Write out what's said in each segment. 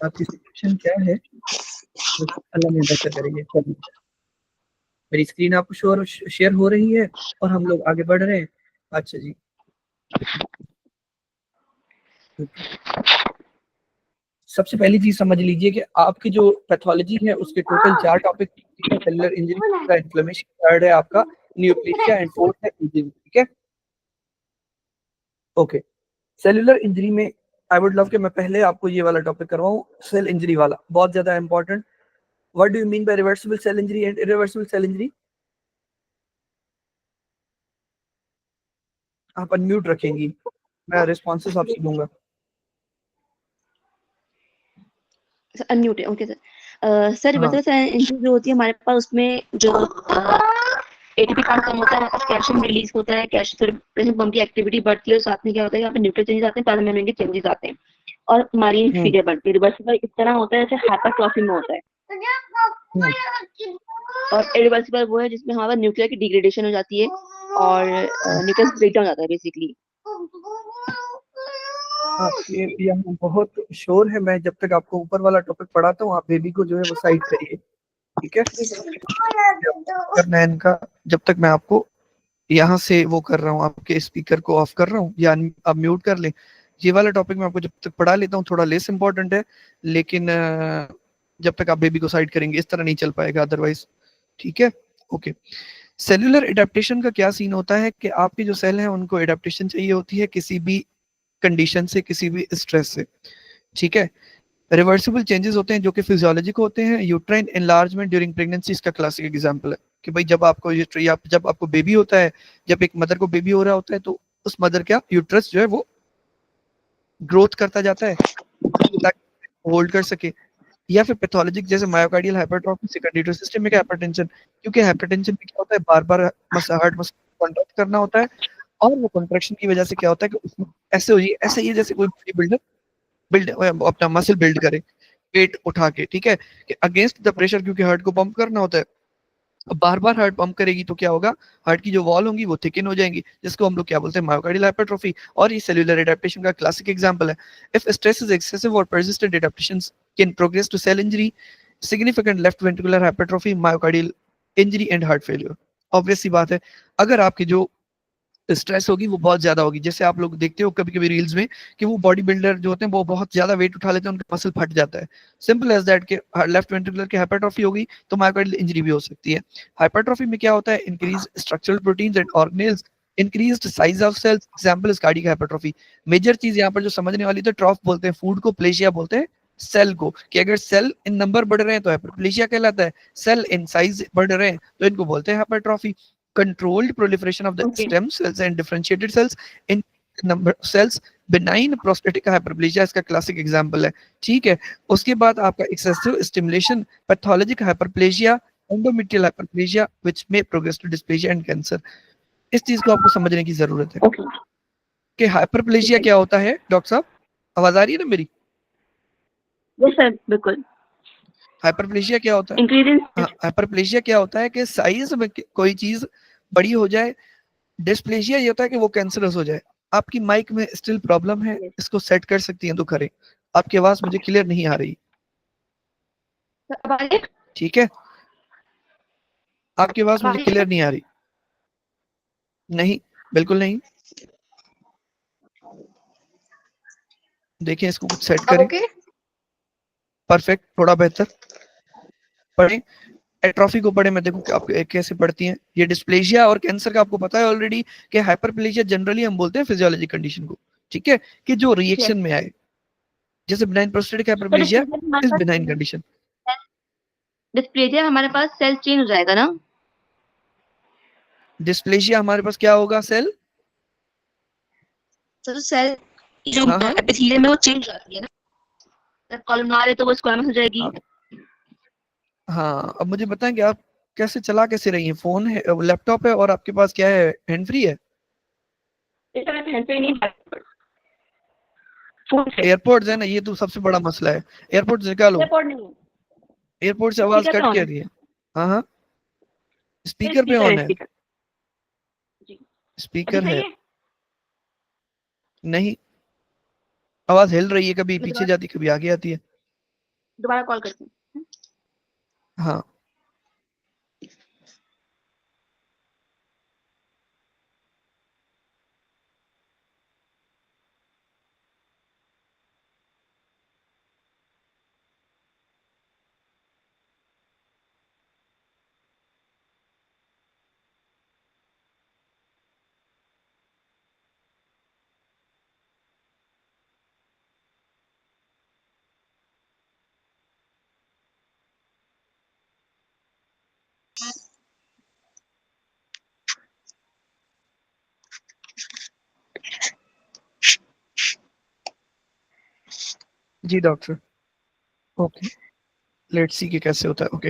आपकी सिचुएशन क्या है, बस अल्लाह ने बेहतर करेंगे। मेरी स्क्रीन आपको शेयर हो रही है और हम लोग आगे बढ़ रहे हैं। अच्छा जी, सबसे पहली चीज समझ लीजिए कि आपकी जो पैथोलॉजी है उसके टोटल 4 टॉपिक है। सेलुलर इंजरी, दूसरा इन्फ्लेमेशन, थर्ड है आपका न्यूप्लेशिया एंड फोर्थ है इंजरी। ठीक है, ओके। सेलुलर इंजरी में आई वुड लव कि मैं पहले आपको ये वाला टॉपिक करवाऊं, सेल इंजरी वाला, बहुत ज्यादा important. What do you mean by reversible cell injury and irreversible cell injury? आप अनम्यूट रखेंगी, मैं रिस्पॉन्सेस आपसे दूंगा। अनम्यूट है, ओके सर। सर हाँ, रिवर्सल सेल इंजरी जो होती है हमारे पास, उसमें जो एटीपी काम कम होता है, कैल्शियम रिलीज होता है, कैल्शियम पंप की एक्टिविटी बढ़ती है, और साथ में क्या होता है, यहाँ पे न्यूट्रिय चेंजेस आते हैं, प्लाज्मा मेम्ब्रेन के चेंजेस आते हैं, और हमारी फीडर बढ़ती है। रिवर्सिबल इस तरह होता है जैसे हाइपरट्रॉफी में होता है, और इरिवर्सिबल वो है जिसमें हमारा न्यूक्लियर की डिग्रेडेशन हो जाती है और न्यूक्लियस ब्रेक डाउन जाता है बेसिकली। आपके यहाँ बहुत शोर है। मैं जब तक आपको ऊपर वाला टॉपिक पढ़ाता हूँ, आप बेबी को जो है वो साइड करिए, ठीक है? करना है इनका। जब तक मैं आपको यहाँ से वो कर रहा हूँ, आपके स्पीकर को ऑफ कर रहा हूँ, या आप म्यूट कर लें। ये वाला टॉपिक मैं आपको जब तक पढ़ा लेता हूँ, थोड़ा लेस इंपॉर्टेंट है, लेकिन जब तक आप बेबी को साइड करेंगे इस तरह नहीं चल पाएगा अदरवाइज। ठीक है, ओके। सेल्यूलर एडेप्टेशन का क्या सीन होता है कि आपके जो सेल हैं उनको एडेप्टेशन चाहिए होती है किसी भी कंडीशन से, किसी भी स्ट्रेस से। ठीक है, रिवर्सिबल चेंजेस होते हैं जो कि फिजियोलॉजिक होते हैं। यूट्राइन एनलार्जमेंट ड्यूरिंग प्रेगनेंसी इसका क्लासिक एग्जांपल है कि भाई जब आपको जब आपको बेबी होता है, जब एक मदर को बेबी हो रहा होता है, तो उस मदर का यूट्रस जो है वो ग्रोथ करता जाता है ताकि होल्ड कर सके। या फिर पैथोलॉजिक जैसे myocardial hypertrophy, secondary systemic hypertension, क्योंकि हाइपरटेंशन में क्या होता है, बार बार हार्ट मसल कॉन्ट्रैक्ट करना होता है, और वो कॉन्ट्रैक्शन की वजह से क्या होता है कि उसमें ऐसे ही जैसे कोई बॉडी बिल्डर बिल्ड अपना मसल बिल्ड करे वेट उठा के। ठीक है, कि अगेंस्ट द प्रेशर, क्योंकि हार्ट को पंप करना होता है। अब बार बार हार्ट पंप करेगी तो क्या होगा, हार्ट की जो वॉल होंगी वो थिकन हो जाएंगी, जिसको हम लोग क्या बोलते हैं, मायोकार्डियल हाइपरट्रोफी। और ये सेल्यूलर एडेप्टेशन का क्लासिक एग्जांपल है। इफ स्ट्रेस इज एक्सेसिव और persistent, adaptations can progress to cell injury, significant left ventricular hypertrophy, myocardial injury and heart failure. Obvious सी बात है, अगर आपकी जो स्ट्रेस होगी वो बहुत ज्यादा होगी, जैसे आप लोग देखते हो कभी कभी रील्स में कि वो बॉडी बिल्डर जो होते हैं वो बहुत ज्यादा वेट उठा लेते हैं, उनका मसल फट जाता है। सिंपल एज दैट के लेफ्ट वेंट्रिकुलर की हाइपरट्रॉफी होगी तो मायोकार्डियल इंजरी भी हो सकती है। हाइपरट्रॉफी में क्या होता है, increase structural proteins and organelles, increased size of cells, example is cardiac hypertrophy. Major चीज यहाँ पर जो समझने वाली, तो ट्रॉफ बोलते हैं फूड को, प्लेशिया बोलते हैं सेल को, कि अगर सेल इन नंबर बढ़ रहे हैं तो हाइपरप्लेशिया कहलाता है, सेल इन साइज बढ़ रहे हैं तो इनको बोलते हैं hypertrophy. Controlled proliferation of the okay, stem cells and differentiated cells in number of cells, benign prostatic hyperplasia इसका क्लासिक एग्जांपल है। ठीक है, उसके बाद आपका excessive stimulation, pathologic hyperplasia, endometrial hyperplasia which may progress to dysplasia and cancer. इस चीज को आपको समझने की जरूरत है ओके, कि हाइपरप्लेशिया क्या होता है। डॉक्टर साहब, आवाज आ रही है ना मेरी? यस सर, बिल्कुल। हाइपरप्लेशिया क्या होता है? इंक्रीज हाइपरप्लेशिया क्या होता है कि साइज में कोई चीज बड़ी हो जाए। डिस्प्लेशिया ये होता है कि वो कैंसरस हो जाए। आपकी माइक में स्टिल प्रॉब्लम है, इन इसको सेट कर सकती हैं तो करें। आपकी आवाज मुझे क्लियर नहीं आ रही। अब आ रही है? ठीक है, आपकी आवाज अब आ मुझे रही है क्लियर सर? नहीं आ रही। नहीं, बिल्कुल नहीं। देखिए, इसको कुछ सेट अब करें। ओके? परफेक्ट, थोड़ा बेहतर। पढ़ें, एट्रोफी को पढ़े, मैं देखूं कि आप कैसे पढ़ती हैं। ये डिस्प्लेशिया और कैंसर का आपको पता है ऑलरेडी कि हाइपरप्लेशिया जनरली हम बोलते हैं फिजियोलॉजी कंडीशन को। ठीक है, कि जो यस। रिएक्शन में आए, जैसे benign prostatic sir hyperplasia is benign dysplasia condition. हमारे पास सेल चेंज हो जाएगा ना? डिस्प्लेशिया हमारे पास क्या होगा, सेल। सर सेल जो हाँ हाँ एपिथेलियम में वो चेंज हो जाती है ना, कॉलमनार है तो वो स्क्वामस हो जाएगी। हाँ, अब मुझे बताएं कि आप कैसे चला कैसे रही हैं, फोन है, लैपटॉप है, और आपके पास क्या है, हैंड फ्री है? इस तरह हैंड पे नहीं, फोन से। एयरपोर्ट्स है ना, ये तो सबसे बड़ा मसला है। एयरपोर्ट्स निकालो। एयरपोर्ट नहीं है, एयरपोर्ट से आवाज स्पीकर पे कट ऑन क्या है। रही है? हाँ हाँ, फिर स्पीकर पे स्पीकर ऑन है, है। स्पीकर। जी। अभी स्पीकर सही है। है? नहीं, आवाज हिल रही है, कभी मैं पीछे दोबारा जाती कभी आगे आती है। दोबारा कॉल करती हूँ। हाँ जी डॉक्टर। ओके, लेट्स सी कि कैसे होता है। ओके,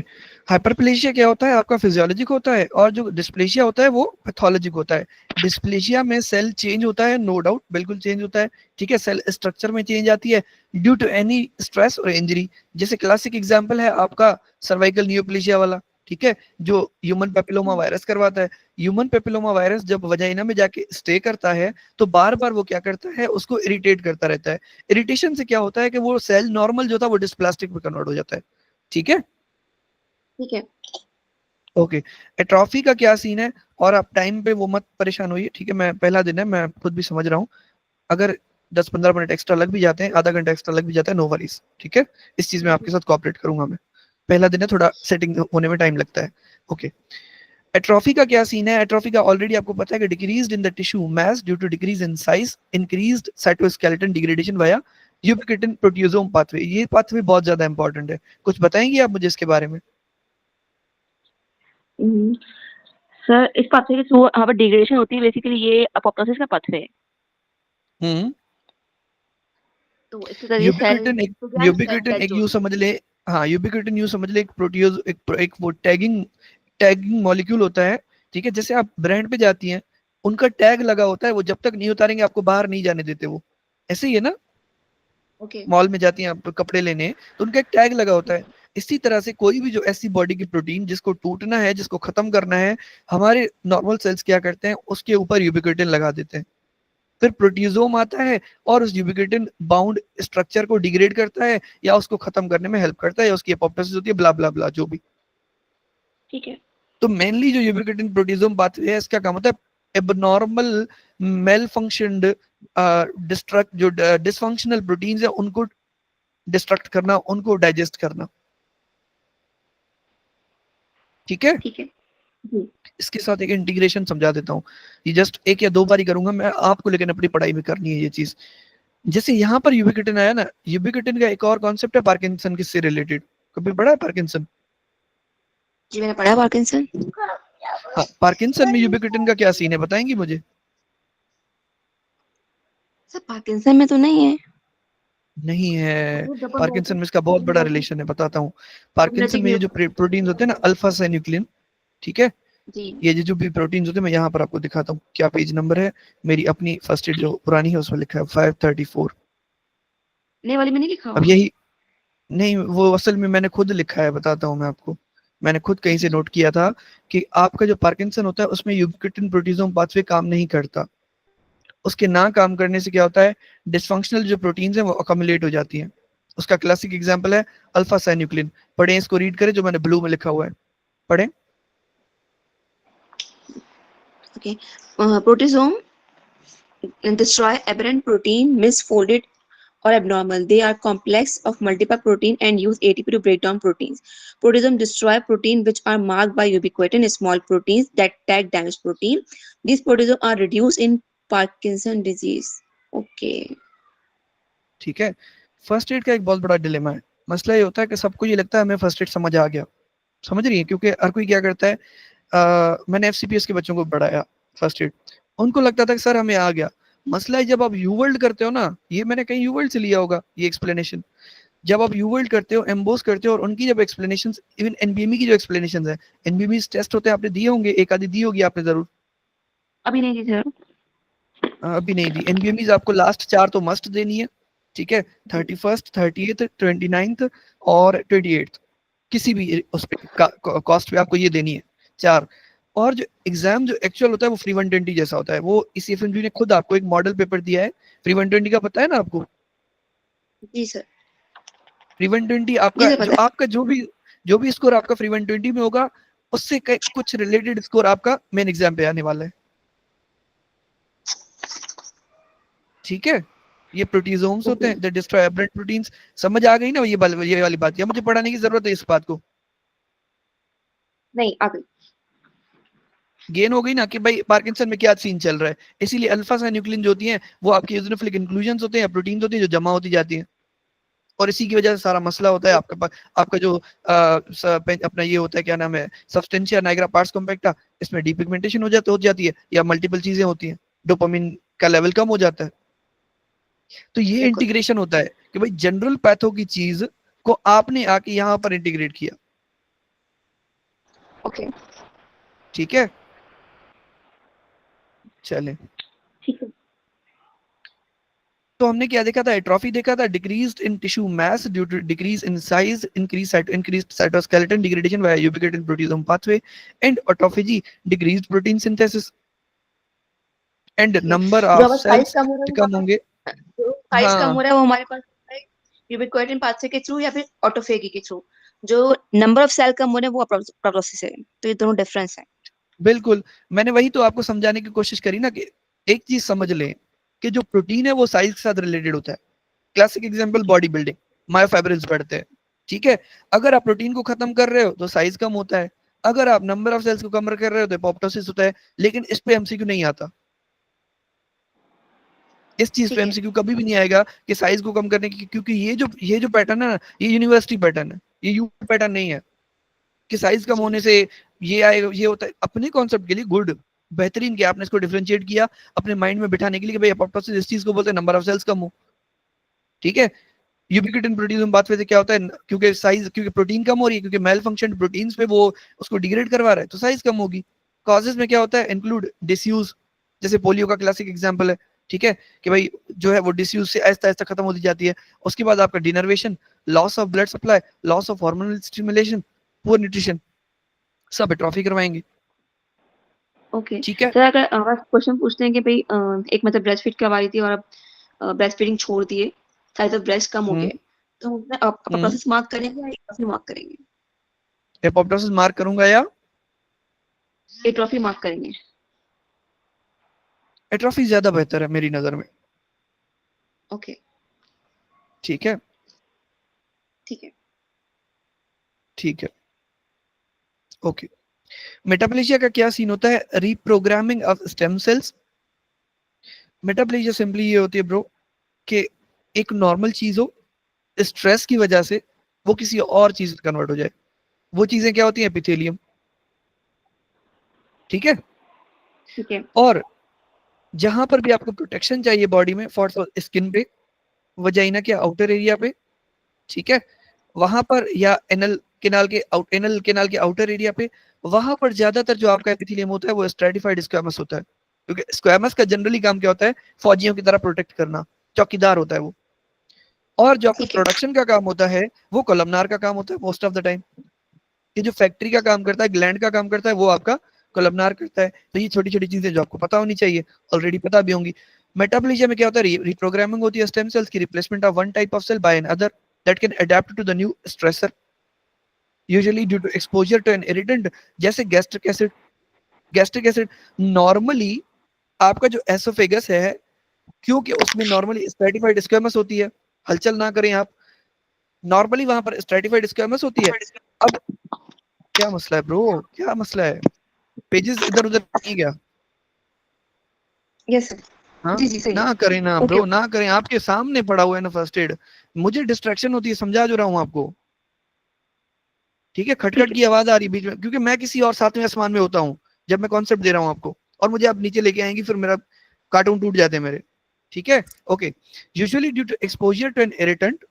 हाइपरप्लेशिया क्या होता है? आपका फिजियोलॉजिक होता है, और जो डिस्प्लेशिया होता है वो पैथोलॉजिक होता है। डिस्प्लेशिया में सेल चेंज होता है, नो डाउट, बिल्कुल चेंज होता है। ठीक है, सेल स्ट्रक्चर में चेंज आती है ड्यू टू एनी स्ट्रेस और इंजरी। जैसे क्लासिक एग्जांपल है आपका सर्वाइकल नियोप्लेशिया वाला, ठीक है, जो ह्यूमन पेपिलोमा वायरस करवाता है। ह्यूमन पेपिलोमा वायरस जब वजाइना में जाके स्टे करता है तो बार बार वो क्या करता है, उसको इरिटेट करता रहता है। इरिटेशन से क्या होता है कि वो सेल नॉर्मल जो था वो डिस्प्लास्टिक में कन्वर्ट हो जाता है। ठीक है, ठीक है। ओके। एट्रॉफी का क्या सीन है? और आप टाइम पे वो मत परेशान होइए, ठीक है, मैं पहला दिन है, मैं खुद भी समझ रहा हूँ। अगर 10-15 मिनट एक्स्ट्रा लग भी जाते हैं, आधा घंटा एक्स्ट्रा लग भी जाता है, नो वरीज, ठीक है। इस चीज में आपके साथ कोऑपरेट करूंगा मैं। पहला दिन है, थोड़ा सेटिंग होने में टाइम लगता है। ओके, एट्रॉफी का क्या सीन है? एट्रॉफी का ऑलरेडी आपको पता है कि decrease in the tissue mass due to decrease in size, increased cytoskeleton degradation via ubiquitin proteasome pathway. ये पाथवे बहुत ज्यादा इंपॉर्टेंट है, कुछ बताएंगे आप मुझे इसके बारे में? सर इस पाथवे के थ्रू यहाँ पर डिग्रेडेशन होती है, बेसिकली ये अपोप्टोसिस का पाथवे है। हम्म, तो इसके जरिए सेल यूबिक्विटिन एक सेल यूबिक्विटिन डेथ एक जो यूं होती है। समझ ले। हाँ, यूबिक्विटिन यूं समझ ले, एक प्रोटियोज, एक वो टैगिंग टैगिंग मॉलिक्यूल होता है। ठीक है, जैसे आप ब्रांड पे जाती हैं, उनका टैग लगा होता है, वो जब तक नहीं उतारेंगे आपको बाहर नहीं जाने देते वो। ऐसे ही है ना, ओके। मॉल में जाती हैं आप कपड़े लेने, तो उनका एक टैग लगा होता है। इसी तरह से कोई भी जो ऐसी बॉडी की प्रोटीन जिसको टूटना है, जिसको खत्म करना है, हमारे नॉर्मल सेल्स क्या करते हैं, उसके ऊपर यूबिक्विटिन लगा देते हैं। फिर प्रोटियोसोम आता है और उस यूबिक्विटिन बाउंड स्ट्रक्चर को डिग्रेड करता है, या उसको खत्म करने में हेल्प करता है, या उसकी एपोप्टोसिस होती है, ब्ला ब्ला ब्ला जो भी। ठीक है। तो मेनली जो यूबिक्विटिन प्रोटियोसोम पाथवे है, इसका काम होता है एबनॉर्मल मेल फंक्शनड डिस्ट्रक्ट, जो डिसफंक्शनल प्रोटीन्स है उनको डिस्ट्रक्ट करना, उनको डाइजेस्ट करना। ठीक है, ठीक है जी। इसके साथ एक इंटीग्रेशन समझा देता हूँ। ये जस्ट एक या दो बार ही करूंगा मैं आपको, लेकिन अपनी पढ़ाई में करनी है ये चीज। जैसे यहाँ पर यूबिक्विटिन आया ना, यूबिक्विटिन का एक और कॉन्सेप्ट है पार्किंसन, किससे रिलेटेड? कभी पढ़ा है पार्किंसन? जी मैंने पढ़ा पार्किंसन। हाँ, पार्किंसन में यूबिक्विटिन का क्या सीन है, बताएंगी मुझे? सर पार्किंसन में तो नहीं है। नहीं है? वो पार्किंसन डोपामिन में इसका बहुत बड़ा डोपामिन रिलेशन है, बताता हूँ। पार्किंसन डोपामिन में ये जो प्रोटीन्स होते हैं ना, अल्फा साइन्यूक्लिन, ठीक है, जी। ये जो भी प्रोटीन्स होते हैं, मैं यहाँ पर आपको दिखाता हूँ क्या पेज नंबर है। मेरी अपनी फर्स्ट एड जो पुरानी है उसमें लिखा है 534। नए वाले में नहीं लिखा अब होगा। यही, नहीं वो असल में मैंने खुद लिखा है, बताता हूँ मैं आपको। मैंने खुद कहीं ठीक है से जी। नोट किया था कि आपका जो पार्किंसन होता है उसमें यूबिक्विटिन प्रोटीसोम पाथवे काम नहीं करता। उसके ना काम करने से क्या होता है, डिसफंक्शनल जो प्रोटीन्स हैं वो अकमुलेट हो जाती हैं। उसका क्लासिक एग्जांपल है अल्फा साइन्यूक्लिन। पढ़ें, इसको रीड करें जो मैंने ब्लू में लिखा हुआ है, पढ़ें। Okay. प्रोटीसोम destroy aberrant protein misfolded or abnormal. They are complex of multiple protein and use ATP to break down proteins. Proteasome destroy protein which are marked by ubiquitin, small proteins that tag damaged protein. These proteasome are reduced in Parkinson disease. Okay. ठीक है, first aid का एक बहुत बड़ा dilemma है। मसला ये होता है कि सबको ये लगता है हमें फर्स्ट एड समझ आ गया, समझ रही है, क्योंकि हर कोई क्या करता है, मैंने एफसीपीएस के बच्चों को पढ़ाया फर्स्ट एड, उनको लगता था कि सर हमें आ गया। मसला है जब आप यूवर्ल्ड करते हो ना, ये मैंने कहीं यूवर्ल्ड से लिया होगा ये एक्सप्लेनेशन। जब आप यूवर्ल्ड करते हो, एम्बोस करते हो, और उनकी जब एक्सप्लेनेशन, इवन एनबीएमई की जो एक्सप्लेनेशन है, एनबीएमई टेस्ट होते हैं, आपने दिए होंगे, एक आधी दी होगी आपने जरूर। अभी नहीं थी सर। अभी नहीं दी। एनबीएमई आपको लास्ट 4 तो मस्ट देनी है, ठीक है, 31st, 30th, 29th और 28th, किसी भी उस पे कॉस्ट पे आपको ये देनी है 4। और जो एग्जाम जो एक्चुअल होता है वो फ्री 120 जैसा होता है। वो इस एफएमजी ने खुद आपको एक मॉडल पेपर दिया है फ्री 120 का, पता है ना आपको? जी सर। फ्री 120 ये आपका मुझे जो पता है। आपका जो भी स्कोर आपका फ्री 120 में होगा, उससे कुछ रिलेटेड स्कोर आपका मेन एग्जाम पे आने वाला है। ठीक है, ये प्रोटीजोम्स होते ओके, हैं, द डिस्ट्रॉय एब्रेंट प्रोटीन्स। समझ आ गई ना ये वाली बात, या मुझे पढ़ाने की जरूरत है इस बात को? नहीं आ गई। गेन हो गई ना कि भाई पार्किंसन में क्या सीन चल रहा है। इसीलिए अल्फा साइनुक्लिन जो होती हैं वो आपकी यूजोफिलिक इंक्लूजन्स होते हैं, प्रोटीन होती है जो जमा होती जाती है, और इसी की वजह से सारा मसला होता है आपका आपका जो अपना ये होता है, क्या नाम है, सब्सटेंशिया नाइग्रा पार्स कॉम्पैक्टा, इसमें डीपिगमेंटेशन हो जाती है, या मल्टीपल चीजें होती हैं, डोपामिन का लेवल कम हो जाता है। तो ये बिल्कुल। इंटीग्रेशन होता है कि भाई जनरल पैथो की चीज को आपने आके यहाँ पर इंटीग्रेट किया। ओके, ठीक है, चले। ठीक है। तो हमने क्या देखा था, एट्रोफी देखा था, decrease in tissue mass due to decrease in size, increase cytoskeleton degradation via ubiquitin proteasome pathway, and autophagy, decrease protein synthesis, and ठीक है, नंबर जो ऑफ हमारा साइज सेल्स कम हो रहा है वो कम होंगे। जो साइज कम हो हाँ रहा है वो हमारे पास है यूबिक्विटिन पाथवे के थ्रू या फिर ऑटोफेगी के थ्रू। जो नंबर ऑफ सेल कम हो रहे हैं वो प्रोटोसिस है। तो ये दोनों डिफरेंस है। बिल्कुल, मैंने वही तो आपको समझाने की कोशिश करी ना कि एक चीज समझ लें कि जो प्रोटीन है वो साइज के साथ रिलेटेड होता है। Classic example body building, myofibrils बढ़ते हैं। ठीक है, अगर आप प्रोटीन को खत्म कर रहे हो तो साइज कम होता है, अगर आप नंबर ऑफ सेल्स को कम कर रहे हो तो एपोप्टोसिस होता है। लेकिन इस पे एमसीक्यू नहीं आता, इस चीज पे ठीक है। एमसीक्यू कभी भी नहीं आएगा कि साइज को कम करने की, क्योंकि ये जो पैटर्न है ना, ये यूनिवर्सिटी पैटर्न है, ये यू पैटर्न नहीं है कि साइज कम जी। होने से ये आएगा, ये होता है। अपने कॉन्सेप्ट के लिए गुड, बेहतरीन कि आपने इसको डिफरेंशिएट किया अपने माइंड में बिठाने के लिए कि भाई एपोप्टोसिस इस चीज को बोलते हैं, नंबर ऑफ सेल्स कम हो। ठीक है, यूबिक्विटिन प्रोटीन पाथवे से क्या होता है, क्योंकि साइज, क्योंकि प्रोटीन कम हो रही है, क्योंकि मेल फंक्शन प्रोटीन्स पे वो उसको डिग्रेड करवा रहा है, तो साइज कम होगी। कॉजेज में क्या होता है, इंक्लूड डिसयूज, जैसे पोलियो का क्लासिक एग्जांपल है। ठीक है, कि भाई जो है वो डिसयूज से आहिस्ता आहिस्ता खत्म होती जाती है। उसके बाद आपका denervation, loss of blood supply, loss of hormonal stimulation, poor nutrition, सब एट्रोफी करवाएंगे। ओके, ठीक है। सर अगर हमारा क्वेश्चन पूछते हैं कि भाई एक मतलब ब्रेस्ट फीड करवा रही थी और अब ब्रेस्ट फीडिंग छोड़ दिए, साइज ऑफ ब्रेस्ट कम हो हम्म गए, तो हम उसमें आप हम्म प्रोसेस मार्क करेंगे या ट्रॉफी मार्क करेंगे? एपोप्टोसिस मार्क करूंगा या ये ट्रॉफी मार्क करेंगे। एट्रोफी ज्यादा बेहतर है मेरी नजर में। ओके, ठीक है, ठीक है। ठीक है, ओके। मेटाप्लेजिया का क्या सीन होता है, reprogramming of stem cells. Metaplasia simply ये होती है ब्रो कि एक नॉर्मल चीज हो, स्ट्रेस की वजह से वो किसी और चीज में कन्वर्ट हो जाए। वो चीजें क्या होती हैं, एपिथेलियम। ठीक है, ठीक है। और जहां पर भी आपको प्रोटेक्शन चाहिए बॉडी में, फॉर स्किन पे, वजाइना के आउटर एरिया पे, ठीक है, वहां पर, या एनल केनाल के आउटर एरिया पे, वहां पर ज्यादातर जो आपका एपिथेलियम होता है वो स्ट्रेटिफाइड स्क्वैमस होता है। क्योंकि स्क्वैमस का जनरली काम क्या होता है, फौजियों की तरह प्रोटेक्ट करना, चौकीदार होता है वो। और जो आपका ठीक है। प्रोडक्शन का काम होता है वो कोलमनार का काम होता है मोस्ट ऑफ द टाइम। ये जो फैक्ट्री का काम करता है, ग्लैंड का काम करता है, वो आपका कोलमनार करता है। तो ये छोटी छोटी चीजें जो आपको पता होनी चाहिए, ऑलरेडी पता भी होंगी। मेटाप्लेजिया में क्या होता है, रिप्रोग्रामिंग होती है स्टेम सेल्स की, replacement of one type of cell by another that can adapt to the new stressor, usually due to exposure to an irritant, जैसे gastric acid. Gastric acid normally आपका जो oesophagus है, क्योंकि उसमें normally stratified squamous होती है, हलचल ना करें आप, नॉर्मली वहां पर स्ट्रेटिफाइड स्क्वेमस होती है। अब क्या मसला है ब्रो, क्या मसला है, पेजेस इधर उधर नहीं गया? Yes sir. हाँ, जी जी सही है। ना करें ना ओके ब्रो, ओके। ना करें, आपके सामने पड़ा हुआ है ना फर्स्ट एड। मुझे डिस्ट्रैक्शन होती है, समझा जो रहा हूँ आपको। ठीक है, ठीक खटखट है। की आवाज आ रही बीच में, क्योंकि मैं किसी और सातवें आसमान में होता हूँ जब मैं कॉन्सेप्ट दे रहा हूँ आपको, और मुझे आप नीचे लेके आएंगी, फिर मेरा कार्टून टूट जाते हैं मेरे। ठीक है, okay. Usually due to exposure to an irritant,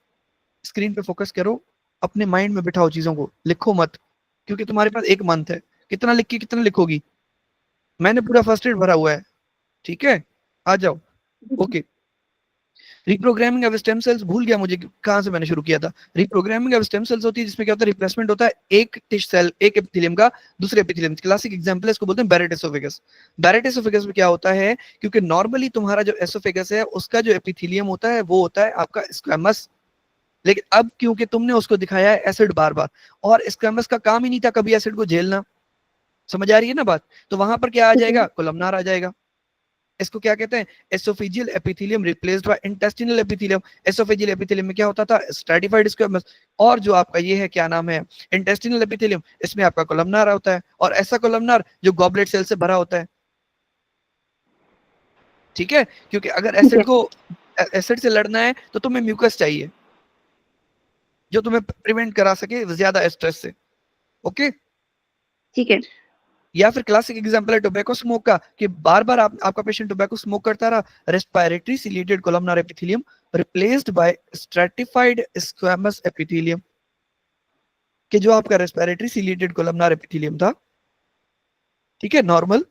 screen पे फोकस करो, अपने माइंड में बिठाओ चीजों को, लिखो मत, क्योंकि तुम्हारे पास एक मंथ है, कितना लिख के कितना लिखोगी। मैंने पूरा फर्स्ट एड भरा हुआ है। ठीक है, आ जाओ। Okay, reprogramming of stem cells, भूल गया मुझे कहां से मैंने शुरू किया था। रिप्रोग्रामिंग ऑफ स्टेम सेल्स होती है जिसमें क्या होता है, रिप्लेसमेंट होता है एक टिश सेल, एक एपिथेलियम का दूसरे एपिथेलियम। क्लासिक एग्जांपल है, इसको बोलते हैं बैरेट एसोफेगस। बैरेट एसोफेगस में क्या होता है, क्योंकि नॉर्मली तुम्हारा जो एसोफेगस है उसका जो एपिथेलियम होता है वो होता है आपका स्क्वेमस। लेकिन अब क्योंकि तुमने उसको दिखाया है एसिड बार बार, और स्क्वैमस का काम ही नहीं था कभी एसिड को झेलना, समझ आ रही है ना बात, तो वहां पर क्या आ जाएगा, कोलमनार आ जाएगा। इसको क्या कहते हैं, oesophageal epithelium replaced by intestinal epithelium. Oesophageal epithelium में क्या होता था, स्ट्रैटिफाइड स्क्वैमस, और जो आपका ये है क्या नाम है, इंटेस्टिनल एपिथेलियम, इसमें आपका कोलमनार होता है, और ऐसा कोलमनार जो गॉबलेट सेल से भरा होता है। ठीक है, क्योंकि अगर एसिड से लड़ना है तो तुम्हें म्यूकस चाहिए जो तुम्हें प्रिवेंट करा सके ज्यादा स्ट्रेस से। ओके, ठीक है। या फिर क्लासिक एग्जांपल है टोबैको स्मोक का, कि बार बार आपका पेशेंट टोबैको स्मोक करता रहा, respiratory chelated columnar epithelium replaced by stratified squamous epithelium, कि जो आपका रेस्पिरेटरी सिलेटेड कोलमनार एपिथेलियम था, ठीक है, नॉर्मल,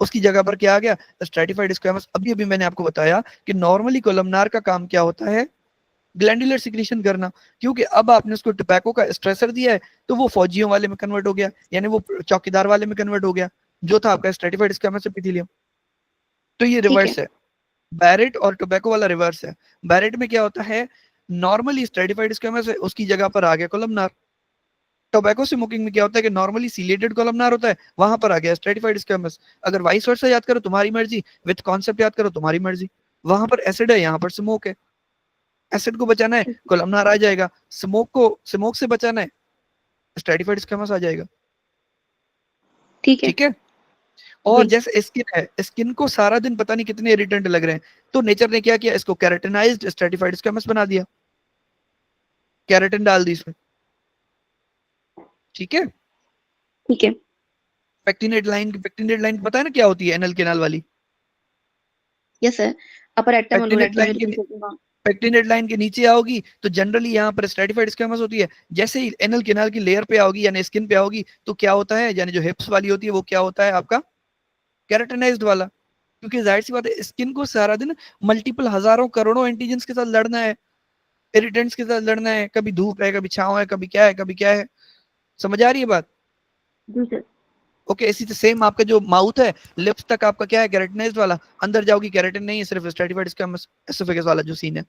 उसकी जगह पर क्या आ गया, स्ट्रैटिफाइड स्क्वैमस। अभी अभी मैंने आपको बताया कि नॉर्मली कोलमनार का काम क्या होता है, ग्लैंडुलर सिक्रीशन करना, क्योंकि अब आपने उसको टोबैको का स्ट्रेसर दिया है तो वो फौजियों वाले में कन्वर्ट हो गया, यानी वो चौकीदार वाले में कन्वर्ट हो गया, जो था आपका स्ट्रैटिफाइड स्क्वैमस एपिथेलियम। तो ये रिवर्स है, बैरेट और टोबैको वाला रिवर्स है। बैरेट में क्या होता है, नॉर्मली स्ट्रैटिफाइड स्क्वैमस है, उसकी जगह पर आ गया कोलमनार। टोबैको स्मोकिंग में क्या होता है कि नॉर्मली सिलेटेड कोलमनार होता है, वहां पर आ गया स्ट्रैटिफाइड स्क्वैमस। अगर वाइस वर्सा याद करो तुम्हारी मर्जी, विद कॉन्सेप्ट याद करो तुम्हारी मर्जी, वहां पर एसिड है, यहाँ पर स्मोक है, एसिड को बचाना है कोलमनार आ जाएगा, स्मोक से बचाना है स्ट्रैटिफाइड स्क्वैमस आ जाएगा। ठीक है, और जैसे स्किन है, स्किन को सारा दिन पता नहीं कितने इरिटेंट लग रहे हैं, तो नेचर ने क्या किया, इसको कैरेटिनाइज्ड स्ट्रैटिफाइड स्क्वैमस बना दिया, कैरेटिन डाल दी इसमें। ठीक है, ठीक है। पेक्टिनेट लाइन पता है ना क्या होती है, एनल केनाल वाली। यस सर, अपर रेक्टम और लोअर पेक्टिनेट लाइन रेक्टम। के पेक्टिनेट लाइन के नीचे आओगी तो जनरली यहाँ पर स्ट्रैटिफाइड स्क्वैमस होती है। जैसे ही एनल केनाल की लेयर पे आओगी यानी स्किन पे आओगी तो क्या होता है, यानी जो हिप्स वाली होती है वो क्या होता है आपका, कैरेटिनाइज्ड वाला। क्योंकि जाहिर सी बात है स्किन को सारा दिन मल्टीपल हजारों करोड़ों एंटीजेंस के साथ लड़ना है, इरिटेंट्स के साथ लड़ना है, कभी धूप है, कभी छांव है, कभी क्या है, कभी क्या है, समझ आ रही है बात। जी सर। ओके, इसी से सेम आपका जो माउथ है, लिप्स तक आपका क्या है, कैरेटिनाइज्ड वाला, अंदर जाओगी कैरेटिन नहीं है, सिर्फ स्ट्रैटिफाइड स्क्वैमस एसोफेगस वाला जो सीन है।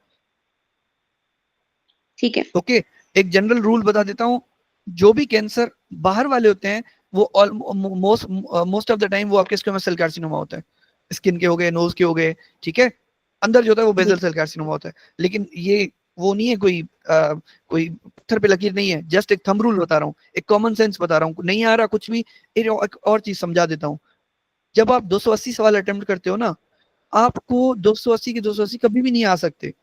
ठीक है। ओके, एक जनरल रूल बता देता हूँ, जो भी कैंसर बाहर वाले होते हैं वो मोस्ट ऑफ द टाइम वो आपके स्क्वैमस सेल कार्सिनोमा होता है, स्किन के हो गए, नोज के हो गए, ठीक है, अंदर जो होता है वो बेसल सेल कार्सिनोमा होता है। लेकिन ये वो नहीं है कोई पत्थर पे लकीर नहीं है, जस्ट एक थंब रूल बता रहा हूँ, एक कॉमन सेंस बता रहा हूँ, नहीं आ रहा कुछ भी, एक और चीज समझा देता हूँ। जब आप 280 सवाल अटेम्प्ट करते हो ना, आपको 280 के 280 कभी भी नहीं आ सकते,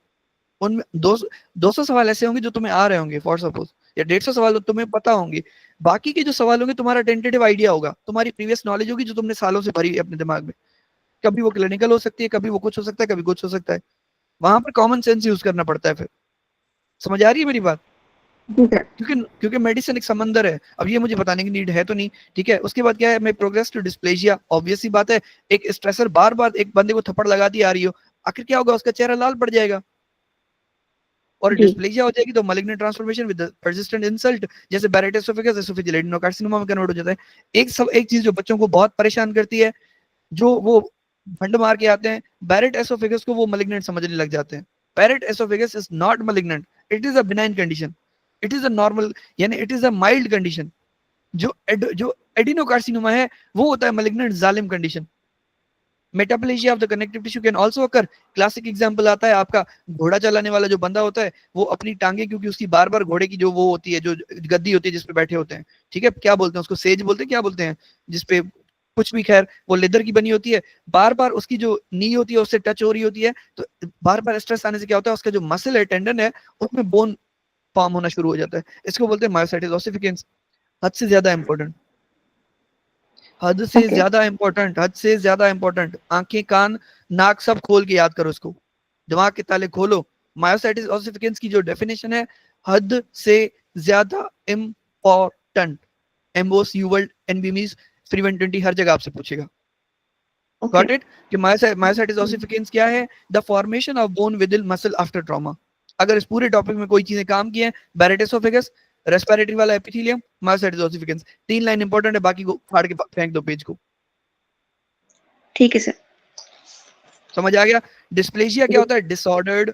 उनमें 200 सवाल ऐसे होंगे जो तुम्हें आ रहे होंगे फॉर सपोज, या 150 सवाल तुम्हें पता होंगे, बाकी के जो सवाल होंगे तुम्हारा टेंटेटिव आइडिया होगा, तुम्हारी प्रीवियस नॉलेज होगी जो तुमने सालों से भरी है अपने दिमाग में, कभी वो क्लिनिकल हो सकती है, कभी वो कुछ हो सकता है, कभी कुछ हो सकता है, वहां पर कॉमन सेंस यूज करना पड़ता है फिर। समझ आ रही है मेरी बात, क्योंकि मेडिसिन एक समंदर है, अब ये मुझे बताने की नीड है तो नहीं। ठीक है, उसके बाद क्या है, मैं प्रोग्रेस टू डिस्प्लेजिया, ऑब्वियस सी बात है, एक स्ट्रेसर बार बार एक बंदे को थप्पड़ लगाती आ रही हो, आखिर क्या होगा, उसका चेहरा लाल पड़ जाएगा, और डिस्प्लेजिया हो जाएगी तो malignant transformation with persistent insult, जैसे बैरेट एसोफेगस एसोफेजियल एडेनोकार्सिनोमा में कन्वर्ट हो जाता है। एक चीज जो बच्चों को बहुत परेशान करती है, जो वो भंड मार के आते हैं, बैरेट एसोफेगस को वो मलिग्नेंट समझने लग जाते हैं। Barrett oesophagus is not malignant, it is a benign condition, it is a normal, यानी it is a mild condition. जो एडिनोकार्सिनोमा है वो होता है मलिग्नेंट जालिम condition. Metaplasia of the connective tissue can also occur. Classic example आता है आपका, घोड़ा चलाने वाला जो बंदा होता है वो अपनी टांगे, क्योंकि उसकी बार बार घोड़े की जो वो होती है, जो गद्दी होती है जिसपे बैठे होते हैं, ठीक है, क्या बोलते हैं उसको, सेज बोलते हैं, क्या बोलते हैं, जिसपे कुछ भी, खैर वो लेदर की बनी होती है, बार बार उसकी जो नी होती है उससे टच हो रही होती है, तो बार बार स्ट्रेस आने से क्या होता है, उसका जो मसल है, टेंडन है, उसमें बोन फॉर्म होना शुरू हो जाता है। इसको बोलते हैं मायोसाइटिस ओसिफिकेंस। हद से ज्यादा इंपॉर्टेंट, हद से ज्यादा इंपॉर्टेंट, हद से ज्यादा इंपॉर्टेंट, आंखें कान नाक सब खोल के याद करो इसको, दिमाग के ताले खोलो। मायोसाइटिस ओसिफिकेंस की जो डेफिनेशन है, हद से ज्यादा इंपॉर्टेंट, एमओस यूवर्ल्ड एनबीमीज फ्री 120 हर जगह आपसे पूछेगा। गॉट इट, कि मायोसाइटिस ओसिफिकेंस क्या है, the formation of bone with muscle after trauma. अगर इस पूरे टॉपिक में कोई चीजें काम की हैं, बैरेट एसोफेगस, रेस्पिरेटरी वाला epithelium, myositis ossificans, 3 line important है, बाकी को फाड़ के फेंक दो पेज को। ठीक है सर, समझ आ गया। डिस्प्लेजिया क्या होता है, disordered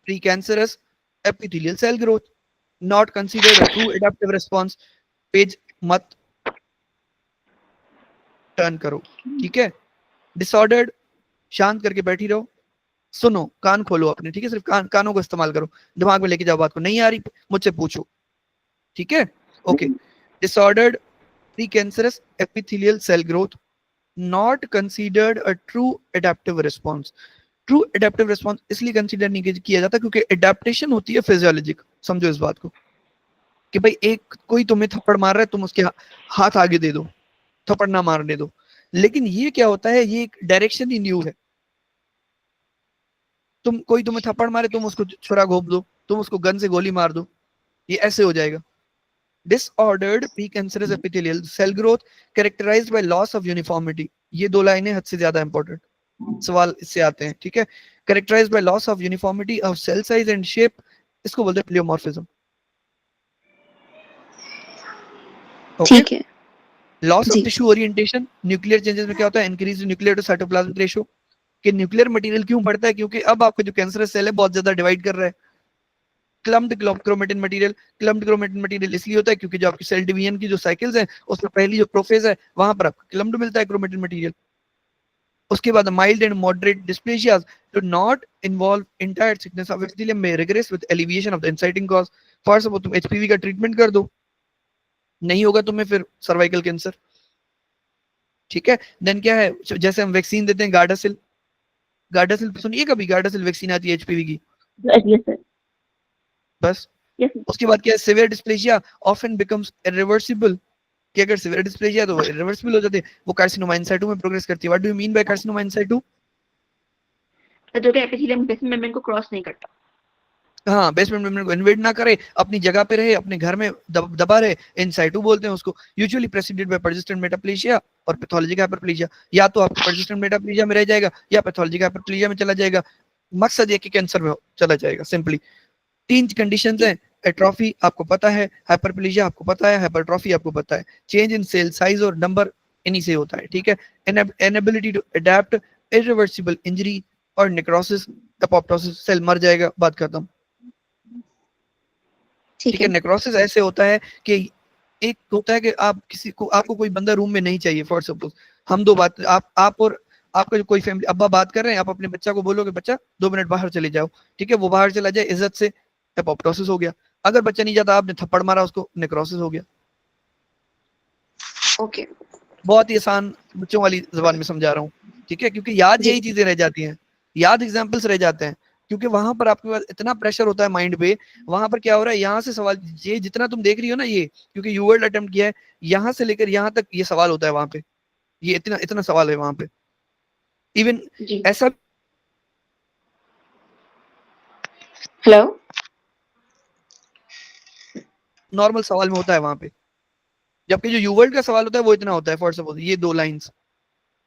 precancerous epithelial cell growth, not considered a true adaptive response. Page मत टर्न करो, ठीक है। डिसऑर्डर्ड, शांत करके बैठी रहो, सुनो, कान खोलो अपने, ठीक है, सिर्फ कानों को इस्तेमाल करो, दिमाग में लेके जाओ बात को, नहीं आ रही मुझसे पूछो, ठीक है। Okay, disordered precancerous epithelial cell growth, not considered a true adaptive response. True adaptive response इसलिए कंसीडर नहीं किया जाता क्योंकि एडेप्टेशन होती है फिजियोलॉजिक, समझो इस बात को, कि भाई एक कोई तुम्हें थप्पड़ मार रहा है, तुम उसके हाथ आगे दे दो, थप्पड़ ना मारने दो, लेकिन ये क्या होता है, ये एक डायरेक्शन ही न्यू है। कोई तुम्हें थप्पड़ मारे, तुम उसको छुरा घोप दो, तुम उसको गन से गोली मार दो, ये ऐसे हो जाएगा। Disordered precancerous epithelial cell growth characterized by loss of uniformity. ये दो लाइनें हद से ज्यादा इंपॉर्टेंट सवाल इससे आते हैं, ठीक है। Characterized by loss of uniformity of cell size and shape, इसको बोलते हैं प्लियोमॉर्फिज्म, ठीक है। Loss of tissue orientation, nuclear changes में क्या होता है, increase nuclear to cytoplasmic ratio, कि न्यूक्लियर मटेरियल क्यों बढ़ता है, क्योंकि अब आपका जो कैंसरस सेल है बहुत ज्यादा डिवाइड कर रहा है। क्लम्प्ड क्रोमेटिन मटेरियल, क्लम्प्ड क्रोमेटिन मटेरियल इसलिए होता है क्योंकि जो आपकी सेल डिवीजन की जो साइकिल्स हैं, उसमें पहली जो प्रोफेज है वहां पर आपको क्लम्प्ड मिलता है क्रोमेटिन मटेरियल। उसके बाद mild and moderate dysplasias do not involve entire thickness of epithelium में regress with alleviation of the inciting cause. For suppose तुम एचपीवी का ट्रीटमेंट कर दो, नहीं होगा तुम्हें फिर सर्वाइकल कैंसर, ठीक है। देन क्या है, जैसे हम वैक्सीन देते हैं गार्डासिल, गार्डासिल सुनिए कभी, गार्डासिल वैक्सीन आती है एचपीवी की, यस सर, बस। यस। उसके बाद क्या है, severe dysplasia often becomes irreversible, कि अगर सिवियर डिस्प्लेसिया तो इरिवर्सिबल हो जाते हैं, वो कार्सिनोमा इन साइटू में प्रोग्रेस करती है। What do you mean by carcinoma in situ? जो कि एपिथेलियम बेसमेंट मेम्ब्रेन को क्रॉस नहीं करता, हाँ, बेसमेंट मेम्ब्रेन को इन्वेड ना करे, अपनी जगह पे रहे, अपने घर में दबा रहे, इन साइटू बोलते हैं उसको। Usually preceded by persistent metaplasia और पैथोलॉजिक हाइपरप्लेजिया, या तो आपको पर्सिस्टेंट मेटाप्लेजिया में रह जाएगा या पैथोलॉजिक हाइपरप्लेजिया में चला जाएगा, मकसद ये कि कैंसर में चला जाएगा सिंपली। 3 कंडीशंस हैं, एट्रोफी आपको पता है, हाइपरप्लेजिया आपको पता है, हाइपरट्रॉफी आपको पता है, चेंज इन सेल साइज और नंबर इन्हीं से होता है, ठीक है। Inability to adapt, irreversible injury और नेक्रोसिस, एपोप्टोसिस, सेल मर जाएगा, बात खत्म, ठीक है। नेक्रोसिस ऐसे होता है कि एक होता है कि आप किसी को, आपको कोई बंदा रूम में नहीं चाहिए, फॉर सपोज हम दो बात, आप और आपका जो कोई फैमिली अब्बा बात कर रहे हैं, आप अपने बच्चा को बोलोगे बच्चा 2 मिनट बाहर चले जाओ, ठीक है, वो बाहर चला जाए इज्जत से, एपोप्टोसिस हो गया। अगर बच्चा नहीं जाता, आपने थप्पड़ मारा उसको, नेक्रोसिस हो गया। ओके, बहुत ही आसान बच्चों वाली जबान में समझा रहा हूँ, ठीक है, क्योंकि याद यही चीजें रह जाती हैं, याद एग्जाम्पल्स रह जाते हैं, क्योंकि वहां पर आपके पास इतना प्रेशर होता है माइंड पे। वहां पर क्या हो रहा है, यहाँ से सवाल, ये जितना तुम देख रही हो ना, ये क्योंकि यू वर्ड अटेम्प्ट किया है, यहाँ से लेकर यहाँ तक ये सवाल होता है वहां पे, ये इतना इतना सवाल है वहां पे। इवन ऐसा, हेलो, नॉर्मल सवाल में होता है वहां पे, जबकि जो यू वर्ड का सवाल होता है वो इतना होता है, फॉर सपोज ये 2 लाइंस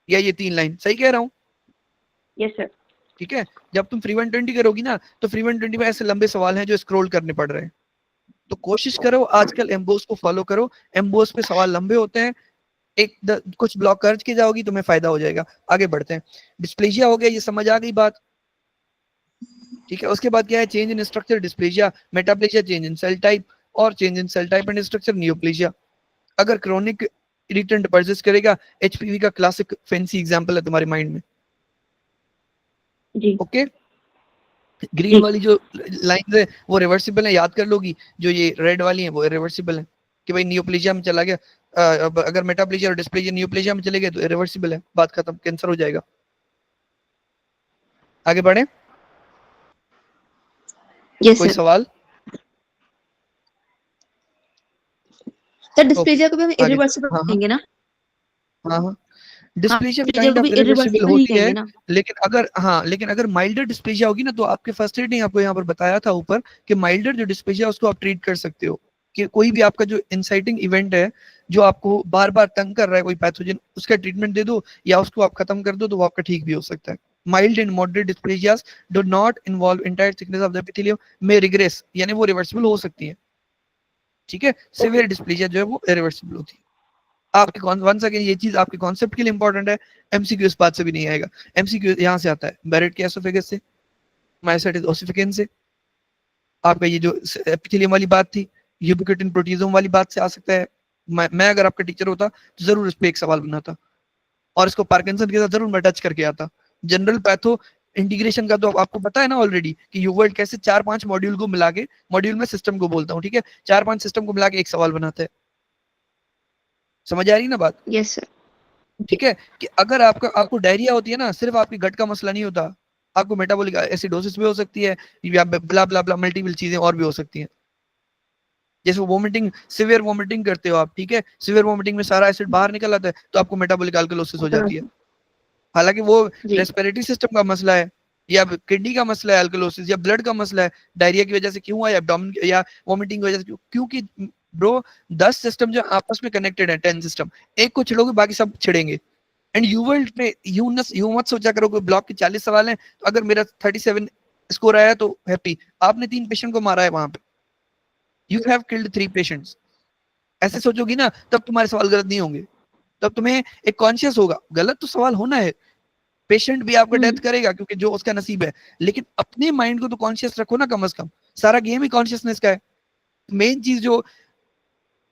या ये 3 लाइन, सही कह रहा हूँ? Yes sir. ठीक है, जब तुम फ्री 120 करोगी ना, तो फ्री 120 में ऐसे लंबे सवाल हैं जो स्क्रॉल करने पड़ रहे हैं, तो कोशिश करो आजकल एम्बोस को फॉलो करो, एम्बोस पे सवाल लंबे होते हैं, कुछ ब्लॉक कर के जाओगी, तुम्हें फायदा हो जाएगा। आगे बढ़ते हैं, डिस्प्लेजिया हो गया, ये समझ आ गई बात, ठीक है। उसके बाद क्या है, change in structure dysplasia, metaplasia change in cell type, और change in cell type and structure neoplasia. अगर क्रोनिक इरिटेंट परसिस्ट करेगा, एचपीवी का क्लासिक फैंसी एग्जांपल है तुम्हारे माइंड में, जी। ओके। ग्रीन वाली जो लाइन है वो रिवर्सिबल है, याद कर लोगी, जो ये रेड वाली है वो इरिवर्सिबल है, कि भाई नियोप्लेजिया में चला गया, अगर मेटाप्लेजिया और डिस्प्लेजिया नियोप्लेजिया में चले गए तो इरिवर्सिबल है, बात खत्म, कैंसर हो जाएगा। आगे बढ़े, कोई सवाल? सर डिस्प्लेजिया को भी हम इरिवर्सिबल कहेंगे ना? हाँ, डिस्प्लेजिया भी काइंड ऑफ इरिवर्सिबल होती है, लेकिन अगर माइल्डर डिस्प्लेजिया होगी ना, तो आपके फर्स्ट एड ने आपको यहाँ पर बताया था ऊपर कि माइल्डर जो डिस्प्लेजिया उसको आप ट्रीट कर सकते हो, कि कोई भी आपका जो इंसाइटिंग इवेंट है जो आपको बार बार तंग कर रहा है, कोई पैथोजन, उसका ट्रीटमेंट दे दो या उसको आप खत्म कर दो, तो वो आपका ठीक भी हो सकता है। Mild and moderate dysplasias do not involve entire thickness of the epithelium में रिग्रेस, यानी वो रिवर्सिबल हो सकती है, ठीक है। सिवियर डिस्प्लेजिया जो है वो इरिवर्सिबल होती है। आपके वंस अगेन ये चीज आपके कॉन्सेप्ट के लिए इंपॉर्टेंट है, एमसीक्यू इस बात से भी नहीं आएगा, एमसीक्यू यहाँ से आता है, बैरेट के एसोफेगस से, मायोसाइटिस ओसिफिकेंस से, आपका ये जो एपिथेलियम वाली बात थी, यूबिक्विटिन प्रोटीजोम वाली बात से आ सकता है। मैं अगर आपका टीचर होता तो जरूर इस पे एक सवाल बनाता और इसको पार्किंसन के साथ जरूर मैं टच करके आता। जनरल पैथो इंटीग्रेशन का तो आपको पता है ना ऑलरेडी कि यूवर्ल्ड कैसे 4-5 मॉड्यूल को मिला के, मॉड्यूल में सिस्टम को बोलता हूँ, ठीक है, 4-5 सिस्टम को मिला के एक सवाल बनाता है। समझ आ रही ना बात? Yes sir. ठीक है, कि अगर आपको डायरिया होती है ना, सिर्फ आपकी गट का मसला नहीं होता, आपको मेटाबॉलिक एसिडोसिस भी हो सकती है, या ब्ला ब्ला ब्ला मल्टीपल चीजें और भी हो सकती हैं। जैसे वोमिटिंग, सिवियर वोमिटिंग करते हो आप, ठीक है, सिवियर वोमिटिंग में सारा एसिड बाहर निकल आता है तो आपको मेटाबॉलिक अल्कलोसिस हो जाती है। हालांकि वो जी रेस्पिरेटरी सिस्टम का मसला है, या किडनी का मसला है अल्कलोसिस, या ब्लड का मसला है, डायरिया की वजह से क्यों है, एब्डोमेन या वोमिटिंग की वजह से क्यों? क्योंकि ब्रो 10 सिस्टम जो आपस में कनेक्टेड है, 10 सिस्टम, एक को छिड़ोगे बाकी सब छिड़ेंगे। एंड यू वर्ल्ड में यू मत सोचा करो कोई ब्लॉक के 40 सवाल हैं तो अगर मेरा 37 स्कोर आया तो हैप्पी। आपने 3 पेशेंट को मारा है वहां पे, यू हैव किल्ड 3 पेशेंट्स। ऐसे सोचोगी ना तब तुम्हारे सवाल गलत नहीं होंगे, तब तुम्हें एक कॉन्शियस होगा, गलत तो सवाल होना है, पेशेंट भी आपका डेथ करेगा क्योंकि जो उसका नसीब है, लेकिन अपने माइंड को तो कॉन्शियस रखो ना कम से कम। सारा गेम ही कॉन्शियसनेस का है। मेन चीज जो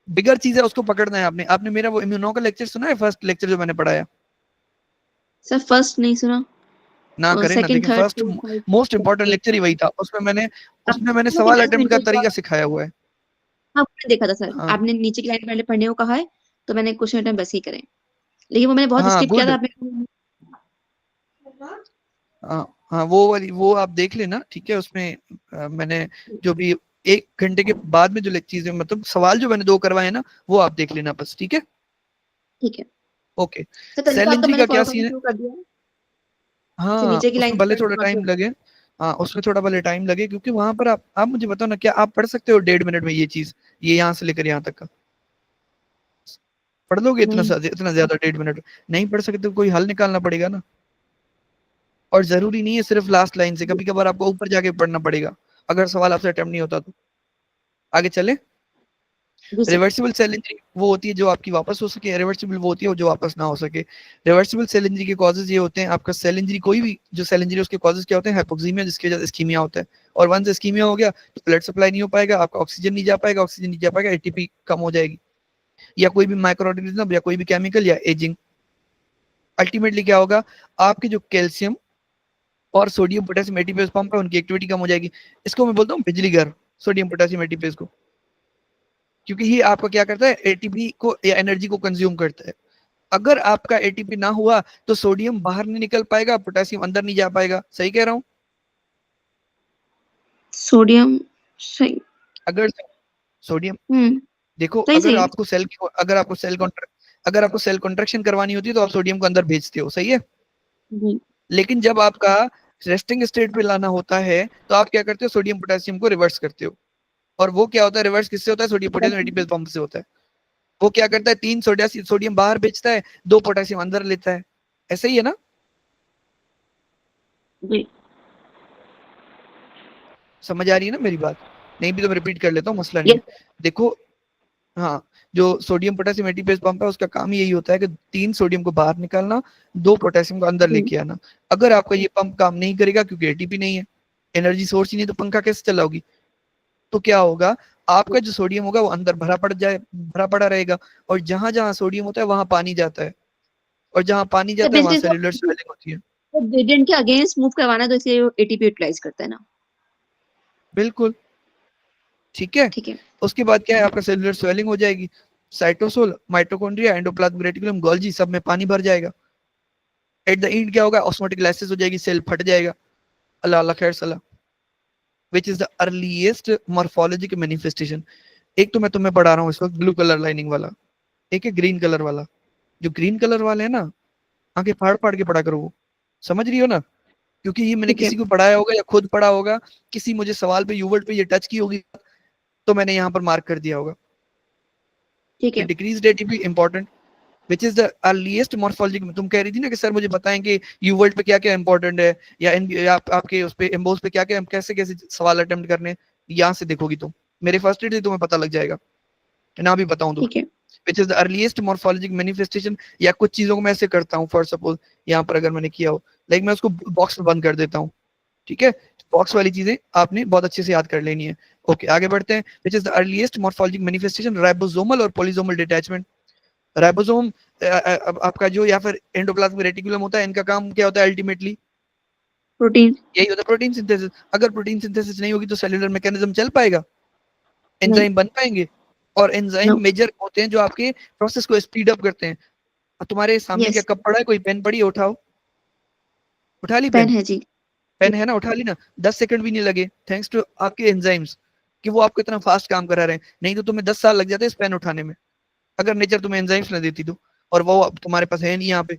बिगर चीज है उसको पकड़ना है आपने। आपने मेरा वो इम्यूनो का लेक्चर सुना है, फर्स्ट लेक्चर जो मैंने पढ़ाया? सर फर्स्ट नहीं सुना, ना और करें ना, सेकंड देखें, third first most important lecture ही वही था। उसमें मैंने सवाल अटेम्प्ट का तरीका सिखाया हुआ है। हाँ देखा था सर, हाँ आपने नीचे की लाइन पहले पढ़ने को कहा है तो मैंने क्वेश्चन अटेम्प्ट बस ही करे, लेकिन वो मैंने बहुत हाँ स्किप किया गुड। था आपने। हाँ हाँ, वो वाली वो आप देख लेना, ठीक है। उसमें मैंने जो भी 1 घंटे के बाद में जो चीजें, मतलब सवाल जो मैंने 2 करवाए हैं ना, वो आप देख लेना बस, ठीक है। ठीक है ओके। सर, तरीका सेल आपका इंजरी मैंने का क्या फॉलो करना सीन है? शुरू कर दिया है। जैसे हाँ, नीचे की उसमें लाइन भले थोड़ा पढ़ते टाइम हो। लगे। हाँ, उसमें थोड़ा भले टाइम लगे, क्योंकि वहां पर आप मुझे बताओ ना, क्या आप पढ़ सकते हो 1.5 मिनट में ये चीज, ये यहाँ से लेकर यहाँ तक का पढ़ लोगे? नहीं इतना ज्यादा 1.5 मिनट नहीं पढ़ सकते तो कोई हल निकालना पड़ेगा ना। और जरूरी नहीं है सिर्फ लास्ट लाइन से, कभी कभार आपको ऊपर जाके पढ़ना पड़ेगा अगर सवाल आपसे अटेम्प्ट नहीं होता तो। आगे चले। जी सर। रिवर्सिबल सेल इंजरी वो होती है जो आपकी वापस हो सके, रिवर्सिबल वो होती है जो वापस ना हो सके। रिवर्सिबल सेल इंजरी के कॉजेज ये होते हैं, आपका सेल इंजरी, कोई भी जो सेल इंजरी, उसके कॉजेज क्या होते हैं? हाइपोक्सीमिया, जिसकी वजह से इस्कीमिया होता है। और वंस इस्कीमिया हो गया तो ब्लड सप्लाई नहीं हो पाएगा, आपका ऑक्सीजन नहीं जा पाएगा, ऑक्सीजन नहीं जा पाएगा, एटीपी कम हो जाएगी, या कोई भी माइक्रो ऑर्गेनिज्म, या कोई भी केमिकल, या एजिंग। अल्टीमेटली क्या होगा? आपके जो कैल्शियम और सोडियम पोटेशियम एटीपीज पंप है, उनकी एक्टिविटी कम हो जाएगी। इसको मैं बोलता हूँ बिजली घर, सोडियम पोटेशियम एटीपीज को, क्योंकि ये आपका क्या करता है? एटीपी को या एनर्जी को कंज्यूम करता है। अगर आपका एटीपी ना हुआ तो सोडियम बाहर नहीं निकल पाएगा, पोटेशियम अंदर नहीं जा पाएगा। सही कह रहा हूँ? सोडियम सही। अगर सोडियम, देखो, सही सही। अगर आपको सेल कॉन्ट्रैक्शन करवानी होती है तो आप सोडियम को अंदर भेजते हो, सही है। जी लेकिन जब आपका रेस्टिंग स्टेट पे लाना होता है तो आप क्या करते हो? सोडियम पोटेशियम को रिवर्स करते हो। और वो क्या होता है? रिवर्स किससे होता है? सोडियम पोटेशियम एटीपीज पंप से होता है। वो क्या करता है? 3 सोडियम बाहर भेजता है, 2 पोटेशियम अंदर लेता है। ऐसा ही है ना? जी समझ आ रही है ना मेरी बात? नहीं भी तो मैं रिपीट कर लेता हूँ, मसला नहीं है। यस। देखो, हाँ, जो सोडियम पोटेशियम एटीपेज पंप है उसका काम ही यही होता है कि 3 सोडियम को बाहर निकालना, 2 पोटेशियम को अंदर लेके आना। अगर आपका ये पंप काम नहीं करेगा क्योंकि एटीपी नहीं है, एनर्जी सोर्स ही नहीं, तो पंखा कैसे चलाओगी? तो क्या होगा? आपका जो सोडियम होगा वो अंदर भरा पड़ा रहेगा, और जहां जहां सोडियम होता है वहां पानी जाता है, और जहां पानी तो जाता है वहां बेसिकली सेल्यूलर स्वेलिंग होती है। तो ग्रेडियंट के अगेंस्ट मूव करवाना है तो इसलिए एटीपी यूटिलाइज करता है ना। बिल्कुल, ठीक है। ठीक है। उसके बाद क्या है? आपका सेल्यूलर स्वेलिंग हो जाएगी, cytosol, mitochondria, endoplasm reticulum, Golgi, सब में पानी भर जाएगा। एट द एंड क्या होगा? ऑस्मोटिक लाइसिस हो जाएगी, सेल फट जाएगा। अल्लाह अल्लाह खैर सलाह। Which is the earliest morphologic manifestation. एक तो मैं तुम्हें पढ़ा रहा हूँ इस वक्त ब्लू कलर लाइनिंग वाला, एक है ग्रीन कलर वाला। जो ग्रीन कलर वाले है ना, आगे फाड़ फाड़ के पढ़ा करो वो। समझ रही हो ना? क्योंकि ये मैंने ठीक है किसी को पढ़ाया होगा या खुद पढ़ा होगा, किसी मुझे सवाल पे यूवर्ड पे ये टच की होगी तो मैंने यहाँ पर मार्क कर दिया होगा ठीक कि है। Decrease ATP important, which is the earliest morphologic. तुम कह रही थी ना कि सर मुझे बताएं कि यूवर्ड पे क्या क्या इंपॉर्टेंट है, या आपके उस पे एम्बोज पे क्या क्या, कैसे कैसे सवाल अटेम्प्ट करने। यहाँ से देखोगी तुम, मेरे फर्स्ट एड से तुम्हें पता लग जाएगा, ना भी बताऊं तो। ठीक है। Which is the earliest morphologic manifestation. या कुछ चीजों को मैं ऐसे करता हूँ, फॉर सपोज यहाँ पर अगर मैंने किया हो, लाइक मैं उसको बॉक्स में बंद कर देता हूँ, ठीक है, बॉक्स वाली चीजें आपने बहुत अच्छे से याद कर लेनी है। ओके, आगे बढ़ते हैं। Which is the earliest morphologic manifestation, ribosomal और पॉलीसोमल डिटैचमेंट। राइबोसोम आपका जो या फिर एंडोप्लाज्मिक रेटिकुलम होता है, इनका काम क्या होता है अल्टीमेटली? प्रोटीन। यही होता है प्रोटीन सिंथेसिस। अगर प्रोटीन सिंथेसिस नहीं होगी तो सेलुलर मैकेनिज्म चल पाएगा? नहीं। एंजाइम बन पाएंगे? और एंजाइम नो। मेजर होते हैं जो आपके प्रोसेस को स्पीड अप करते हैं। तुम्हारे सामने क्या यस। कप पड़ा है? कोई पेन पड़ी है? उठाओ, उठा ली पेन पेन? है जी। पेन है ना, उठा ली ना? 10 सेकंड भी नहीं लगे, थैंक्स टू आपके एंजाइम्स, कि वो आपको इतना फास्ट काम करा रहे हैं। नहीं तो तुम्हें 10 साल लग जाते इस पेन उठाने में, अगर नेचर तुम्हें एंजाइम्स ना देती तो। और वो अब तुम्हारे पास है नहीं यहाँ पे,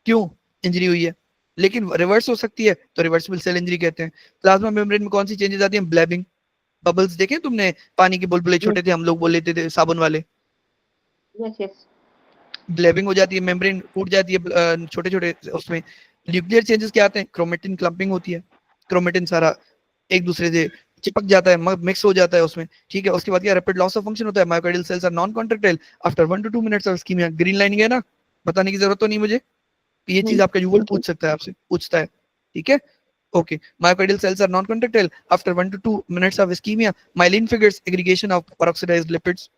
क्यों? इंजरी हुई है। लेकिन रिवर्स हो सकती है, तो रिवर्सिबल सेल इंजरी कहते हैं। प्लाज्मा मेम्ब्रेन में कौन सी चेंजेस आती हैं? ब्लैबिंग, बबल्स देखे तुमने? पानी के बुलबुले यस। छोटे थे, हम लोग बोल लेते थे साबुन वाले। यस। यस। ब्लैबिंग हो जाती है, मेम्ब्रेन टूट जाती है छोटे छोटे उसमें। न्यूक्लियर चेंजेस क्या आते हैं? क्रोमेटिन क्लम्पिंग होती है, क्रोमेटिन सारा एक दूसरे से चिपक जाता है, मिक्स हो जाता है उसमें। ठीक है, उसके बाद क्या? रैपिड लॉस ऑफ फंक्शन होता है। Myocardial cells are non contractile after 1 to 2 minutes of ischaemia. Green lining है ना, बताने की जरूरत तो नहीं मुझे, ये चीज नहीं। आपका यूवल पूछ सकता है, आपसे पूछता है। ठीक है, okay. Myocardial cells are non contractile after 1 to 2 minutes of ischaemia. Myelin figures aggregation of peroxidised lipids.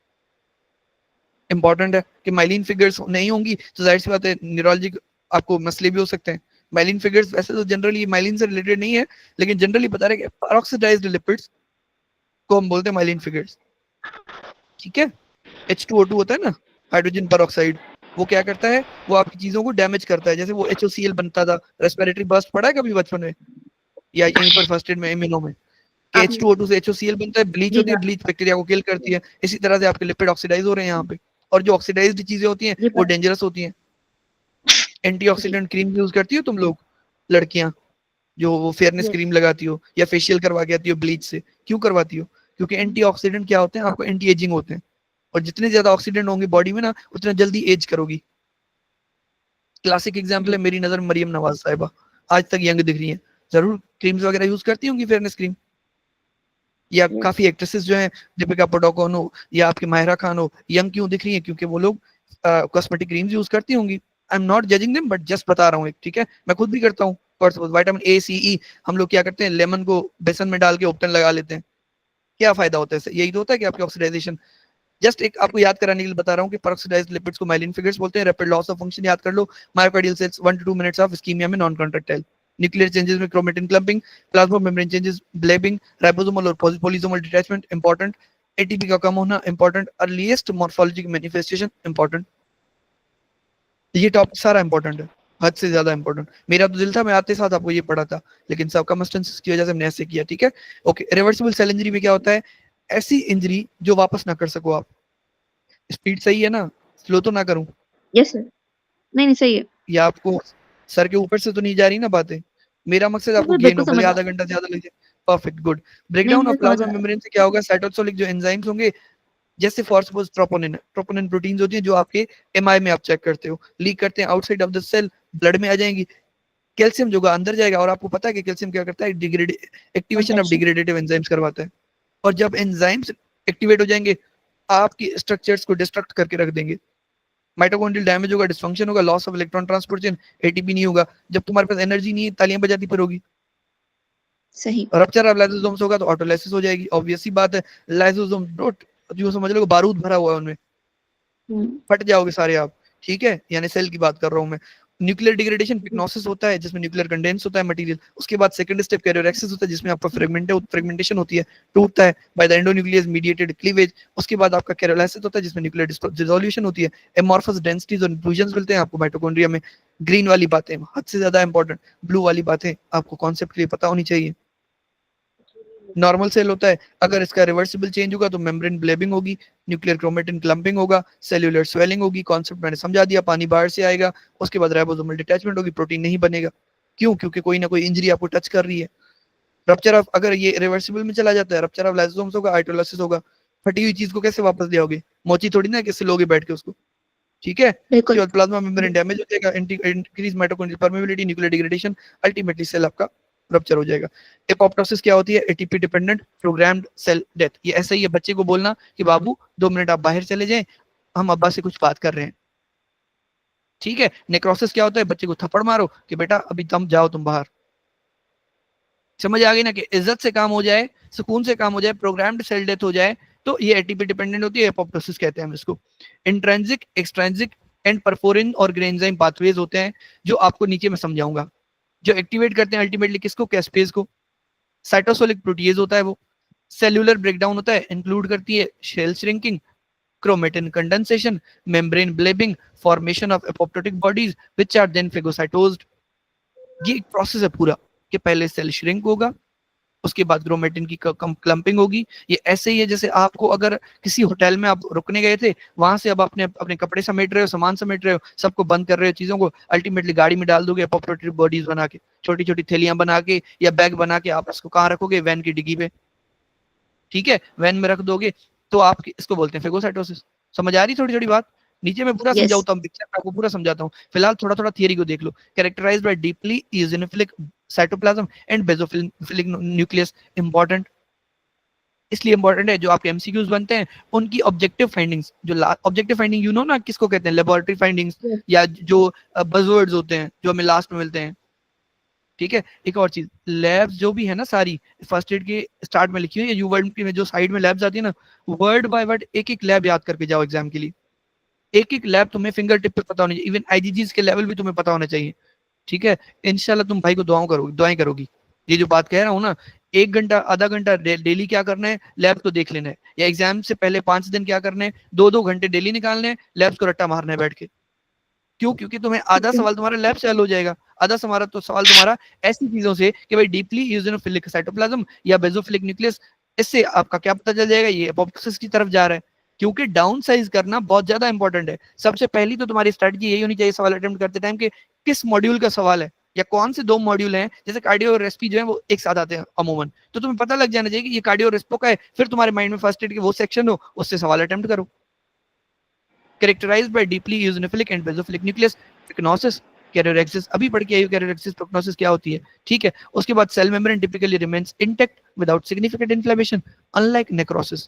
Important है कि माइलिन फिगर्स नहीं होंगी तो जाहिर सी बात है न्यूरोलॉजिक आपको मसले भी हो सकते हैं। माइलिन फिगर्स वैसे तो जनरली माइलिन से रिलेटेड नहीं है, लेकिन जनरली बता रहे हैं कि पेरोक्सिडाइज्ड लिपिड्स को हम बोलते हैं माइलिन फिगर्स। ठीक है, H2O2 होता है ना, हाइड्रोजन पेरोक्साइड, वो क्या करता है? वो आपकी चीजों को डैमेज करता है। जैसे वो HOCl बनता था, रेस्पिरेटरी बर्स्ट पड़ा है कभी बचपन में, या यहीं पर फर्स्ट एड में, इम्यूनो में, कि आपने। H2O2 से HOCl बनता है, ब्लीच जी होती है, हाँ। ब्लीच बैक्टीरिया को किल करती है। इसी तरह से आपके लिपिड ऑक्सीडाइज हो रहे हैं यहाँ पे। और जो ऑक्सीडाइज्ड चीजें होती हैं जी वो पर। डेंजरस होती हैं। जी। एंटीऑक्सीडेंट क्रीम यूज करती हो तुम लोग, लड़कियां, जो वो फेयरनेस यस। क्रीम लगाती हो या फेशियल करवा के आती हो ब्लीच से? क्यों करवाती हो? क्योंकि एंटीऑक्सीडेंट क्या होते हैं? आपको एंटी एजिंग होते हैं, और जितने ज्यादा ऑक्सीडेंट होंगे बॉडी में ना, उतना जल्दी एज करोगी। क्लासिक एग्जांपल है जी। मेरी नजर मरियम नवाज साहिबा, आज तक यंग दिख रही हैं। जरूर क्रीम्स वगैरह यूज करती होंगी, फेयरनेस क्रीम। या यस। काफी एक्ट्रेसेस जो हैं, दीपिका पादुकोण हो या आपकी माहिरा खान हो, यंग क्यों दिख रही है? क्योंकि वो लोग कॉस्मेटिक क्रीम्स यूज करती होंगी। I am not judging them, but just बता रहा हूँ एक, ठीक है? मैं खुद भी करता हूँ। विटामिन A, C, E हम लोग क्या करते हैं, लेमन को बेसन में डाल के उपटन लगा लेते हैं। क्या फायदा होता है इससे? यही तो होता है कि आपकी ऑक्सीडाइजेशन। जस्ट एक आपको याद कराने के लिए बता रहा हूँ कि पेरोक्सिडाइज्ड लिपिड्स को माइलिन फिगर्स बोलते हैं। रैपिड लॉस ऑफ फंक्शन याद कर लो। Myocardial cells 1 to 2 minutes of ischaemia में नॉन कॉन्ट्रैक्टाइल। न्यूक्लियर चेंजेस में chromatin clumping, plasma membrane changes, blebbing, ribosomal और पॉलीसोमल डिटैचमेंट इंपॉर्टेंट। एटीपी का कम होना important. Earliest morphologic manifestation important. ये टॉपिक सारा इंपॉर्टेंट है, हद से ज्यादा इंपॉर्टेंट। मेरा तो दिल था मैं आते साथ आपको ये पढ़ा था, लेकिन सर्कमस्टेंसेस की वजह से हमने ऐसे किया। ठीक है, ओके। रिवर्सिबल सेल इंजरी में क्या होता है? ऐसी इंजरी जो वापस ना कर सको आप। स्पीड सही है ना? स्लो तो ना करूं? Yes sir. नहीं नहीं सही है। या आपको सर के ऊपर से तो नहीं जा रही ना बातें? मेरा मकसद सर आपको मैं गेन बिल्कुल हो, भले समझ रहा आधा हूँ। घंटा ज्यादा लगे। Perfect, good. नहीं ब्रेकडाउन मुझे ऑफ समझ प्लाज्मा आ रहा है। मेम्ब्रेन से क्या होगा? साइटोसोलिक जो एंजाइम्स होंगे, जैसे for suppose troponin, troponin proteins होती हैं जो आपके एमआई में आप चेक करते हो, लीक करते हैं outside of the cell, blood में आ जाएंगी। कैल्शियम जो अंदर जाएगा, और आपको पता है कि कैल्शियम क्या करता है? Degrade, activation of contraction. Degradative enzymes करवाता है। और जब एंजाइम्स एक्टिवेट हो जाएंगे, आपकी स्ट्रक्चर्स को डिस्ट्रक्ट करके रख देंगे। माइटोकॉन्ड्रियल डैमेज होगा, डिस्फंक्शन होगा, loss of electron transport chain, ATP नहीं होगा। जब तुम्हारे पास एनर्जी नहीं है, तालियां बजाती फिरोगी। सही। रप्चर ऑफ लाइसोसोम्स होगा तो ऑटोलाइसिस हो जाएगी, ऑब्वियस सी बात है। लाइसोसोम नोट, जो समझ लो बारूद भरा हुआ है उनमें, हम्म। फट जाओगे सारे आप। ठीक है, यानी सेल की बात कर रहा हूं मैं। न्यूक्लियर डिग्रेडेशन पिक्नोसिस होता है, जिसमें न्यूक्लियर कंडेंस होता है मटेरियल। उसके बाद सेकंड स्टेप कैरियोरेक्सिस होता है, जिसमें आपका फ्रेगमेंटेशन होती है, टूटता है by the endonuclease mediated cleavage. उसके बाद आपका कैरियोलाइसिस होता है, जिसमें न्यूक्लियर डिसोल्यूशन होती है, एमॉर्फस डेंसिटीज और इंफ्यूजन्स मिलते हैं आपको माइटोकॉन्ड्रिया में। ग्रीन वाली बातें हद से ज्यादा इंपॉर्टेंट, ब्लू वाली बातें आपको कॉन्सेप्ट के लिए पता होनी चाहिए। नॉर्मल सेल होता है, अगर इसका रिवर्सिबल चेंज होगा तो मेम्ब्रेन ब्लेबिंग होगी, न्यूक्लियर क्रोमेटिन क्लम्पिंग होगा, सेल्यूलर स्वेलिंग होगी। कॉन्सेप्ट मैंने समझा दिया, पानी बाहर से आएगा। उसके बाद राइबोसोमल डिटैचमेंट होगी, प्रोटीन नहीं बनेगा। क्यों? क्योंकि कोई ना कोई इंजरी आपको टच कर रही है। रप्चर ऑफ, अगर ये रिवर्सिबल में चला जाता है, रप्चर ऑफ लाइसोसोम्स होगा, आइटोलाइसिस होगा। फटी हुई चीज को कैसे वापस ले आओगे? मोची थोड़ी ना किससे लोगे बैठ के उसको। ठीक है, उसके बिल्कुल। बाद प्लाज्मा मेम्ब्रेन डैमेज हो जाएगा, increase mitochondrial permeability, nuclear degradation, ultimately cell आपका रप्चर हो जाएगा। एपोप्टोसिस क्या होती है? ATP dependent programmed cell death. ये ऐसा ही है बच्चे को बोलना कि बाबू 2 मिनट आप बाहर चले जाएं, हम अब्बा से कुछ बात कर रहे हैं। ठीक है, नेक्रोसिस क्या होता है? बच्चे को थप्पड़ मारो कि बेटा अभी तुम जाओ, तुम बाहर। समझ आ गई ना कि इज्जत से काम हो जाए, सुकून से काम हो जाए, प्रोग्राम्ड सेल डेथ हो जाए, तो ये एटीपी डिपेंडेंट होती है, एपोप्टोसिस कहते हैं हम इसको। इंट्रिंसिक, एक्सट्रिंसिक एंड परफोरिन और ग्रेन्जाइम पाथवेज होते हैं जो आपको नीचे में समझाऊंगा, जो एक्टिवेट करते हैं अल्टीमेटली किसको, कैस्पेज को। साइटोसोलिक प्रोटीएज होता है वो। सेल्यूलर ब्रेकडाउन होता है, इंक्लूड करती है cell shrinking, chromatin condensation, membrane blebbing, formation of apoptotic bodies which are then phagocytosed। ये एक प्रोसेस है पूरा कि पहले सेल श्रिंक होगा, उसके बाद क्रोमेटिन की क्लंपिंग होगी। ये ऐसे ही है जैसे आपको अगर किसी होटल में आप रुकने गए थे, वहां से अब अपने अपने कपड़े समेट रहे हो, सामान समेट रहे हो, सबको बंद कर रहे हो चीजों को, अल्टीमेटली गाड़ी में डाल दोगे एपोप्टोटिक बॉडीज बना के, छोटी छोटी थैलियां बना के या बैग बना के, आप उसको कहाँ रखोगे, वैन की डिग्गी पे, ठीक है, वैन में रख दोगे, तो आप इसको बोलते हैं फेगोसाइटोसिस। समझ आ रही थोड़ी थोड़ी बात? नीचे मैं पूरा Yes. समझाता हूँ, पिक्चर आपको पूरा समझाता हूँ, फिलहाल थोड़ा थोड़ा थियरी को देख लो। Characterised by deeply eosinophilic cytoplasm and basophilic nucleus. Important इसलिए इंपॉर्टेंट है, जो आपके एमसीक्यूज बनते हैं उनकी ऑब्जेक्टिव फाइंडिंग्स, जो ऑब्जेक्टिव फाइंडिंग यू नो ना किसको कहते हैं, लेबोरेटरी फाइंडिंग्स, या जो बज़वर्ड्स होते हैं जो हमें लास्ट में मिलते हैं, ठीक है। एक और चीज, लैब्स जो भी है ना सारी फर्स्ट एड के स्टार्ट में लिखी हुई है, यू वर्ड में जो साइड में लैब्स आती है ना, वर्ड बाय वर्ड एक एक लैब याद करके जाओ एग्जाम के लिए। एक एक लैब तुम्हें फिंगर टिप पे पता होनी चाहिए, इवन आईजीजीस के लेवल भी तुम्हें पता होना चाहिए, ठीक है। इंशाल्लाह तुम भाई को दुआएं करोगी। ये जो बात कह रहा हूँ ना, 1 घंटा आधा घंटा डेली क्या करना है, लैब को देख लेना है, या एग्जाम से पहले 5 दिन क्या करना है, 2-2 घंटे डेली निकालने हैं, लैब्स को रट्टा मारना है बैठ के। क्यों? क्योंकि तुम्हें आधा सवाल तुम्हारा लैब से हल हो जाएगा, आधा सवाल तुम्हारा ऐसी चीजों से कि भाई डीपली यूजोफिलिक साइटोप्लाज्म या बेसोफिलिक न्यूक्लियस, इससे आपका क्या पता चल जाएगा, ये एपोप्टोसिस की तरफ जा रहा है। क्योंकि डाउन साइज करना बहुत ज्यादा इंपॉर्टेंट है। सबसे पहली तो तुम्हारी स्ट्रेटजी यही होनी चाहिए सवाल अटेम्प्ट करते टाइम, कि किस मॉड्यूल का सवाल है या कौन से 2 मॉड्यूल हैं। जैसे कार्डियो और रेस्पी जो है वो एक साथ आते हैं अमूमन, तो तुम्हें पता लग जाना चाहिए कि ये कार्डियो और रेस्पो का है, फिर तुम्हारे माइंड में फर्स्ट एड के वो सेक्शन हो, उससे सवाल अटेम्प्ट करो। Characterized by deeply eosinophilic and basophilic nucleus, prognosis, कैरियोरेक्सिस, अभी पढ़ के आई कैरियोरेक्सिस प्रोग्नोसिस क्या होती है, ठीक है। उसके बाद cell membrane typically remains intact without significant inflammation, unlike necrosis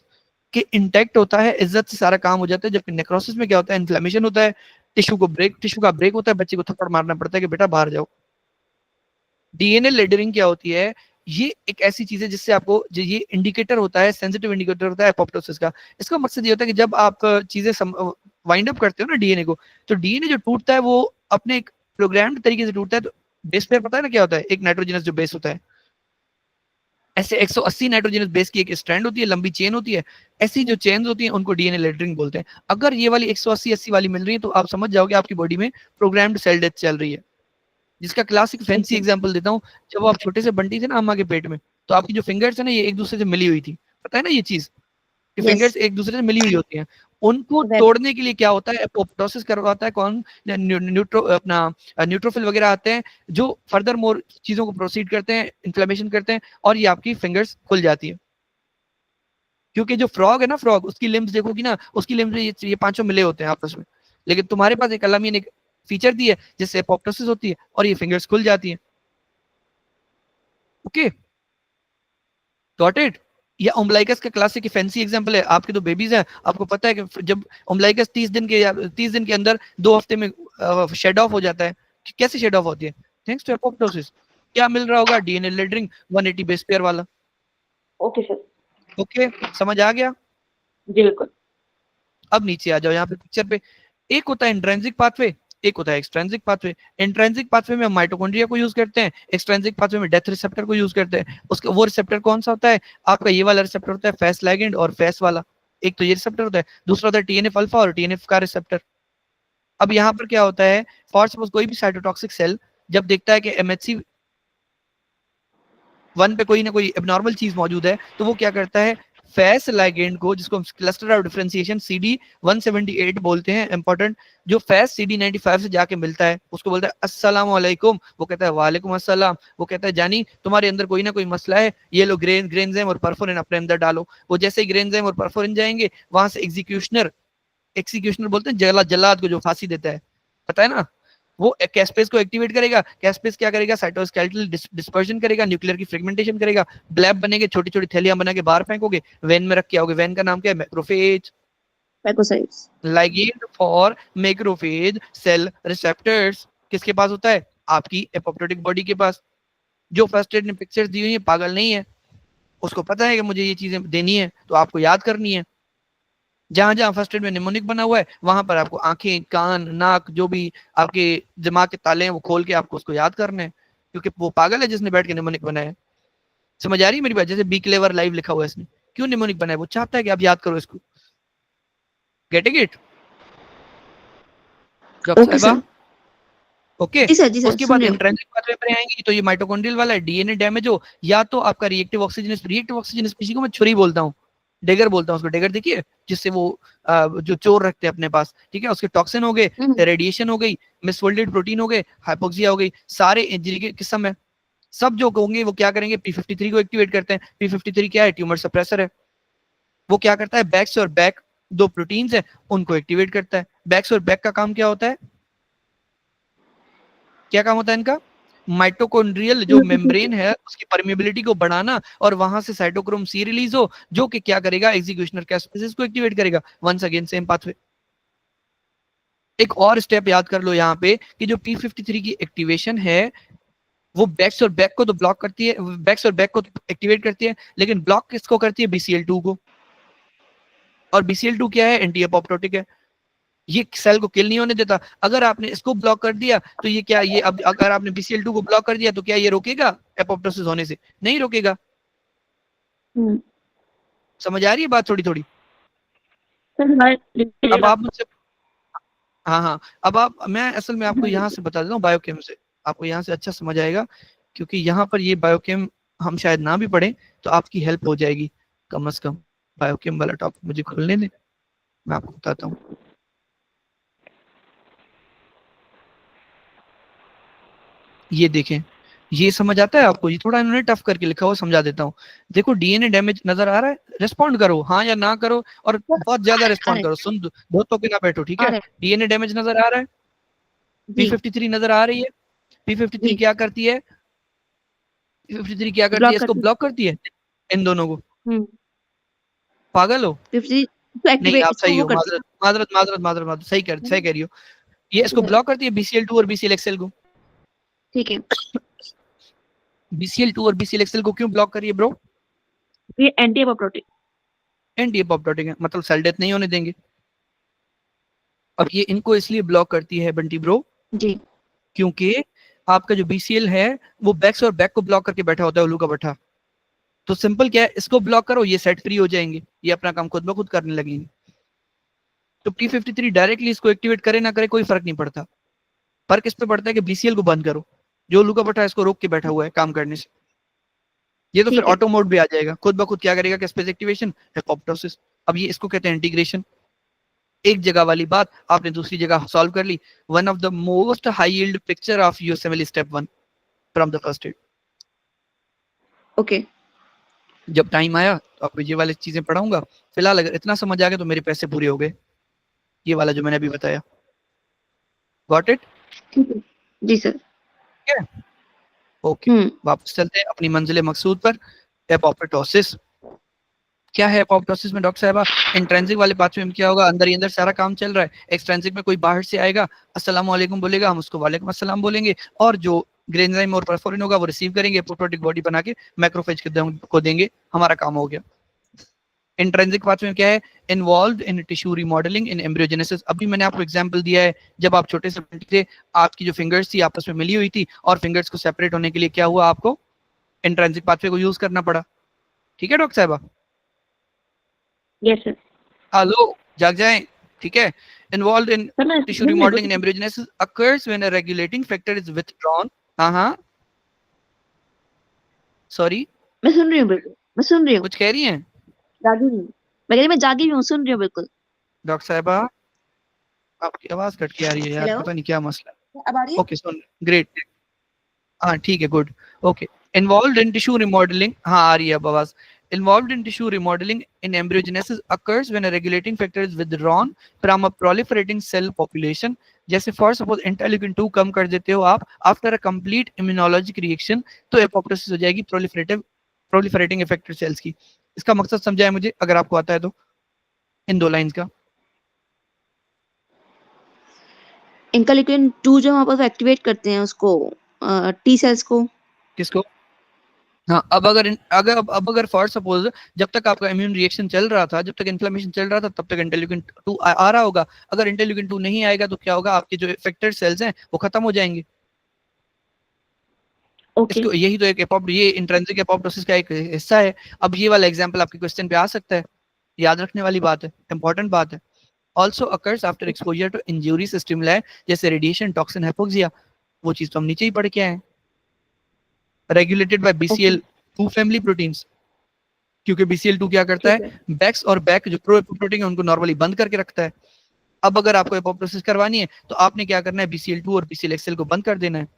कि इंटैक्ट होता है, इज्जत से सारा काम हो जाता है, जबकि नेक्रोसिस में क्या होता है, इन्फ्लेमेशन होता है, टिश्यू का ब्रेक होता है, बच्चे को थप्पड़ मारना पड़ता है कि बेटा बाहर जाओ। डीएनए लेडरिंग क्या होती है, ये एक ऐसी चीज है जिससे आपको ये इंडिकेटर होता है, सेंसिटिव इंडिकेटर होता है एपोप्टोसिस का। इसका मकसद ये होता है कि जब आप चीजें वाइंड अप करते हो ना डीएनए को, तो डीएनए जो टूटता है वो अपने एक प्रोग्राम्ड तरीके से टूटता है। तो बेस पेयर पता है ना क्या होता है, एक नाइट्रोजनस जो बेस होता है, ऐसे 180 नाइट्रोजनस बेस की एक स्ट्रैंड होती है, लंबी चेन होती है। ऐसी जो चेन्स होती हैं उनको डीएनए लेटरिंग बोलते हैं। अगर ये वाली 180-80 वाली मिल रही है तो आप समझ जाओगे आपकी बॉडी में प्रोग्राम्ड सेल डेथ चल रही है। जिसका क्लासिक फैंसी एग्जांपल देता हूँ, जब आप छोटे से बंटी थे ना अम्मा के पेट में, तो आपकी जो फिंगर्स है ना, ये एक दूसरे से मिली हुई थी, पता है ना ये चीज कि Yes. फिंगर्स एक दूसरे से मिली हुई होती हैं। उनको Well. तोड़ने के लिए क्या होता है, एपोप्टोसिस करवाता है कौन, न्यूट्रोफिल वगैरह आते हैं जो फर्दर मोर चीजों को प्रोसीड करते हैं, इन्फ्लेमेशन करते हैं, और ये आपकी फिंगर्स खुल जाती है। क्योंकि जो फ्रॉग है ना, फ्रॉग, उसकी लिम्स देखोगी ना, उसकी लिम्स में ये पांचों मिले होते हैं आपस में, लेकिन तुम्हारे पास एक अल्लाह ने एक फीचर दी है जिससे एपोप्टोसिस होती है और ये फिंगर्स खुल जाती हैं। Okay, got it. या ओम्बलाइकस का क्लासिक फैंसी एग्जांपल है, आपके 2 बेबीज हैं, आपको पता है कि जब ओम्बलाइकस 30 दिन के अंदर 2 हफ्ते में शेड ऑफ हो जाता है। कैसे शेड ऑफ होती है? Thanks to apoptosis. क्या मिल रहा होगा? डीएनए लेटरिंग 180 बेस पेयर वाला। ओके सर, ओके, समझ आ गया? बिल्कुल। अब नीचे आ जाओ, यहाँ पे पिक्चर पे एक होता है इंट्रिंसिक पाथवे, एक होता है एक्सट्रिंसिक पाथवे। इंट्रिंसिक पाथवे में हम माइटोकॉन्ड्रिया को यूज करते हैं, एक्सट्रिंसिक पाथवे में डेथ रिसेप्टर को यूज करते हैं। उसका वो रिसेप्टर कौन सा होता है? आपका ये वाला रिसेप्टर होता है फेस लिगैंड और फेस वाला, एक तो ये रिसेप्टर होता है, दूसरा होता है टीएनएफ अल्फा और टीएनएफ का रिसेप्टर। अब यहाँ पर क्या होता है, फॉर सपोज कोई भी साइटोटॉक्सिक सेल जब देखता है कि एमएचसी 1 पे कोई ना कोई एबनॉर्मल चीज मौजूद है, तो वो क्या करता है, फेस लाइगेंड को, जिसको हम क्लस्टर ऑफ डिफरेंशिएशन CD 178 बोलते हैं, इंपॉर्टेंट, जो फेस CD 95 से जाके मिलता है, उसको बोलता है अस्सलाम वालेकुम, वो कहता है वालेकुम अस्सलाम, वो कहता है जानी तुम्हारे अंदर कोई ना कोई मसला है, ये लो ग्रेन्जाइम और परफोरिन अपने अंदर डालो। वो जैसे ही ग्रेन्जाइम और परफोरिन जाएंगे, वहां से एग्जीक्यूशनर बोलते हैं जल्लाद को जो फांसी देता है, पता है ना, वो कैस्पेस को एक्टिवेट करेगा। कैस्पेस क्या करेगा, साइटोस्केलेटल डिस्पर्जन करेगा, न्यूक्लियर की फ्रेगमेंटेशन करेगा, ब्लैब बनेंगे, छोटी छोटी थैलियां बना के बाहर फेंकोगे, वेन में रख के आओगे। वेन का नाम क्या है? Macrophage. Phagocytes. Ligand for macrophage cell receptors किसके पास होता है? आपकी एपोप्टोटिक बॉडी के पास। जो फर्स्ट एड ने पिक्चर्स दी हुई है पागल नहीं है, उसको पता है कि मुझे ये चीजें देनी है तो आपको याद करनी है। जहां जहां फर्स्ट एड में निमोनिक बना हुआ है वहां पर आपको आंखें, कान, नाक, जो भी आपके दिमाग के ताले हैं वो खोल के आपको उसको याद करना है, क्योंकि वो पागल है जिसने बैठ के निमोनिक बनाया है। समझ आ रही है मेरी बात? जैसे बी क्लेवर लाइव लिखा हुआ है इसने, क्यों निमोनिक बनाया? वो चाहता है कि आप याद करो इसको। गेटिंग इट डॉक्टर ओके साहिबा? सर। ओके। जी सर उसके सुन बाद रही हूँ। इंट्रिंसिक पाथवे पर आएंगी तो ये माइटोकॉन्ड्रियल वाला है, डीएनए डैमेज हो या तो आपका रिएक्टिव ऑक्सीजन स्पीशी को मैं छुरी बोलता हूँ, डेगर बोलता हूँ उसको, डेगर देखिए जिससे वो जो चोर रखते हैं अपने पास, ठीक है, उसके टॉक्सिन हो गए, रेडिएशन हो गई, मिसफोल्डेड प्रोटीन हो गए, हाइपोक्सिया हो गई, सारे इंजरी के किस्म है, सब जो होंगे वो क्या करेंगे, P53 को एक्टिवेट करते हैं। P53 क्या है? ट्यूमर सप्रेसर है। वो क्या करता है? बैक्स और बैक दो प्रोटीन्स है उनको एक्टिवेट करता है। बैक्स और बैक का काम क्या होता है? क्या काम होता है इनका? माइटोकॉन्ड्रियल जो मेम्ब्रेन है उसकी परमिबिलिटी को बढ़ाना और वहां से साइटोक्रोम सी रिलीज हो, जो कि क्या करेगा? एग्जीक्यूशनर कैस्पेसिस को एक्टिवेट करेगा। Once again same pathway. एक और स्टेप याद कर लो यहाँ पे कि जो P53 की एक्टिवेशन है वो बैक्स और बैक को तो ब्लॉक करती है, बैक्स और बैक को एक्टिवेट करती है, लेकिन ब्लॉक किसको करती है? BCL2 को। और BCL2 क्या है? एंटी एपोप्टोटिक है, ये सेल को किल नहीं होने देता। अगर आपने इसको ब्लॉक कर दिया तो ये क्या, ये अब अगर आपने BCL2 को ब्लॉक कर दिया तो क्या ये रोकेगा एपोप्टोसिस होने से? नहीं रोकेगा। समझ आ रही है बात थोड़ी थोड़ी? अब आप मुझसे, हाँ हाँ, अब आप, मैं असल में आपको यहाँ से बता देता हूँ बायोकेम से, आपको यहाँ से अच्छा समझ आएगा, क्योंकि यहाँ पर ये बायोकेम हम शायद ना भी पढ़े तो आपकी हेल्प हो जाएगी कम से कम। बायोकेम वाला टॉपिक मुझे खोलने दें, मैं आपको बताता हूँ। ये देखें, ये समझ आता है आपको? ये थोड़ा इन्होंने टफ करके लिखा हुआ, समझा देता हूँ। देखो डीएनए डैमेज नजर आ रहा है? रिस्पॉन्ड करो हाँ या ना करो, और बहुत ज्यादा रिस्पॉन्ड करो, सुन बहुत तो ना बैठो, ठीक है? डीएनए डैमेज नजर आ रहा है? P53 नजर आ रही है? P53 क्या करती है? P53 क्या करती है? इसको ब्लॉक करती है, इन दोनों को। पागल हो? नहीं आप सही हो, माजरत माजरत माजरत माजरत माजरत, सही कह रही हो। ये इसको ब्लॉक करती है BCL2 और BCLXL को। ठीक है। BCL2 और BCLXL को क्यों ब्लॉक करिए ब्रो? ये एंटी एपोप्टोटिक, एंटी एपोप्टोटिक है, मतलब सेल डेथ नहीं होने देंगे। अब ये इनको इसलिए ब्लॉक करती है बंटी ब्रो जी, क्योंकि आपका जो BCL है वो बैक्स और बैक को ब्लॉक करके बैठा होता है, उल्लू का बैठा। तो सिंपल क्या है, इसको ब्लॉक करो, ये सेट फ्री हो जाएंगे, ये अपना काम खुद ब खुद करने लगेंगे। तो P53 डायरेक्टली इसको एक्टिवेट करे ना करे कोई फर्क नहीं पड़ता, फर्क इस पे पड़ता है कि BCL को बंद करो, जो उल्लू का बैठा है इसको रोक के बैठा हुआ है काम करने से। ये तो फिर ऑटो मोड भी आ जाएगा, खुद ब खुद क्या करेगा? कैस्पेस एक्टिवेशन, एपोप्टोसिस। अब ये इसको कहते हैं इंटीग्रेशन। एक जगह वाली बात आपने दूसरी जगह सॉल्व कर ली। One of the most high yield picture of USMLE step 1 from the first aid. Okay. जब टाइम आया तो आपको ये वाली चीजें पढ़ाऊंगा। फिलहाल अगर इतना समझ आ गया तो मेरे पैसे पूरे हो गए, ये वाला जो मैंने अभी बताया। Got it? जी सर। ठीक है, ओके। वापस चलते हैं अपनी मंजिल मकसूद पर। एपोप्टोसिस क्या है? एपोप्टोसिस में डॉक्टर साहबा इंट्रिंसिक वाले पाथवे में क्या होगा? अंदर ही अंदर सारा काम चल रहा है। एक्सट्रिंसिक में कोई बाहर से आएगा, अस्सलाम वालेकुम बोलेगा, हम उसको वालेकुम अस्सलाम बोलेंगे, और जो ग्रेन्जाइम और परफोरिन होगा वो रिसीव करेंगे, एपोप्टोटिक बॉडी बना के मैक्रोफेज को देंगे, हमारा काम हो गया। इंट्रिंसिक पाथवे में क्या है? Involve in tissue remodelling in embryogenesis. अभी मैंने आपको एग्जांपल दिया है, जब आप छोटे से थे आपकी जो फिंगर्स थी आपस में मिली हुई थी, और फिंगर्स को सेपरेट होने के लिए क्या हुआ? आपको इंट्रिंसिक पाथवे को यूज करना पड़ा। ठीक है डॉक्टर साहबा? Yes sir. हेलो, जाग जाएं, ठीक है। Involve in tissue remodelling in embryogenesis occurs when a regulating factor is withdrawn. हाँ सॉरी, मैं सुन रही हूँ, बिल्कुल मैं सुन रही हूँ। कुछ कह रही हैं? जागी हूँ, मैं जागी हूँ, सुन रही हूँ बिल्कुल। डॉक्टर साहबा आपकी आवाज कट के आ रही है यार, पता नहीं क्या मसला है। अब आ रही है? ओके सुन, ग्रेट, हाँ ठीक है, good, okay. Involve in tissue remodelling, हाँ आ रही है अब आवाज। Involved in tissue remodeling in embryogenesis occurs when a regulating factor is withdrawn from a proliferating cell population. जैसे फॉर सपोज इंटरल्यूकिन 2 कम कर देते हो आप after a complete immunologic reaction, तो एपोप्टोसिस हो जाएगी प्रोलिफरेटिंग इफेक्टर सेल्स की। इसका मकसद समझाया मुझे अगर आपको आता है तो, इन दो लाइंस का। इंटरल्यूकिन 2 जो हम आपस एक्टिवेट करते हैं उसको, टी सेल्स को। किसको? हाँ, अब अगर फॉर सपोज जब तक आपका इम्यून रिएक्शन चल रहा था, जब तक इन्फ्लेमेशन चल रहा था, तब तक इंटरल्यूकिन 2 आ रहा होगा। अगर इंटरल्यूकिन 2 नहीं आएगा तो क्या होगा, आपके जो इफेक्टेड सेल्स हैं वो खत्म हो जाएंगे। ओके इसको यही तो ये इंट्रिंसिक एपोप्टोसिस का एक हिस्सा है। अब ये वाला एग्जांपल आपके क्वेश्चन पे आ सकता है, याद रखने वाली बात है, इंपॉर्टेंट बात है। Also occurs after exposure to injurious stimuli जैसे रेडिएशन, टॉक्सिन, हाइपोक्सिया। वो चीज तो हम नीचे ही पढ़ के आए हैं। Regulated by okay BCL2 family proteins, क्योंकि BCL2 क्या करता ठीक है, है बैक्स और बैक जो प्रो एपोप्टोटिक है उनको नॉर्मली बंद करके रखता है। अब अगर आपको एपोप्टोसिस करवानी है तो आपने क्या करना है, BCL2 और BCLXL को बंद कर देना है।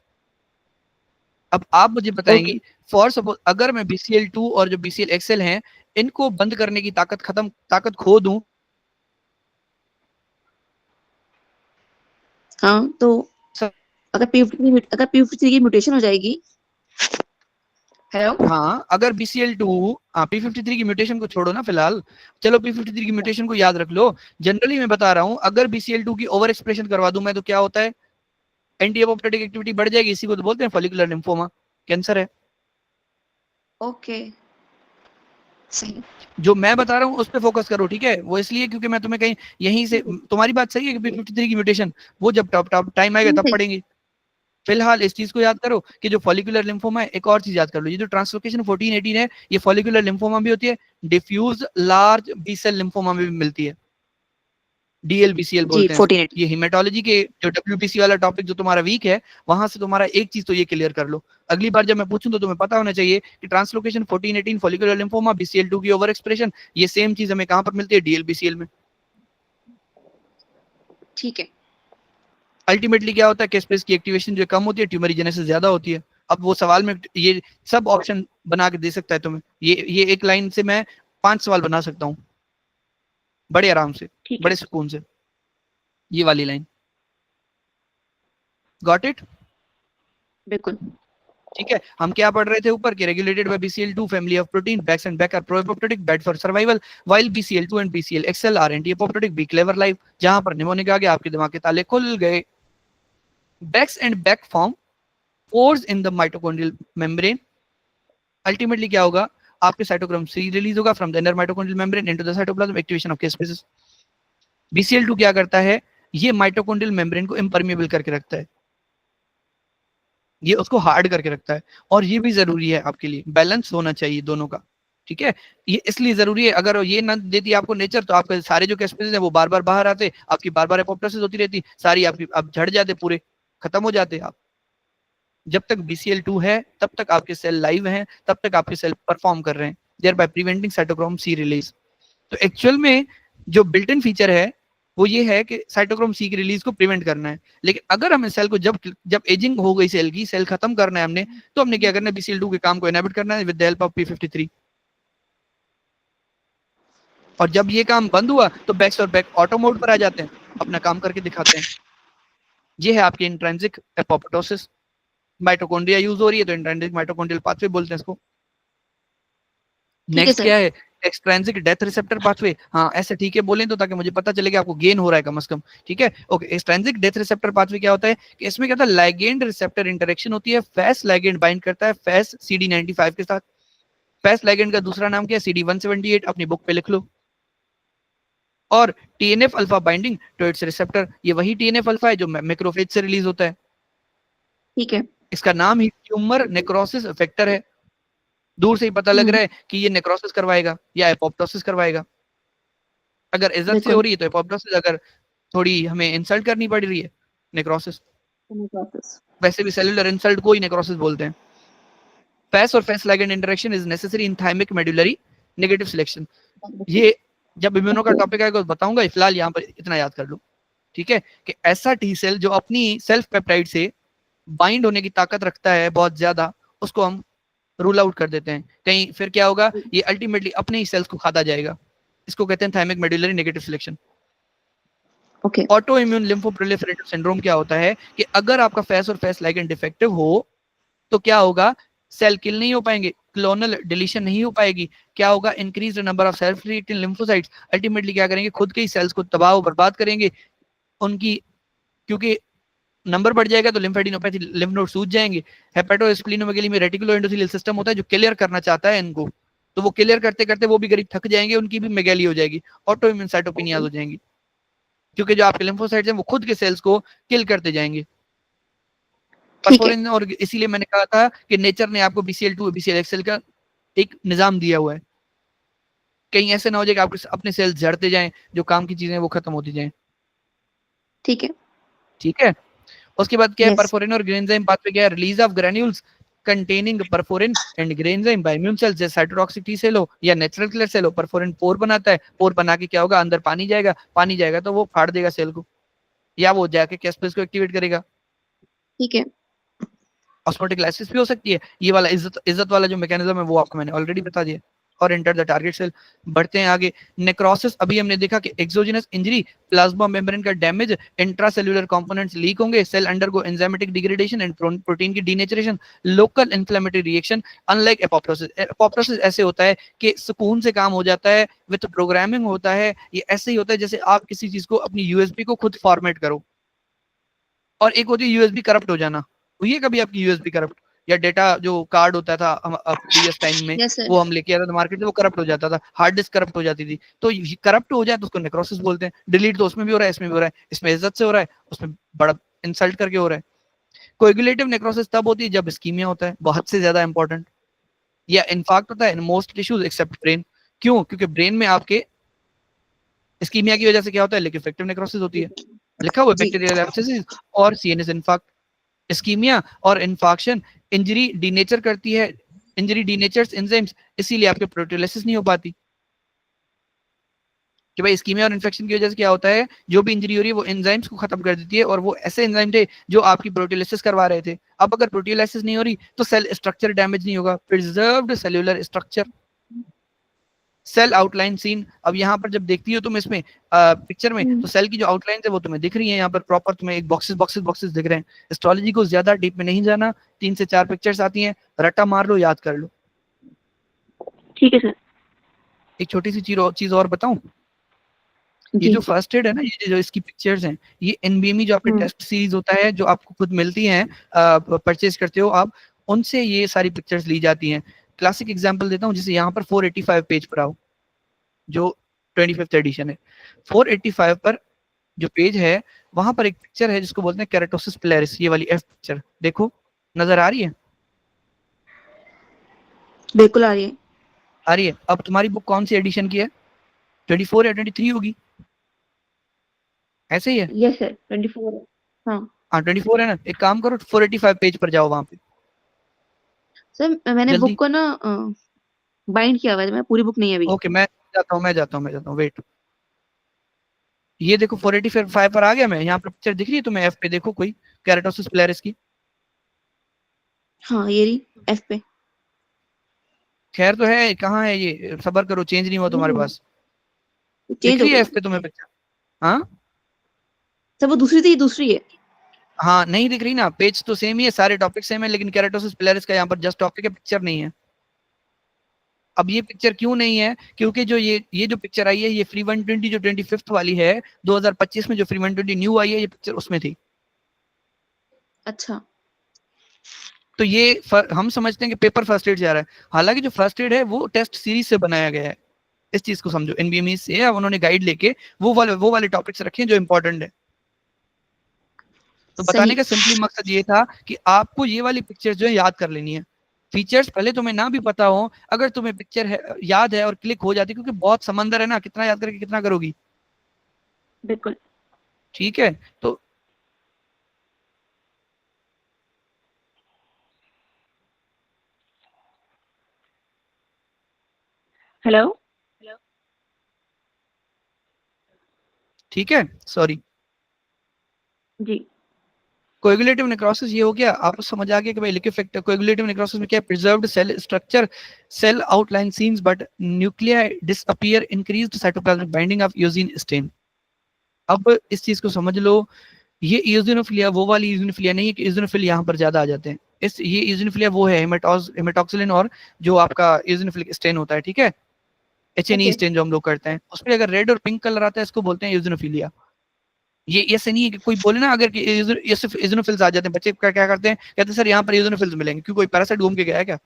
अब आप मुझे ओके बताएंगी, फॉर सपोज अगर मैं BCL2 और जो BCLXL हैं इनको बंद करने की ताकत खो दूं। हाँ तो अगर P53 की म्यूटेशन हो जाएगी। हेलो। हाँ, अगर BCL2, हाँ P53 की म्यूटेशन को छोड़ो ना फिलहाल, चलो P53 की म्यूटेशन को याद रख लो। जनरली मैं बता रहा हूँ, अगर BCL2 की ओवर एक्सप्रेशन करवा दूं मैं तो क्या होता है, एंटी एपोप्टोटिक एक्टिविटी बढ़ जाएगी। इसी को तो बोलते हैं फॉलिकुलर लिम्फोमा, कैंसर है। ओके सही। जो मैं बता रहा हूँ उस पर फोकस करो, ठीक है। वो इसलिए क्योंकि मैं तुम्हें कहीं यहीं से, तुम्हारी बात सही है कि P53 की म्यूटेशन वो जब टॉप टाइम आएगा तब सही पढ़ेंगे। फिलहाल इस चीज को याद करो कि जो फॉलिकुलर लिम्फोमा है, एक और चीज याद कर लो, ये जो ट्रांसलोकेशन 14-18 है, ये फॉलिकुलर लिम्फोमा भी होती है, diffuse large B cell lymphoma में भी मिलती है, DLBCL जी बोलते हैं इसको। 14 ये हिमेटोलॉजी के जो WBC वाला टॉपिक जो तुम्हारा वीक है, वहां से तुम्हारा एक चीज तो ये क्लियर कर लो। अगली बार जब मैं पूछूं तो तुम्हें पता होना चाहिए कि ट्रांसलोकेशन 14-18 फॉलिकुलर लिम्फोमा, BCL2 की ओवर एक्सप्रेशन, ये सेम चीज हमें कहां पर मिलती है, DLBCL में। ठीक है अल्टीमेटली क्या होता है, केस्पेस की एक्टिवेशन जो कम होती है, ट्यूमरिजेनेसिस ज्यादा होती है। अब वो सवाल में ये सब ऑप्शन बना के दे सकता है तुम्हें, ये एक लाइन से मैं 5 सवाल बना सकता हूँ बड़े आराम से, ठीक है बड़े सुकून से, ये वाली लाइन। Got it? बिल्कुल ठीक है। हम क्या पढ़ रहे थे ऊपर कि regulated by BCL2 family of protein, Bax and Bak are proapoptotic, bad for survival, while BCL2 and BCLXL are anti apoptotic, be clever life. जहां पर निमोनिक आ गया, आपके दिमाग के ताले खुल गए। Bax and Bak form pores in the mitochondrial membrane. Ultimately क्या होगा, आपके साइटोक्रोम C रिलीज होगा from the inner mitochondrial membrane into the cytoplasm, activation of caspases. BCL2 क्या करता है, ये माइटोकॉन्ड्रियल मेम्ब्रेन को इम्परमेबल करके रखता है, ये उसको हार्ड करके रखता है। और ये भी जरूरी है आपके लिए, बैलेंस होना चाहिए दोनों का, ठीक है। ये इसलिए जरूरी है, अगर ये ना देती आपको नेचर तो आपके सारे जो कैस्पेसिस है वो बार बार बाहर आते, आपकी बार बार एपोप्टोसिस होती रहती, सारी आपकी आप झड़ जाते, पूरे खत्म हो जाते आप। जब तक BCL2 है तब तक आपके सेल लाइव हैं, तब तक आपके सेल परफॉर्म कर रहे हैं, there by preventing cytochrome C release. तो एक्चुअल में जो बिल्ट इन फीचर है वो ये है कि साइटोक्रोम C की रिलीज को प्रिवेंट करना है। लेकिन अगर हमें सेल को जब जब एजिंग हो गई सेल की, सेल खत्म करना है हमने, तो हमने क्या करना है, BCL2 के काम को इनहिबिट करना है with the help of P53। और जब ये काम बंद हुआ तो बैक्स और बैक ऑटो मोड पर आ जाते हैं, अपना काम करके दिखाते हैं। ये है आपकी इंट्रिंसिक एपोप्टोसिस। माइटोकॉन्ड्रिया यूज हो रही है तो इंट्रिंसिक माइटोकॉन्ड्रियल पाथवे बोलते हैं इसको। ठीक है नेक्स्ट सर। क्या है, एक्सट्रिंसिक डेथ रिसेप्टर पाथवे। हाँ ऐसे ठीक है बोलें तो, ताकि मुझे पता चले कि आपको गेन हो रहा है कम से कम, ठीक है। Okay, extrinsic death receptor pathway क्या होता है कि इसमें क्या होता है, लाइगेंड रिसेप्टर इंटरेक्शन होती है, फैस लाइगेंड बाइंड करता है फैस CD95 के साथ। फैस लाइगेंड का दूसरा नाम क्या है, CD178, अपनी बुक पे लिख लो। और TNF alpha binding to its receptor, ये वही TNF अल्फा है जो मैक्रोफेज से रिलीज होता है। ठीक है इसका नाम ही ट्यूमर नेक्रोसिस फैक्टर है। दूर से ही पता लग रहा है कि ये नेक्रोसिस करवाएगा या एपोप्टोसिस करवाएगा। अगर इज्जत से हो बिल्कुल रही है तो एपोप्टोसिस, अगर थोड़ी हमें इंसल्ट करनी पड़ रही है, नेक्रोसिस। प्रोसेस। वैसे भी सेलुलर इंसल्ट को ही नेक्रोसिस बोलते हैं। फैस और Fas ligand interaction is necessary in thymic medullary negative selection. ये जब इम्यूनो का टॉपिक आएगा तो बताऊंगा, फिलहाल यहाँ पर इतना याद कर लो, ठीक है। कि ऐसा टी सेल जो अपनी सेल्फ पेप्टाइड से बाइंड होने की ताकत रखता है बहुत ज्यादा, उसको हम रूल आउट कर देते हैं कहीं। फिर क्या होगा, ये अल्टीमेटली अपने ही सेल्स को खाता जाएगा। इसको कहते हैं thymic medullary negative selection. Okay auto immune lymphoproliferative syndrome क्या होता है कि अगर आपका फैस और फैस लिगेंड डिफेक्टिव हो तो क्या होगा, सेल किल नहीं हो पाएंगे, क्लोनल डिलीशन नहीं हो पाएगी। क्या होगा, increase number of self reacting lymphocytes. Ultimately क्या करेंगे, खुद के ही सेल्स को तबाह और बर्बाद करेंगे उनकी, क्योंकि नंबर बढ़ जाएगा तो लिम्फेडिनोपैथी, लिम्फ नोड सूज जाएंगे। हेपेटोस्प्लीनोमेगाली में रेटिकुलो एंडोथेलियल सिस्टम होता है जो क्लियर करना चाहता है इनको, तो वो क्लियर करते करते वो भी गरीब थक जाएंगे, उनकी भी मेगैली हो जाएगी, ऑटो इम्यून साइटोपेनियाज हो जाएंगी, क्योंकि जो आपके लिम्फोसाइट्स हैं वो खुद के सेल्स को किल करते जाएंगे। परफोरिन, और इसीलिए मैंने कहा था कि नेचर ने आपको BCL2 BCL-XL का एक निजाम दिया हुआ है, कहीं ऐसे ना हो जाए कि आपके अपने सेल्स झड़ते जाएं, जो काम की चीजें वो खत्म होती जाएं। ठीक है, ठीक है। उसके बाद क्या है, Yes. परफोरिन और ग्रेन्जाइम पाथवे क्या है, release of granules containing perforin and granzyme by immune cells, जैसे साइटोटॉक्सिक टी सेल हो या नेचुरल किलर सेल हो। परफोरिन पोर बनाता है, पोर बना के क्या होगा, अंदर पानी जाएगा, पानी जाएगा तो वो फाड़ देगा सेल को, या वो जाके कैस्पेस को एक्टिवेट करेगा। ठीक है, ऑस्मोटिक लाइसिस भी हो सकती है। ये वाला इज्जत वाला जो मैकेनिज्म है वो आपको मैंने ऑलरेडी बता दिया। और एंटर द टारगेट सेल। बढ़ते हैं आगे, नेक्रोसिस। अभी हमने देखा कि एक्सोजेनस इंजरी, प्लाज्मा मेम्ब्रेन का डैमेज, इंट्रासेल्युलर कंपोनेंट्स लीक होंगे, cell undergo enzymatic degradation and protein की denaturation, local inflammatory reaction. Unlike apoptosis, apoptosis ऐसे होता है कि सुकून से काम हो जाता है, विद प्रोग्रामिंग होता है। ये ऐसे ही होता है जैसे आप किसी चीज को, अपनी यूएसबी को खुद फॉर्मेट करो। और एक होती है यूएसबी करप्ट हो जाना। हुई है कभी आपकी यूएसबी करप्ट, या डेटा जो कार्ड होता था प्रीवियस टाइम में, Yes, sir. वो हम लेके आते थे मार्केट से, वो करप्ट हो जाता था, हार्ड डिस्क करप्ट हो जाती थी। तो करप्ट हो जाए तो उसको नेक्रोसिस बोलते हैं। डिलीट तो उसमें भी हो रहा है, इसमें भी हो रहा है, इसमें इज्जत से हो रहा है, उसमें बड़ा इंसल्ट करके हो रहा है। कोएगुलेटिव नेक्रोसिस तब होती है जब इस्कीमिया होता है, बहुत से ज्यादा इंपॉर्टेंट, या इन्फाक्ट होता है in most tissues except brain. क्यों? क्योंकि ब्रेन में आपके इस्कीमिया की वजह से क्या होता है, लिक्विफेक्टिव नेक्रोसिस होती है, लिखा हुआ बैक्टीरियल एब्सेसिस और सीएनएस इन्फाक्ट। इस्कीमिया और इन्फाक्शन इंजरी डीनेचर करती है, इंजरी डीनेचर्स एंजाइम्स, इसीलिए आपके प्रोटियोलाइसिस नहीं हो पाती। कि भाई इस्कीमिया और इन्फेक्शन की वजह से क्या होता है, जो भी इंजरी हो रही है वो एंजाइम्स को खत्म कर देती है, और वो ऐसे एंजाइम थे जो आपकी प्रोटियोलाइसिस करवा रहे थे। अब अगर प्रोटियोलाइसिस नहीं हो रही तो सेल स्ट्रक्चर डैमेज नहीं होगा, preserved cellular structure, cell outline seen. अब यहाँ पर जब देखती हो तुम इसमें पिक्चर में, तो सेल की जो आउटलाइन है वो तुम्हें दिख रही है यहाँ पर प्रॉपर, तुम्हें एक बॉक्सेस दिख रहे हैं। एस्ट्रोलॉजी को ज्यादा डीप में नहीं जाना, 3 से 4 पिक्चर्स आती हैं, रट्टा मार लो, याद कर लो। ठीक है सर। एक छोटी सी चीज और बताऊं, ये जो फर्स्ट एड है ना, ये जो इसकी पिक्चर्स हैं, ये एनबीएमई जो आपके टेस्ट सीरीज होता है, जो आपको खुद मिलती हैं, परचेज करते हो आप, उनसे ये सारी पिक्चर्स ली जाती हैं। क्लासिक एग्जांपल देता हूँ, जैसे यहाँ पर 485 पेज पर आओ, जो 25th एडिशन है, 485 पर जो पेज है, वहां पर एक पिक्चर है जिसको बोलते हैं केराटोसिस पिलरिस, ये वाली एफ पिक्चर देखो, नजर आ रही है? बिल्कुल आ रही है। आ रही है। अब तुम्हारी बुक कौन सी एडिशन की है, 24 या 23 होगी, ऐसे ही है? यस सर, 24 है। हाँ 24 है ना। एक काम करो, 485 पेज पर जाओ, वहां पे सर, मैंने जल्दी। बुक को ना बाइंड किया हुआ है, मैं पूरी बुक नहीं है अभी। ओके, मैं जाता हूँ, वेट। ये देखो 485 पर आ गया मैं, यहाँ पर पिक्चर दिख रही है तुम्हें, एफ पे देखो कोई, केराटोसिस पिलरिस की। हाँ ये रही एफ पे। खैर तो है, कहाँ है ये, सबर करो, चेंज नहीं हुआ तुम्हारे पास, दिख चेंज हो रही है गई एफ पे तुम्हें पिक्चर? हाँ सर, वो दूसरी थी, दूसरी है। हाँ, नहीं दिख रही ना, पेज तो सेम ही है, सारे टॉपिक सेम है, लेकिन केराटोसिस पिलरिस का यहाँ पर जस्ट टॉपिक है, पिक्चर नहीं है। अब ये पिक्चर क्यों नहीं है, क्योंकि जो ये जो पिक्चर आई है, ये फ्री 120 जो 25th वाली है, 2025 में जो फ्री 120 न्यू आई है, ये पिक्चर उसमें थी। अच्छा। तो ये हम समझते हैं कि पेपर फर्स्ट एड जा रहा है, हालांकि जो फर्स्ट एड है वो टेस्ट सीरीज से बनाया गया है। इस चीज को समझो, एनबीएमई से अब उन्होंने गाइड लेके वो वाले टॉपिक्स रखे हैं जो इंपॉर्टेंट है। तो बताने का सिंपली मकसद ये था कि आपको ये वाली पिक्चर्स जो है याद कर लेनी है। फीचर्स भले तुम्हें ना भी पता हो, अगर तुम्हें पिक्चर है याद है और क्लिक हो जाती है, क्योंकि बहुत समंदर है ना, कितना याद करके कितना करोगी। बिल्कुल। ठीक है, तो हेलो। ठीक है, सॉरी। जी। कोएगुलेटिव नेक्रोसिस ये हो गया, आपको समझ आ गया कि भाई लिक्विफेक्टिव कोएगुलेटिव नेक्रोसिस में क्या, preserved cell structure, cell outline seen but nuclei disappear, increased cytoplasmic binding of eosin stain. अब इस चीज को समझ लो, ये इओसिनोफिलिया वो वाली इओसिनोफिलिया नहीं है कि इओसिनोफिल यहाँ पर ज्यादा आ जाते हैं। ये इओसिनोफिलिया वो है हेमेटॉक्सिलिन और जो आपका इओसिनोफिलिक स्टेन होता है, ठीक है, एचएनई स्टेन जो हम लोग करते हैं, उसमें अगर रेड और पिंक कलर आता है, इसको बोलते हैं इओसिनोफिलिया। ये ऐसे नहीं है कि कोई बोले ना अगर ये सिर्फ इजोनोफिल्स आ जाते हैं, बच्चे क्या क्या करते हैं, कहते हैं सर यहाँ पर इजोनोफिल्स मिलेंगे, क्यों कोई पैरासाइट घूम के गया है क्या?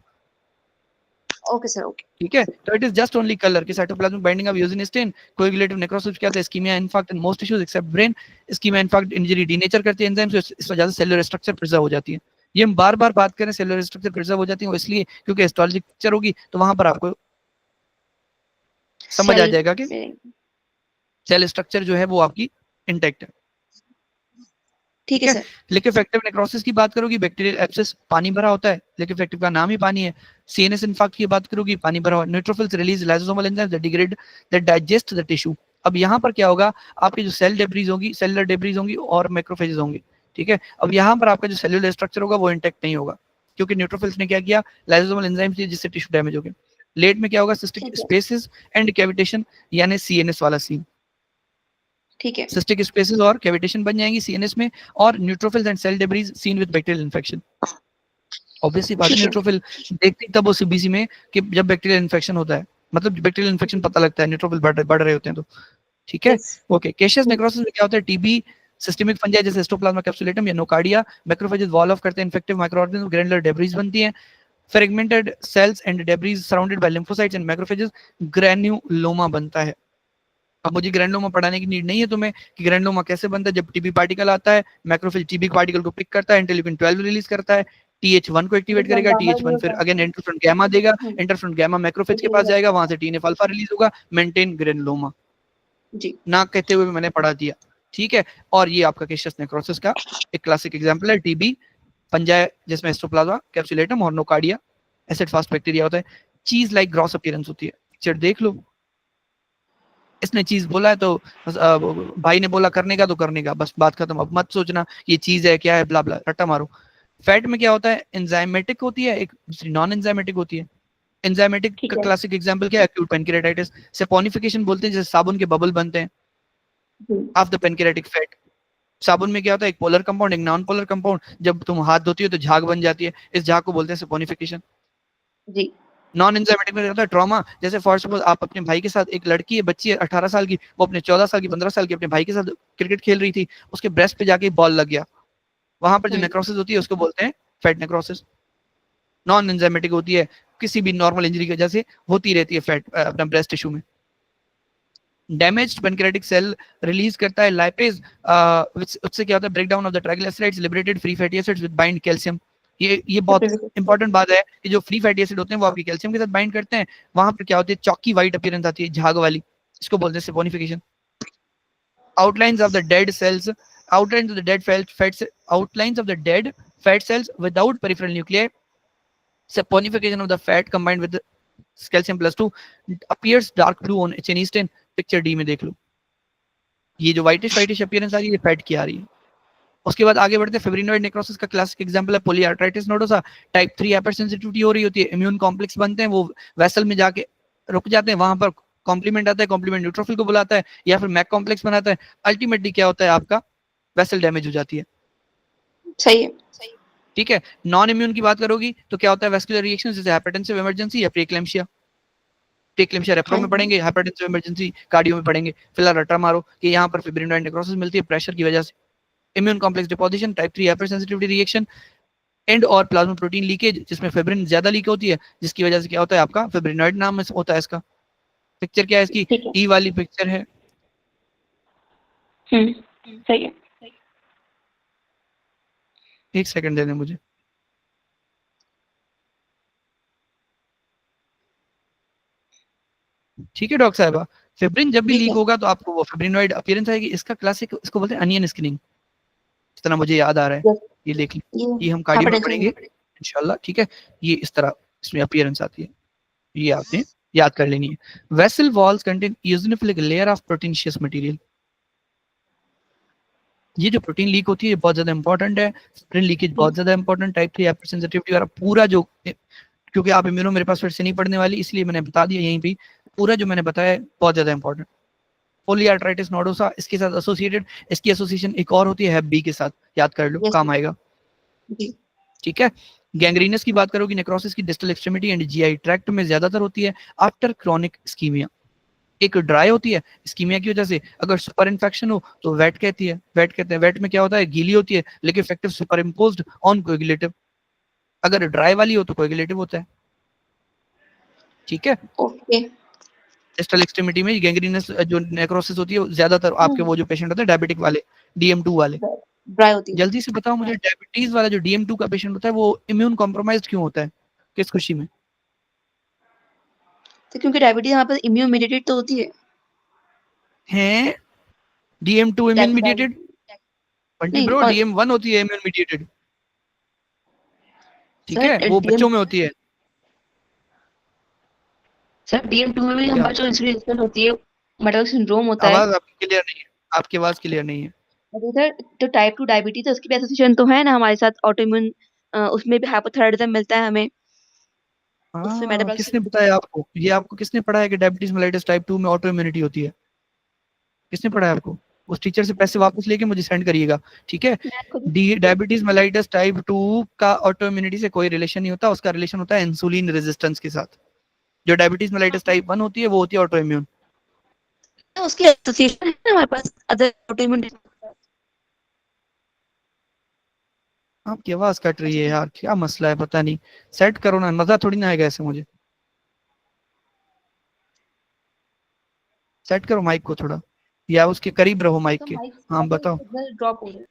Okay sir, okay. ठीक है, तो it is just only colour कि साइटोप्लाज्मिक बाइंडिंग ऑफ यूजिनिस्टिन, कोएगुलेटिव नेक्रोसिस क्या होता है, ischaemia infarct in most tissues except brain. Ischaemia infarct injury denature करती है एंजाइम्स, इस वजह से सेलुलर स्ट्रक्चर प्रिजर्व हो जाती है। ये हम बार बार बात करें, सेलुलर स्ट्रक्चर प्रिजर्व हो जाती है, इसलिए क्योंकि हिस्टोलॉजी पिक्चर होगी तो वहां पर आपको समझ आ जाएगा कि सेल स्ट्रक्चर जो है वो आपकी इंटैक्ट है। ठीक है सर। लिक्विफेक्टिव नेक्रोसिस की बात करोगी, बैक्टीरियल एब्सेस, पानी भरा होता है, लिक्विफेक्टिव का नाम ही पानी है। सीएनएस इन्फार्क्ट की बात करोगी, पानी भरा हुआ। Neutrophils release lysosomal enzymes that degrade that digest the tissue. अब यहाँ पर क्या होगा, आपकी जो सेल डेब्रीज होगी, सेलुलर डेब्रीज होंगी और मैक्रोफेजेस होंगे, ठीक है। अब यहाँ पर आपका जो सेलुलर स्ट्रक्चर होगा वो इंटैक्ट नहीं होगा, क्योंकि न्यूट्रोफिल्स ने क्या किया, लाइसोसोमल एंजाइम्स दिए जिससे टिश्यू डैमेज हो गया। लेट में क्या होगा, सिस्टिक स्पेसेस एंड कैविटेशन, यानी सीएनएस वाला सीन। ठीक है, सिस्टिक स्पेसेस और कैविटेशन बन जाएंगी सीएनएस में, और neutrophils and cell debris seen with bacterial infection. Obviously बात है, न्यूट्रोफिल देखते ही तब वो सीबीसी में कि जब बैक्टीरियल इन्फेक्शन होता है, मतलब बैक्टीरियल इन्फेक्शन पता लगता है, न्यूट्रोफिल बढ़ रहे होते हैं तो, ठीक है। ओके, केशियस नेक्रोसिस में क्या होता है, टीबी, सिस्टेमिक फंजाई जैसे हिस्टोप्लाज्मा कैप्सुलेटम या नोकार्डिया, मैक्रोफेजेस वॉल ऑफ करते हैं, इन्फेक्टिव माइक्रोऑर्गेनिज्म, ग्रैनुलर डेब्रीज बनती हैं, fragmented cells and debris surrounded by lymphocytes and macrophages, granuloma बनता है। अब मुझे ग्रैनुलोमा पढ़ाने की नीड नहीं है तुम्हें कि ग्रैनुलोमा कैसे बनता है। जब टीबी पार्टिकल आता है, मैक्रोफेज टीबी पार्टिकल को पिक करता है, इंटरल्यूकिन 12 रिलीज करता है, TH1 को एक्टिवेट करेगा, TH1 फिर अगेन इंटरफ्रॉन गामा देगा, इंटरफ्रॉन गामा मैक्रोफेज के पास जाएगा, वहां से TNF अल्फा रिलीज होगा, मेंटेन ग्रैनुलोमा। जी, ना कहते हुए मैंने पढ़ा दिया, ठीक है। और ये आपका केशियस नेक्रोसिस का एक क्लासिक एग्जांपल है, टीबी, फंजाई जिसमें हिस्टोप्लाज्मा कैप्सुलेटम और नोकार्डिया, एसिड फास्ट बैक्टीरिया होता है, चीज लाइक ग्रॉस अपीयरेंस होती है। पिक्चर देख लो, इसने चीज बोला है तो भाई ने बोला करने का तो करने का, बस बात खत्म। अब मत सोचना ये चीज है क्या है, ब्ला ब्ला रट्टा मारो। फैट में क्या होता है, एंजाइमेटिक होती है, एक दूसरी नॉन एंजाइमेटिक होती है। एंजाइमेटिक का क्लासिक एग्जांपल क्या है, एक्यूट पेनक्रियाटाइटिस, सेपोनिफिकेशन बोलते हैं, जैसे साबुन के बबल बनते हैं ऑफ द पेनक्रियाटिक फैट। साबुन में क्या होता है, एक पोलर कंपाउंड, एक नॉन पोलर कंपाउंड, जब तुम हाथ धोती हो तो झाग बन जाती है, इस झाग को बोलते हैं सेपोनिफिकेशन। जी, नॉन एंजाइमेटिक में होता है ट्रॉमा, जैसे फॉर सपोज आप अपने भाई के साथ, एक लड़की है, बच्ची है 18 साल की, वो अपने 14 साल की 15 साल की अपने भाई के साथ क्रिकेट खेल रही थी, उसके ब्रेस्ट पे जाके बॉल लग गया, वहां पर जो नेक्रोसिस होती है उसको बोलते हैं फैट नेक्रोसिस। नॉन एंजाइमेटिक होती है, किसी भी नॉर्मल इंजरी की वजह से होती रहती है फैट अपना ब्रेस्ट टिश्यू में। डैमेज्ड पेनक्रियाटिक सेल रिलीज करता है लाइपेज, उससे क्या होता है, breakdown of the triglycerides, liberated free fatty acids with bind calcium. ये बहुत इंपॉर्टेंट बात है कि जो फ्री फैटी एसिड होते हैं वो आपके कैल्शियम के साथ बाइंड करते हैं, वहां पर क्या होती है, चॉकी वाइट अपीयरेंस आती है, झाग वाली, इसको बोलते हैं saponification. Outlines of the dead cells, outlines of the dead fat, outlines of the dead fat cells without peripheral nuclei, saponification of the fat combined with calcium plus 2 appears dark blue on HNE stain। Picture D में देख लो, ये जो whitish appearance आ रही है, ये fat की आ रही है। उसके बाद आगे बढ़ते हैं, फिब्रिनोइड नेक्रोसिस का क्लासिक एग्जांपल है पॉलीआर्थराइटिस नोडोसा। टाइप 3 हाइपरसेंसिटिविटी हो रही होती है, इम्यून कॉम्प्लेक्स बनते हैं, वो वेसल में जाके रुक जाते हैं, वहां पर कॉम्प्लीमेंट आता है, कॉम्प्लीमेंट न्यूट्रोफिल को बुलाता है या फिर मैक कॉम्प्लेक्स बनाता है। अल्टीमेटली क्या होता है, आपका वेसल डैमेज हो जाती है। सही है, ठीक है। नॉन इम्यून की बात करोगी तो क्या होता है, वेस्कुलर रिएक्शन जैसे हाइपरटेंसिव इमरजेंसी या प्रीक्लेम्शिया। प्रीक्लेम्शिया रेप्रो में पढ़ेंगे, हाइपरटेंसिव इमरजेंसी कार्डियो में पढ़ेंगे। फिलहाल रट्टा मारो कि यहाँ पर फिब्रिनोइड नेक्रोसिस मिलती है प्रेशर की वजह से, immune complex deposition, type 3 hypersensitivity reaction, and और प्लाज्मा प्रोटीन लीकेज जिसमें फिब्रिन ज्यादा लीक होती है, जिसकी वजह से क्या होता है, आपका फिब्रिनोइड नाम होता है इसका। पिक्चर क्या है इसकी, ई वाली पिक्चर है। सही है, एक सेकंड दे दें मुझे। ठीक है डॉक्टर साहबा, फिब्रिन जब भी लीक होगा तो आपको वो फिब्रिनोइड अपीयरेंस आएगी। इसका क्लासिक, इसको बोलते हैं अनियन स्किनिंग, जितना मुझे याद आ रहा है। ये देख लीजिए, ये हम कार्डियो में पढ़ेंगे इंशाल्लाह, ठीक है। ये इस तरह इसमें अपीयरेंस आती है, ये आपने याद कर लेनी है। Vessel walls contain eosinophilic layer of proteinaceous material. ये जो प्रोटीन लीक होती है ये बहुत ज्यादा इंपॉर्टेंट है, फिब्रिन लीकेज बहुत ज्यादा इंपॉर्टेंट, टाइप 3 हाइपरसेंसिटिविटी वाला पूरा जो, क्योंकि आप इम्यूनो मेरे पास फिर से नहीं पढ़ने वाली, इसलिए मैंने बता दिया यहीं पे, पूरा जो मैंने बताया बहुत ज्यादा इंपॉर्टेंट। पॉलीआर्थराइटिस नोडोसा इसके साथ एसोसिएटेड, इसकी एसोसिएशन एक और होती है हेप बी के साथ, याद कर लो, काम आएगा। ठीक है। गैंग्रीनस की बात करोगी, नेक्रोसिस की distal extremity and GI tract में ज्यादातर होती है आफ्टर क्रॉनिक इस्कीमिया। एक ड्राई होती है इस्कीमिया की वजह से, अगर सुपर इन्फेक्शन हो तो वेट कहती है, वेट कहते हैं। वेट में क्या होता है, गीली होती है लेकिन effective super imposed on coagulative. अगर ड्राई वाली हो तो कोएगुलेटिव होता है। ठीक है। ओके। डिस्टल एक्सट्रीमिटी में गैंग्रीनस जो नेक्रोसिस होती है ज्यादातर आपके वो जो पेशेंट होते हैं डायबिटिक वाले, DM2 वाले। ड्राई होती है। जल्दी से बताओ मुझे, डायबिटीज वाला जो DM2 का पेशेंट होता है वो इम्यून कॉम्प्रोमाइज क्यों होता है, किस खुशी में? तो क्योंकि डायबिटीज यहाँ पर इम्यून मीडिएटेड तो होती है DM2 इम्यून मीडिएटेड? बंटी नहीं ब्रो, और DM1 होती है इम्यून मीडिएटेड। ठीक है, सर वो डीएम बच्चों में होती है। सर DM2 में भी क्या? हमारे जो इंसुलिन रेजिस्टेंस होती है, मेटाबॉलिक सिंड्रोम होता है। आवाज आपकी क्लियर नहीं है, आपकी आवाज क्लियर नहीं है। अरे सर, तो टाइप 2 डायबिटीज है, उसकी भी एसोसिएशन तो है ना हमारे साथ ऑटोइम्यून, उसमें भी हाइपोथायराइडिज्म मिलता है हमें। उसमें हाँ, मेटाबॉलिक किसने बताया आपको ये? आपको किसने पढ़ाया कि डायबिटीज मेलाइटिस टाइप 2 में ऑटो इम्यूनिटी होती है? किसने पढ़ाया आपको? उस टीचर से पैसे वापस लेके मुझे सेंड करिएगा। ठीक है। मैं खुद डी डायबिटीज मेलाइटिस टाइप 2 का ऑटो इम्यूनिटी से कोई रिलेशन नहीं होता, उसका रिलेशन होता है इंसुलिन रेजिस्टेंस के साथ। जो डायबिटीज मेलाइटिस टाइप 1 होती है वो होती है ऑटो इम्यून। उसकी एसोसिएशन है ना हमारे पास अदर ऑटोइम्यून। आपकी आवाज कट रही है यार, क्या मसला है पता नहीं। सेट करो ना, मजा थोड़ी ना आएगा ऐसे मुझे। सेट करो माइक को थोड़ा, या उसके करीब रहो माइक तो के। माइक हाँ से बताओ। सिग्नल ड्रॉप हो रहा है।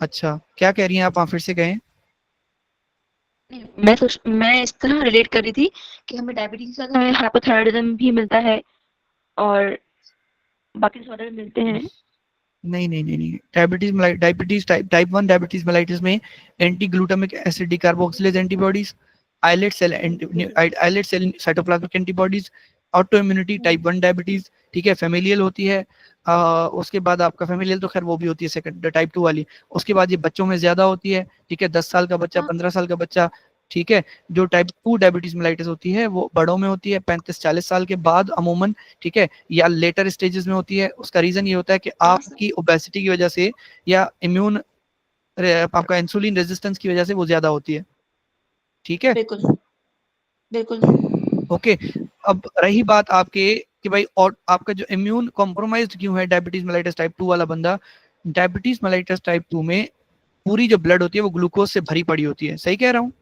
अच्छा, क्या कह रही हैं आप? फिर से कहें। मैं इस तरह रिलेट कर रही थी कि हमें डायबिटीज के साथ हमें हाइपोथायराइडिज्म भी मिलता है और बाकी डिसऑर्डर भी मिलते हैं। नहीं नहीं नहीं नहीं, डायबिटीज टाइप 1 डायबिटीज मेलाइटिस में anti glutamic acid decarboxylase antibodies, islet cell cytoplasmic antibodies, auto immunity type 1 diabetes. ठीक है, फेमिलियल होती है। उसके बाद आपका फेमिलियल तो खैर वो भी होती है सेकंड टाइप 2 वाली। उसके बाद ये बच्चों में ज्यादा होती है। ठीक है, 10 साल का बच्चा, 15 साल का बच्चा। ठीक है। जो टाइप 2 डायबिटीज मेलाइटिस होती है वो बड़ों में होती है 35-40 साल के बाद अमूमन। ठीक है, या लेटर स्टेजेस में होती है। उसका रीजन ये होता है कि आपकी ओबेसिटी की वजह से या इम्यून आपका इंसुलिन रेजिस्टेंस की वजह से वो ज्यादा होती है। ठीक है। बिल्कुल बिल्कुल। ओके। अब रही बात आपके कि भाई और आपका जो इम्यून कॉम्प्रोमाइज्ड क्यों है डायबिटीज मेलाइटिस टाइप 2 वाला बंदा। डायबिटीज मेलाइटिस टाइप 2 में पूरी जो ब्लड होती है वो ग्लूकोज से भरी पड़ी होती है, सही कह रहा हूँ?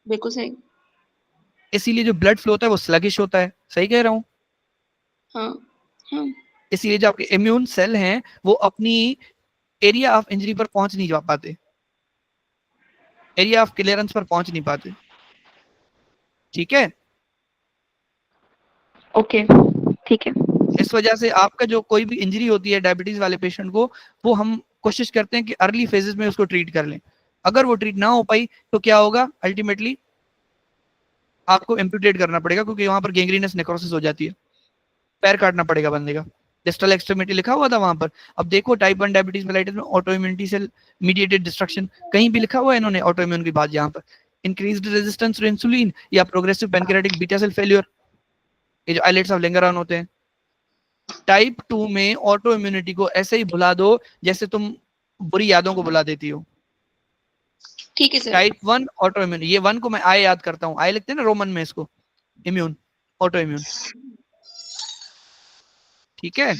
बिल्कुल सही। इसीलिए जो ब्लड फ्लो होता है वो स्लगिश होता है, सही कह रहा हूँ? हाँ हाँ। इसीलिए जो आपके इम्यून सेल हैं वो अपनी एरिया ऑफ इंजरी पर पहुंच नहीं जा पाते, एरिया ऑफ क्लियरेंस पर पहुंच नहीं पाते। ठीक है। ओके ठीक है। इस वजह से आपका जो कोई भी इंजरी होती है डायबिटीज वाले पेशेंट को, वो हम कोशिश करते हैं कि अर्ली फेजेस में उसको ट्रीट कर लें। अगर वो ट्रीट ना हो पाई तो क्या होगा, अल्टीमेटली आपको एम्पुटेट करना पड़ेगा, क्योंकि वहां पर गैंग्रीनस नेक्रोसिस हो जाती है, पैर काटना पड़ेगा बंदे का। डिस्टल एक्सट्रीमिटी लिखा हुआ था वहां पर। अब देखो टाइप 1 डायबिटीज मेलाइटिस में ऑटो इम्यूनिटी से मीडिएटेड डिस्ट्रक्शन, कहीं भी लिखा हुआ है इन्होंने ऑटो इम्यून की बात यहाँ पर? इंक्रीज्ड रेजिस्टेंस टू इंसुलिन या progressive pancreatic beta cell failure, ये जो आइलेट्स ऑफ लेंगरहॉर्न होते हैं। टाइप 2 में ऑटो इम्यूनिटी को ऐसे ही भुला दो जैसे तुम बुरी यादों को भुला देती हो। ठीक है सर। टाइप 1 ऑटो इम्यून, ये 1 को मैं आई याद करता हूँ, आई लिखते हैं ना रोमन में इसको, इम्यून, ऑटो इम्यून। ठीक है।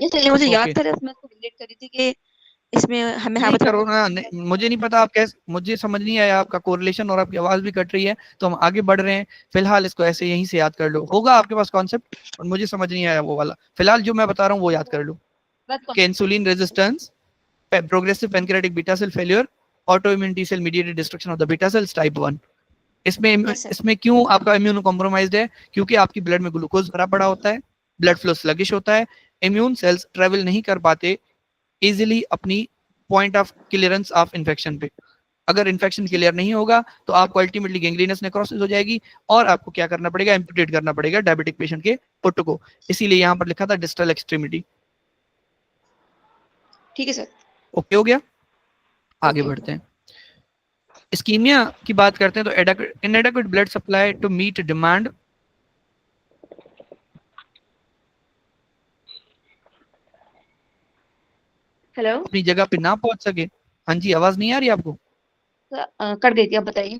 ये सर, ये मुझे याद ओके। था, इसमें इसको रिलेट कर रही थी कि इसमें हमें नहीं करो हाइपोथायराइडिज्म ना, नहीं, मुझे नहीं पता आप कैसे, मुझे समझ नहीं आया आपका कोरिलेशन और आपकी आवाज भी कट रही है, तो हम आगे बढ़ रहे हैं। फिलहाल इसको ऐसे यहीं से याद कर लो, होगा आपके पास कॉन्सेप्ट, और मुझे समझ नहीं आया वो वाला। फिलहाल जो मैं बता रहा हूँ वो याद कर लो कि insulin resistance, progressive pancreatic beta cell failure, auto immune T cell mediated destruction of the beta cells type 1। इसमें यस सर। इसमें क्यों आपका इम्यून कॉम्प्रोमाइज्ड है? क्योंकि आपकी ब्लड में ग्लूकोज भरा पड़ा होता है, ब्लड फ्लो स्लगिश होता है, इम्यून सेल्स ट्रेवल नहीं कर पाते इजिली अपनी point of clearance of infection पे। अगर इन्फेक्शन क्लियर नहीं होगा तो आपको अल्टीमेटली गैंग्रीनस नेक्रोसिस हो जाएगी और आपको क्या करना पड़ेगा, एम्पुटेट करना पड़ेगा डायबिटिक पेशेंट के फुट को। इसीलिए यहाँ पर लिखा था डिस्टल एक्सट्रीमिटी। ठीक है सर। ओके हो गया? आगे ओके। बढ़ते हैं। इस्कीमिया की बात करते हैं तो inadequate blood supply to meet demand. Hello अपनी जगह पे ना पहुंच सके। हाँ जी, आवाज नहीं आ रही आपको? सर, कर देती, आप बताइए।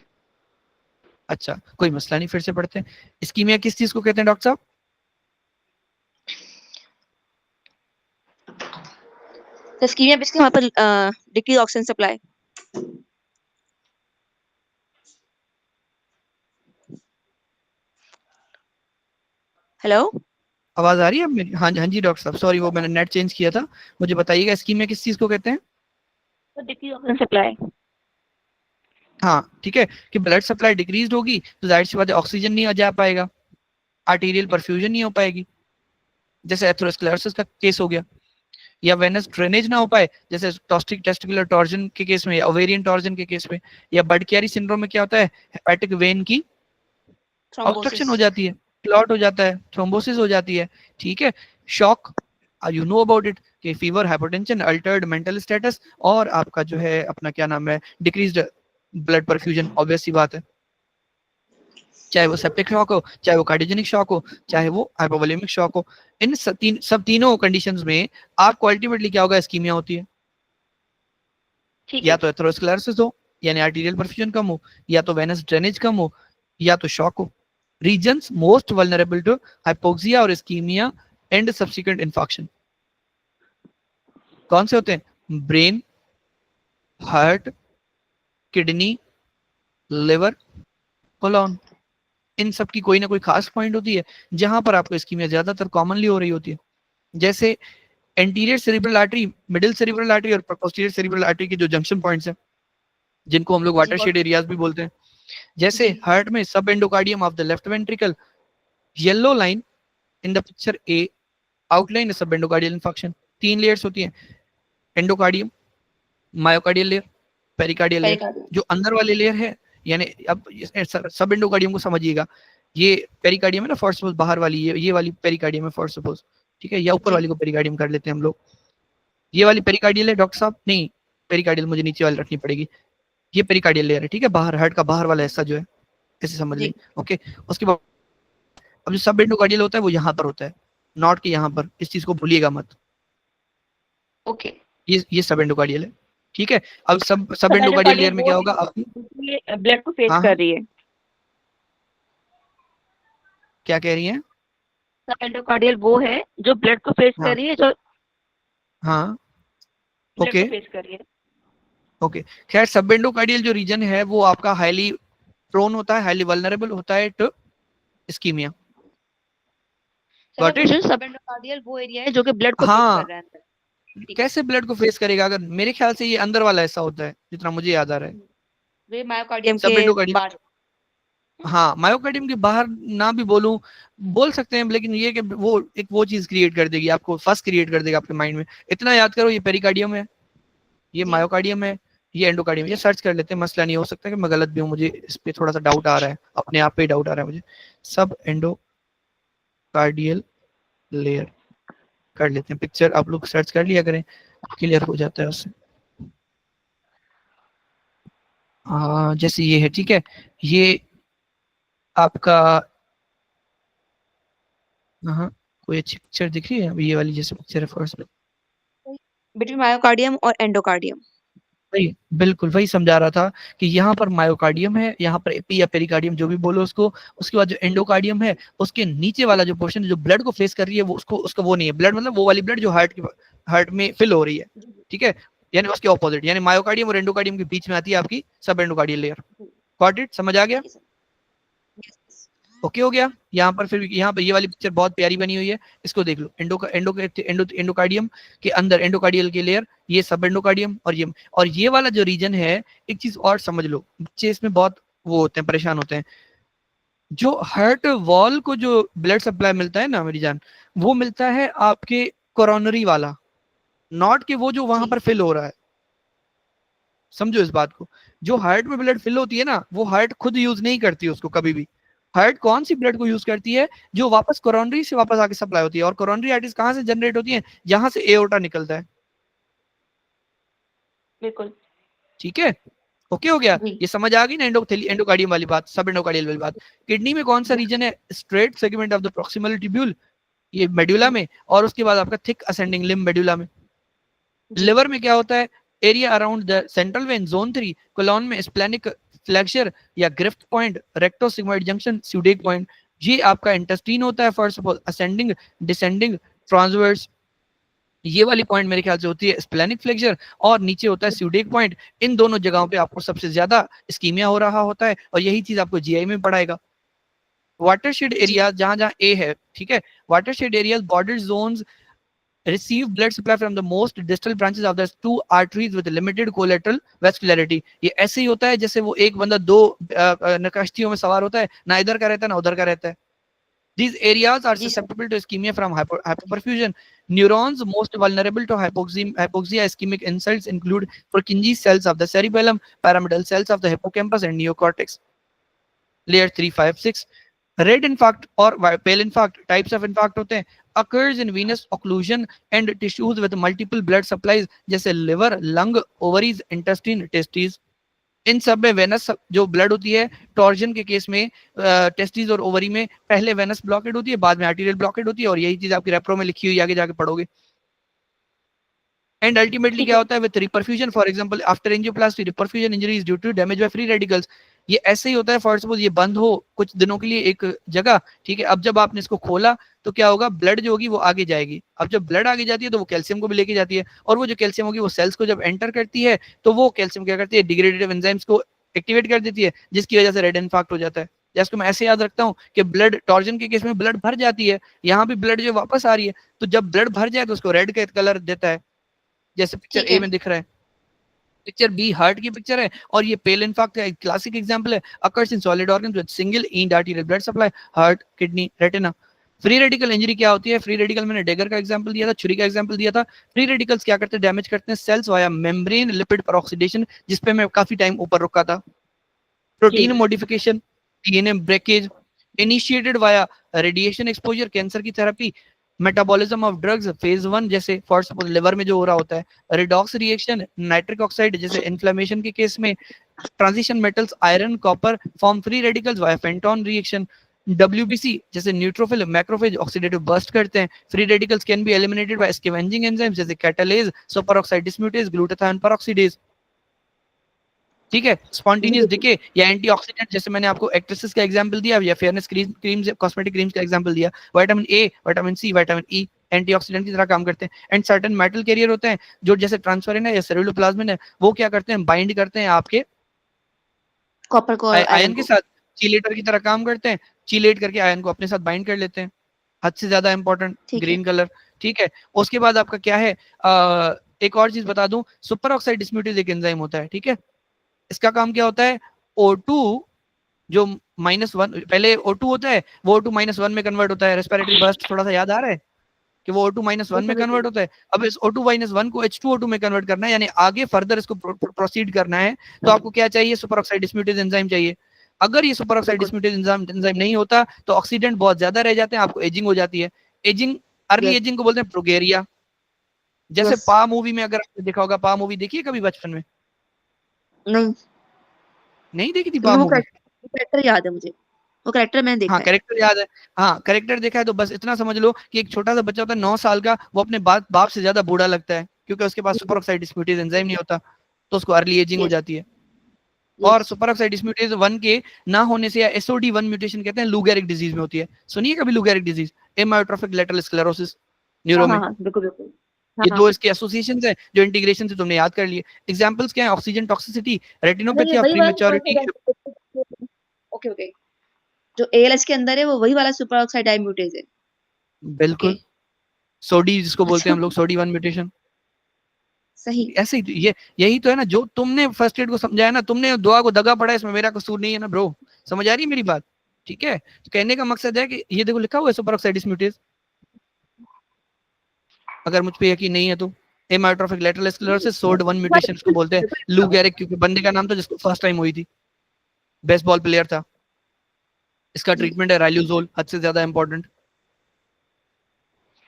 अच्छा, कोई मसला नहीं, फिर से पढ़ते हैं। इस्कीमिया किस चीज को कहते हैं डॉक्टर साहब? इस्कीमिया बेसिकली वहाँ पर डिक्रीज ऑक्सीजन सप्लाई। हेलो, आवाज आ रही है अब मेरी? हाँ जी, हाँ जी डॉक्टर साहब, सॉरी वो मैंने नेट चेंज किया था। मुझे बताइएगा इस्कीमिया किस चीज को कहते हैं? तो डिक्रीज ऑक्सीजन सप्लाई। हाँ ठीक है, कि ब्लड सप्लाई डिक्रीज होगी तो जाहिर सी बात है ऑक्सीजन नहीं आ जा पाएगा, आर्टीरियल परफ्यूजन नहीं हो पाएगी, जैसे एथेरोस्क्लेरोसिस का केस हो गया। या वेनस ड्रेनेज ना हो पाए, जैसे टेस्टिकुलर टॉर्जन के केस में या ओवेरियन टॉर्जन के केस में। या बर्डकियारी सिंड्रोम में क्या होता है, हेपेटिक वेन की ऑब्स्ट्रक्शन हो जाती है, क्लॉट हो जाता है, थ्रोम्बोसिस हो जाती है। ठीक है, shock, you know about it, कि fever, hypertension, altered mental status, और आपका जो है अपना क्या नाम है, डिक्रीज्ड ब्लड परफ्यूजन, ऑब्वियस सी बात है। चाहे वो सेप्टिक शॉक हो, चाहे वो कार्डियोजेनिक शॉक हो, चाहे वो हाइपोवोलेमिक शॉक हो, इन सब तीनों कंडीशंस में आपको अल्टीमेटली क्या होगा, इस्कीमिया होती है। या तो एथेरोस्क्लेरोसिस हो, यानी आर्टीरियल परफ्यूजन कम हो, या तो वेनस ड्रेनेज कम हो, या तो शॉक हो। Reasons most vulnerable to hypoxia और इस्कीमिया एंड सब्सिक्वेंट इन्फॉक्शन कौन से होते हैं? Brain, heart, kidney, liver, colon. इन सब की कोई ना कोई खास पॉइंट होती है जहां पर आपको इस्कीमिया ज्यादातर कॉमनली हो रही होती है। जैसे anterior cerebral artery, middle cerebral artery और पोस्टीरियर सेरिब्रल आर्टरी के जो जंक्शन पॉइंट्स हैं, जिनको हम लोग वाटरशेड एरियाज भी बोलते हैं, जैसे हार्ट में सब endocardium of the left ventricle, yellow line in the picture A outline सब एंडोकार्डियल इन्फेक्शन। 3 लेयर्स होती हैं, endocardium, myocardial layer, pericardial layer. जो अंदर वाले लेयर है, यानी अब सब एंडोकार्डियम को समझिएगा, ये पेरिकार्डियम है ना फर्स्ट सपोज, बाहर वाली ये वाली पेरिकार्डियम है फर्स्ट सपोज, ठीक है, या ऊपर वाली को पेरिकार्डियम कर लेते हैं हम लोग। ये वाली पेरिकार्डियल है डॉक्टर साहब? नहीं, पेरिकार्डियल मुझे नीचे वाली रखनी पड़ेगी। ये पेरिकार्डियल लेयर है, ठीक है, बाहर, हार्ट का बाहर वाला हिस्सा जो है, ऐसे समझ लें। ओके, उसके बाद अब जो सब एंडोकार्डियल होता है वो यहाँ पर होता है, नॉट के यहाँ पर, इस चीज को भूलिएगा मत। ओके, ये सब एंडोकार्डियल है, ठीक है। अब सब एंडोकार्डियल लेयर में क्या होगा, आपकी ब्लड को फेस कर रही है। क्या कह रही हैं? सब एंडोकार्डियल वो है जो ब्लड को फेस कर रही है, जो हाँ ब्लड ओके को फेस कर रही है। ओके, खैर सब एंडोकार्डियल जो रीजन है वो आपका हाईली प्रोन होता है, हाईली वल्नरेबल होता है टू इस्कीमिया। Got it? सब एंडोकार्डियल वो एरिया है जो कि ब्लड को फेस हाँ, कर रहा है। कैसे ब्लड को फेस करेगा? अगर मेरे ख्याल से ये अंदर वाला ऐसा होता है जितना मुझे याद आ रहा है, वे मायोकार्डियम सब के एंडोकार्डियम। बाहर। हाँ, मायोकार्डियम के बाहर ना भी बोलूं, बोल सकते हैं, लेकिन ये कि वो एक वो चीज क्रिएट कर देगी, आपको फर्स्ट क्रिएट कर देगा आपके माइंड में। इतना याद करो, ये पेरिकार्डियम है, ये मायोकार्डियम है, ये एंडोकार्डियम। ये सर्च कर लेते हैं, मसला नहीं, हो सकता है कि मैं गलत भी हूँ, मुझे इस पे थोड़ा सा डाउट आ रहा है, अपने आप पे ही डाउट आ रहा है मुझे। सब एंडोकार्डियल लेयर कर लेते हैं, पिक्चर आप लोग सर्च कर लिया करें, क्लियर हो जाता है उससे। जैसे ये है, ठीक है, ये आपका, हाँ कोई अच्छी पिक्चर दिख रही है अभी, ये वाली जैसे पिक्चर है फर्स्ट में, बिटवीन मायोकार्डियम और एंडोकार्डियम। वही, बिल्कुल वही समझा रहा था कि यहाँ पर मायोकार्डियम है, यहाँ पर एपी या पेरिकार्डियम जो भी बोलो उसको। उसके बाद जो एंडोकार्डियम है, उसके नीचे वाला जो पोर्शन जो ब्लड को फेस कर रही है, वो उसको वो नहीं है ब्लड, मतलब वो वाली ब्लड जो हार्ट में फिल हो रही है, ठीक है, यानी उसके ऑपोजिट, यानी मायोकार्डियम और एंडोकार्डियम के बीच में आती है आपकी सब एंडोकार्डियल लेयर। Got it? समझ आ गया? ओके हो गया। यहाँ पर फिर यहाँ पर ये वाली पिक्चर बहुत प्यारी बनी हुई है, इसको देख लो। एंडोकार्डियम के अंदर एंडोकार्डियल के लेयर, ये सब एंडोकार्डियम, और ये वाला जो रीजन है, एक चीज और समझ लो, बच्चे इसमें बहुत वो होते हैं, परेशान होते हैं। जो हार्ट वॉल को जो ब्लड सप्लाई मिलता है ना मेरी जान, वो मिलता है आपके कोरोनरी वाला, नॉट के वो जो वहां पर फिल हो रहा है। समझो इस बात को, जो हार्ट में ब्लड फिल होती है ना, वो हार्ट खुद यूज नहीं करती उसको कभी भी। हार्ट कौन सी ब्लड को यूज करती है? जो वापस कोरोनरी से वापस आके सप्लाई होती है। और कोरोनरी आर्टरीज कहां से जनरेट होती है? जहां से एओर्टा निकलता है। बिल्कुल ठीक है, ओके हो गया। ये समझ आ गई ना, एंडोकार्डियम वाली बात, सब एंडोकार्डियल वाली बात। किडनी में कौन सा रीजन है? Straight segment of the proximal tubule, ये मेडुला में, और उसके बाद आपका थिक असेंडिंग लिम्ब मेडुला में। लिवर में क्या होता है? Area around the central vein, zone 3, colon में स्प्लेनिक फ्लैक्चर या ग्रिफ्ट पॉइंट, रेक्टोसिग्मोइड जंक्शन, स्यूडेक पॉइंट। ये आपका इंटेस्टीन होता है first of all, ascending, descending, transverse. ये वाली पॉइंट मेरे ख्याल से होती है स्प्लेनिक फ्लेक्चर, और नीचे होता है स्यूडेक पॉइंट। इन दोनों जगहों पे आपको सबसे ज्यादा इस्कीमिया हो रहा होता है, और यही चीज आपको जीआई में पढ़ाएगा। वाटरशेड एरिया, जहां जहां ए है, ठीक है, watershed areas, border zones receive blood supply from the most distal branches of the two arteries with limited collateral vascularity। ये ऐसे ही होता है जैसे वो एक बंदा दो कश्तियों में सवार होता है, ना इधर का रहता है ना उधर का रहता है। These areas are susceptible to ischemia from hypoperfusion. Neurons most vulnerable to hypoxia ischemic insults include Purkinje cells of the cerebellum, pyramidal cells of the hippocampus, and neocortex. Layer 3, 5, 6. Red infarct और pale infarct types of infarct होते हैं, occurs in venous occlusion and tissues with multiple blood supplies जैसे liver, lung, ovaries, intestine, testes। इन सब में Venus जो blood होती है, torsion के केस में टेस्टिस और ओवरी में पहले वेनस ब्लॉकेड होती है, बाद में आर्टीरियल ब्लॉकेड होती है, और यही चीज आपकी रेप्रो में लिखी हुई आगे जाके पढ़ोगे। एंड अल्टीमेटली क्या होता है with reperfusion, for example after angioplasty reperfusion injury due to damage by free radicals. ये ऐसे ही होता है, फॉर सपोज ये बंद हो कुछ दिनों के लिए एक जगह, ठीक है, अब जब आपने इसको खोला तो क्या होगा, ब्लड जो होगी वो आगे जाएगी। अब जब ब्लड आगे जाती है तो वो कैल्शियम को भी लेके जाती है, और वो जो कैल्शियम होगी वो सेल्स को जब एंटर करती है तो वो कैल्शियम क्या करती है, डिग्रेडेटिव एंजाइम्स को एक्टिवेट कर देती है, जिसकी वजह से रेड इन्फार्क्ट हो जाता है। जैसे मैं ऐसे याद रखता हूँ कि ब्लड टॉर्जन के केस में ब्लड भर जाती है, यहाँ भी ब्लड जो वापस आ रही है, तो जब ब्लड भर जाए तो उसको रेड का कलर देता है, जैसे पिक्चर ए में दिख रहा है। पिक्चर बी हार्ट की पिक्चर है, और ये पेल इन्फार्क्ट का क्लासिक एग्जांपल है, occurs in solid organs with single in arterial blood supply, heart, kidney, retina. Free radical injury क्या होती है? फ्री रेडिकल मैंने डेगर का एग्जांपल दिया था, छुरी का एग्जांपल दिया था। फ्री रेडिकल्स क्या करते हैं, डैमेज करते हैं cells via membrane lipid peroxidation, जिसपे मैं काफी टाइम ऊपर रुका था। Protein modification, DNA breakage, initiated via radiation exposure, cancer की therapy, metabolism of drugs phase 1 जैसे फॉर सपोज लिवर में जो हो रहा होता है, रिडॉक्स रिएक्शन, नाइट्रिक ऑक्साइड जैसे इन्फ्लेमेशन के केस में, transition metals iron copper form free radicals via Fenton reaction, WBC जैसे न्यूट्रोफिल मैक्रोफेज ऑक्सीडेटिव बर्स्ट करते हैं। Free radicals can be eliminated by scavenging enzymes जैसे catalase, super oxide dismutase, glutathione peroxidase. ठीक है, spontaneous decay या antioxidant जैसे मैंने आपको एक्ट्रेसेस का एग्जांपल दिया, या फेयरनेस क्रीम्स कॉस्मेटिक क्रीम्स का एग्जांपल दिया। Vitamin A, vitamin C, vitamin E antioxidant की तरह काम करते हैं। एंड सर्टेन मेटल कैरियर होते हैं जो जैसे ट्रांसफेरिन है या सेलुलोप्लाज्मिन है, वो क्या करते हैं, बाइंड करते हैं आपके कॉपर को आयन के साथ, चीलेटर की तरह काम करते हैं, चीलेट करके आयन को अपने साथ बाइंड कर लेते हैं। हद से ज्यादा इंपॉर्टेंट ग्रीन कलर। ठीक है, उसके बाद आपका क्या है, एक और चीज बता दूं, सुपर ऑक्साइड डिस्म्यूटेज एक एंजाइम होता है, ठीक है, इसका काम क्या होता है, O2 जो -1 पहले O2 होता है, वो O2 -1 में कन्वर्ट होता है। रेस्पिरेटरी बर्स्ट थोड़ा सा याद आ रहा है कि वो O2 -1 में कन्वर्ट होता है। अब इस O2 -1 को H2O2 में कन्वर्ट करना है, यानी आगे फर्दर इसको प्रोसीड करना है, तो आपको क्या चाहिए, सुपर ऑक्साइड डिस्म्यूटेज एंजाइम चाहिए। अगर ये सुपर ऑक्साइड डिस्म्यूटेज एंजाइम नहीं होता तो ऑक्सीडेंट बहुत ज्यादा रह जाते हैं, आपको एजिंग हो जाती है। एजिंग, अर्ली एजिंग को बोलते हैं प्रोगेरिया। जैसे पा मूवी में, अगर आपने देखा होगा, पा मूवी देखी है कभी बचपन में? नहीं देखी थी पा मूवी? कैरेक्टर याद है मुझे, वो कैरेक्टर मैंने देखा हाँ, है। कैरेक्टर याद है। हाँ, कैरेक्टर देखा है तो बस इतना समझ लो कि एक छोटा सा बच्चा होता है 9 साल का, वो अपने बाप से ज्यादा बूढ़ा लगता है, क्योंकि उसके पास सुपर ऑक्साइड डिस्म्यूटेज एंजाइम नहीं होता, तो उसको अर्ली एजिंग हो जाती है। और सुपर ऑक्साइड डिस्म्यूटेज 1 के ना होने से, या SOD1 म्यूटेशन कहते हैं, लू गेरिक डिजीज में होती है। सुनिए कभी लू Gericke disease, एमायोट्रोफिक lateral sclerosis neuro में। बिल्कुल। ये दो इसके एसोसिएशंस हैं जो इंटीग्रेशन से तुमने याद कर लिए। एग्जांपल्स क्या है, oxygen toxicity, retinopathy of prematurity. Okay, जो ALH के अंदर है वो वही वाला सुपर ऑक्साइड डाइम्यूटेज है। बिल्कुल, सोडी जिसको बोलते हैं हम लोग, SOD1 म्यूटेशन। सही, ऐसे ही यही तो है ना, जो तुमने फर्स्ट एड को समझाया ना, तुमने दुआ को दगा पड़ा, इसमें मेरा कसूर नहीं है ना ब्रो। समझ आ रही है मेरी बात? ठीक है, तो कहने का मकसद है कि ये देखो लिखा हुआ है सुपर ऑक्साइड डिस्म्यूटेज, अगर मुझ पे यकीन नहीं है तो। हेमायोट्रोफिक लेटरल स्क्लेरोसिस, SOD1 म्यूटेशन इसको बोलते हैं। लू गेरिक क्योंकि बंदे का नाम था जिसको फर्स्ट टाइम हुई थी, बेसबॉल प्लेयर था। इसका ट्रीटमेंट है राइल्यूजोल, हद से ज्यादा इंपॉर्टेंट।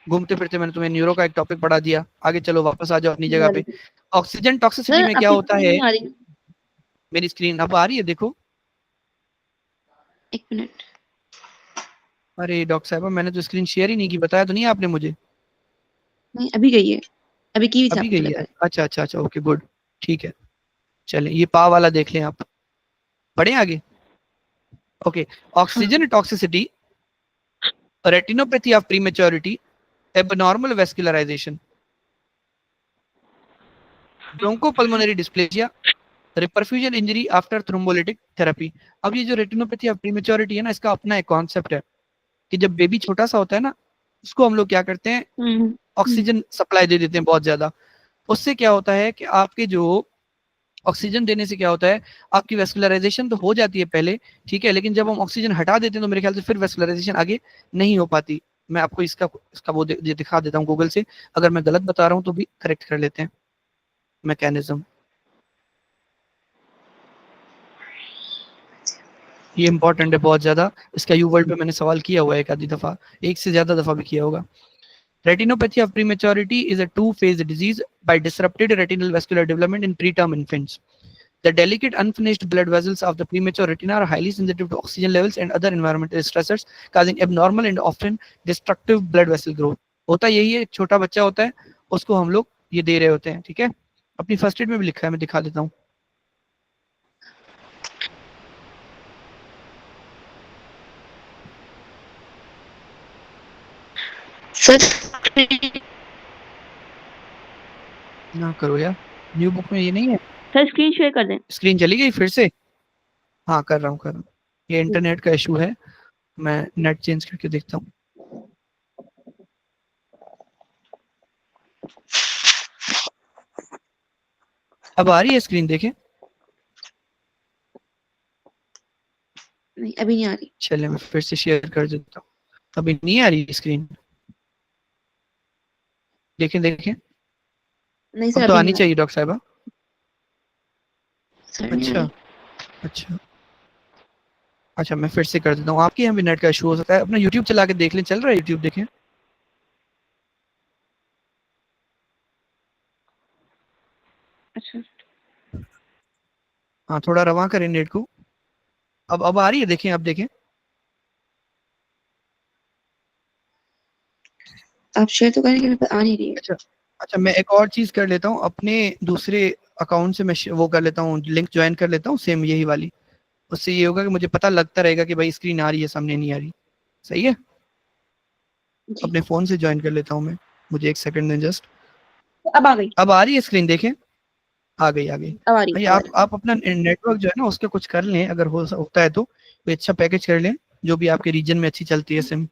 घूमते फिरते मैंने तुम्हें न्यूरो का एक टॉपिक पढ़ा दिया, आगे चलो वापस आ जाओ अपनी जगह पे। ऑक्सीजन टॉक्सिसिटी में क्या होता है, मेरी स्क्रीन अब आ रही है, देखो। एक मिनट। अरे डॉक्टर साहब, मैंने तो स्क्रीन शेयर ही नहीं की, बताया तो नहीं आपने मुझे? नहीं, अभी गई है, अभी की अभी गई है? अच्छा, ओके गुड, ठीक है। चलें, ये पा वाला देख लें आप। पढ़े आगे? Okay, oxygen toxicity, retinopathy of prematurity, abnormal vascularisation, bronchopulmonary dysplasia, perfusion injury after thrombolytic therapy. अब ये जो रेटिनोपैथी ऑफ प्रीमेच्योरिटी है ना, इसका अपना एक कॉन्सेप्ट है कि जब बेबी छोटा सा होता है ना, उसको हम लोग क्या करते हैं, ऑक्सीजन सप्लाई दे देते हैं बहुत ज्यादा। उससे क्या होता है कि आपके जो ऑक्सीजन देने से क्या होता है, आपकी वेस्कुलराइजेशन तो हो जाती है पहले, ठीक है, लेकिन जब हम ऑक्सीजन हटा देते हैं तो मेरे ख्याल से फिर वेस्कुलराइजेशन आगे नहीं हो पाती। मैं आपको इसका वो दिखा देता हूँ गूगल से, अगर मैं गलत बता रहा हूँ तो भी करेक्ट कर लेते हैं मैकेनिज्म। ये इंपॉर्टेंट है बहुत ज्यादा, इसका यू वर्ल्ड पे मैंने सवाल किया हुआ है एक आधी दफा, एक से ज्यादा दफा भी किया होगा। Retinopathy of prematurity is a two-phase disease by disrupted retinal vascular development in preterm infants. The delicate unfinished blood vessels of the premature retina are highly sensitive to oxygen levels and other environmental stressors, causing abnormal and often destructive blood vessel growth. होता यही है, एक छोटा बच्चा होता है, उसको हम लोग ये दे रहे होते हैं, ठीक है। अपनी फर्स्ट एड में भी लिखा है, मैं दिखा देता हूँ। ना करो यार, न्यू बुक में ये नहीं है। सर स्क्रीन शेयर कर दें। स्क्रीन चली गई फिर से? हाँ कर रहा हूँ। ये इंटरनेट का इशू है, मैं नेट चेंज करके देखता हूँ। अब आ रही है स्क्रीन, देखें। नहीं अभी नहीं आ रही। चलिए मैं फिर से शेयर कर देता हूँ। अभी नहीं आ रही स्क्रीन? देखें देखें। नहीं सर अब तो अभी आनी नहीं चाहिए डॉक्टर साहिबा। सर नहीं अच्छा आई। अच्छा अच्छा, मैं फिर से कर देता हूँ। आपके यहाँ भी नेट का इशू हो सकता है, अपना यूट्यूब चला के देख लें, चल रहा है यूट्यूब, देखें। अच्छा हाँ थोड़ा रवा करें नेट को। अब आ रही है, देखें, अब देखें। आप शेयर तो करें कि मेरे पास आ नहीं रही है। अच्छा अच्छा, मैं एक और चीज कर लेता हूँ, अपने दूसरे अकाउंट से मैं वो कर लेता हूँ, लिंक ज्वाइन कर लेता हूँ सेम यही वाली। उससे ये होगा कि मुझे पता लगता रहेगा कि भाई स्क्रीन आ रही है, सामने नहीं आ रही। सही है, जी अपने फोन से ज्वाइन कर लेता हूँ मैं, मुझे एक सेकंड दें जस्ट। अब आ गई। अब आ रही है स्क्रीन, देखें। आ गई आ गई। अब आ रही भाई अब आ आप अपना नेटवर्क जो है ना उसके कुछ कर लें, अगर होता है तो कोई अच्छा पैकेज कर लें जो भी आपके रीजन में अच्छी चलती है सिम।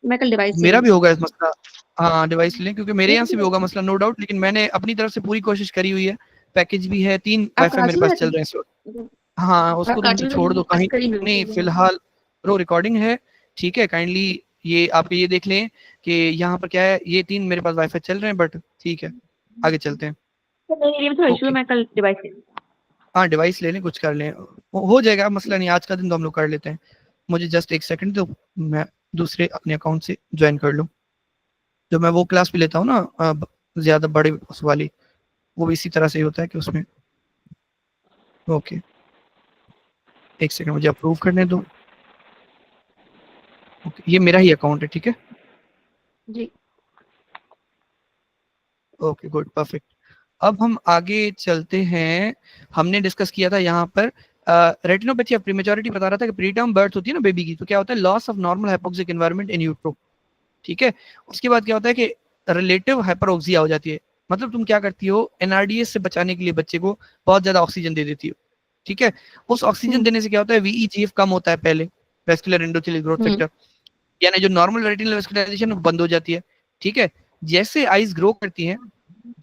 रही। मैं कल डिवाइस ले मेरा भी लूंगी। होगा इस मसला। हाँ डिवाइस लें, क्योंकि मेरे यहाँ से भी होगा मसला नो डाउट, लेकिन मैंने अपनी तरफ से पूरी कोशिश करी हुई है। पैकेज भी है, 3 आप वाईफाई मेरे कराची में पास रहती चल रहे हैं इस वक्त। हैं? हाँ आप उसको तो कराची मुझे में छोड़ दो बात कहीं करी नहीं नहीं। फिलहाल। प्रो रिकॉर्डिंग है, ठीक है, काइंडली ये आप ये देख लें कि यहाँ पर क्या है। ये 3 मेरे पास वाईफाई चल रहे हैं, बट ठीक है, आगे चलते हैं। मेरे एरिया में थोड़ा इशू है, ओके, मैं कल डिवाइस ले लूंगी। हाँ डिवाइस ले लें, कुछ कर लें, हो जाएगा, मसला नहीं। आज का दिन तो हम लोग कर लेते हैं। मुझे जस्ट एक सेकंड तो मैं दूसरे अपने अकाउंट से ज्वाइन कर लूँ। जो मैं वो क्लास भी लेता हूँ ना, ज्यादा बड़े उस वाली, वो भी इसी तरह से ही होता है कि उसमें। ओके, एक सेकंड मुझे अप्रूव करने दो। ओके, ये मेरा ही अकाउंट है, ठीक है। जी ओके गुड, परफेक्ट। अब हम आगे चलते हैं। हमने डिस्कस किया था यहाँ पर रेटिनोपैथी ऑफ प्रीमेच्योरिटी, बता रहा था कि प्रीटर्म बर्थ होती है ना बेबी की, तो क्या होता है, loss of normal hypoxic environment in utero, ठीक है। उसके बाद क्या होता है कि रिलेटिव हाइपरोक्सिया हो जाती है। मतलब तुम क्या करती हो, एनआरडीएस से बचाने के लिए बच्चे को बहुत ज्यादा ऑक्सीजन दे देती हो, ठीक है। उस ऑक्सीजन देने से क्या होता है, वीईजीएफ कम होता है पहले, वेस्कुलर एंडोथेलियल ग्रोथ फैक्टर, यानी जो नॉर्मल रेटिनल वेस्कुलराइजेशन बंद हो जाती है, ठीक है। जैसे आईज ग्रो करती हैं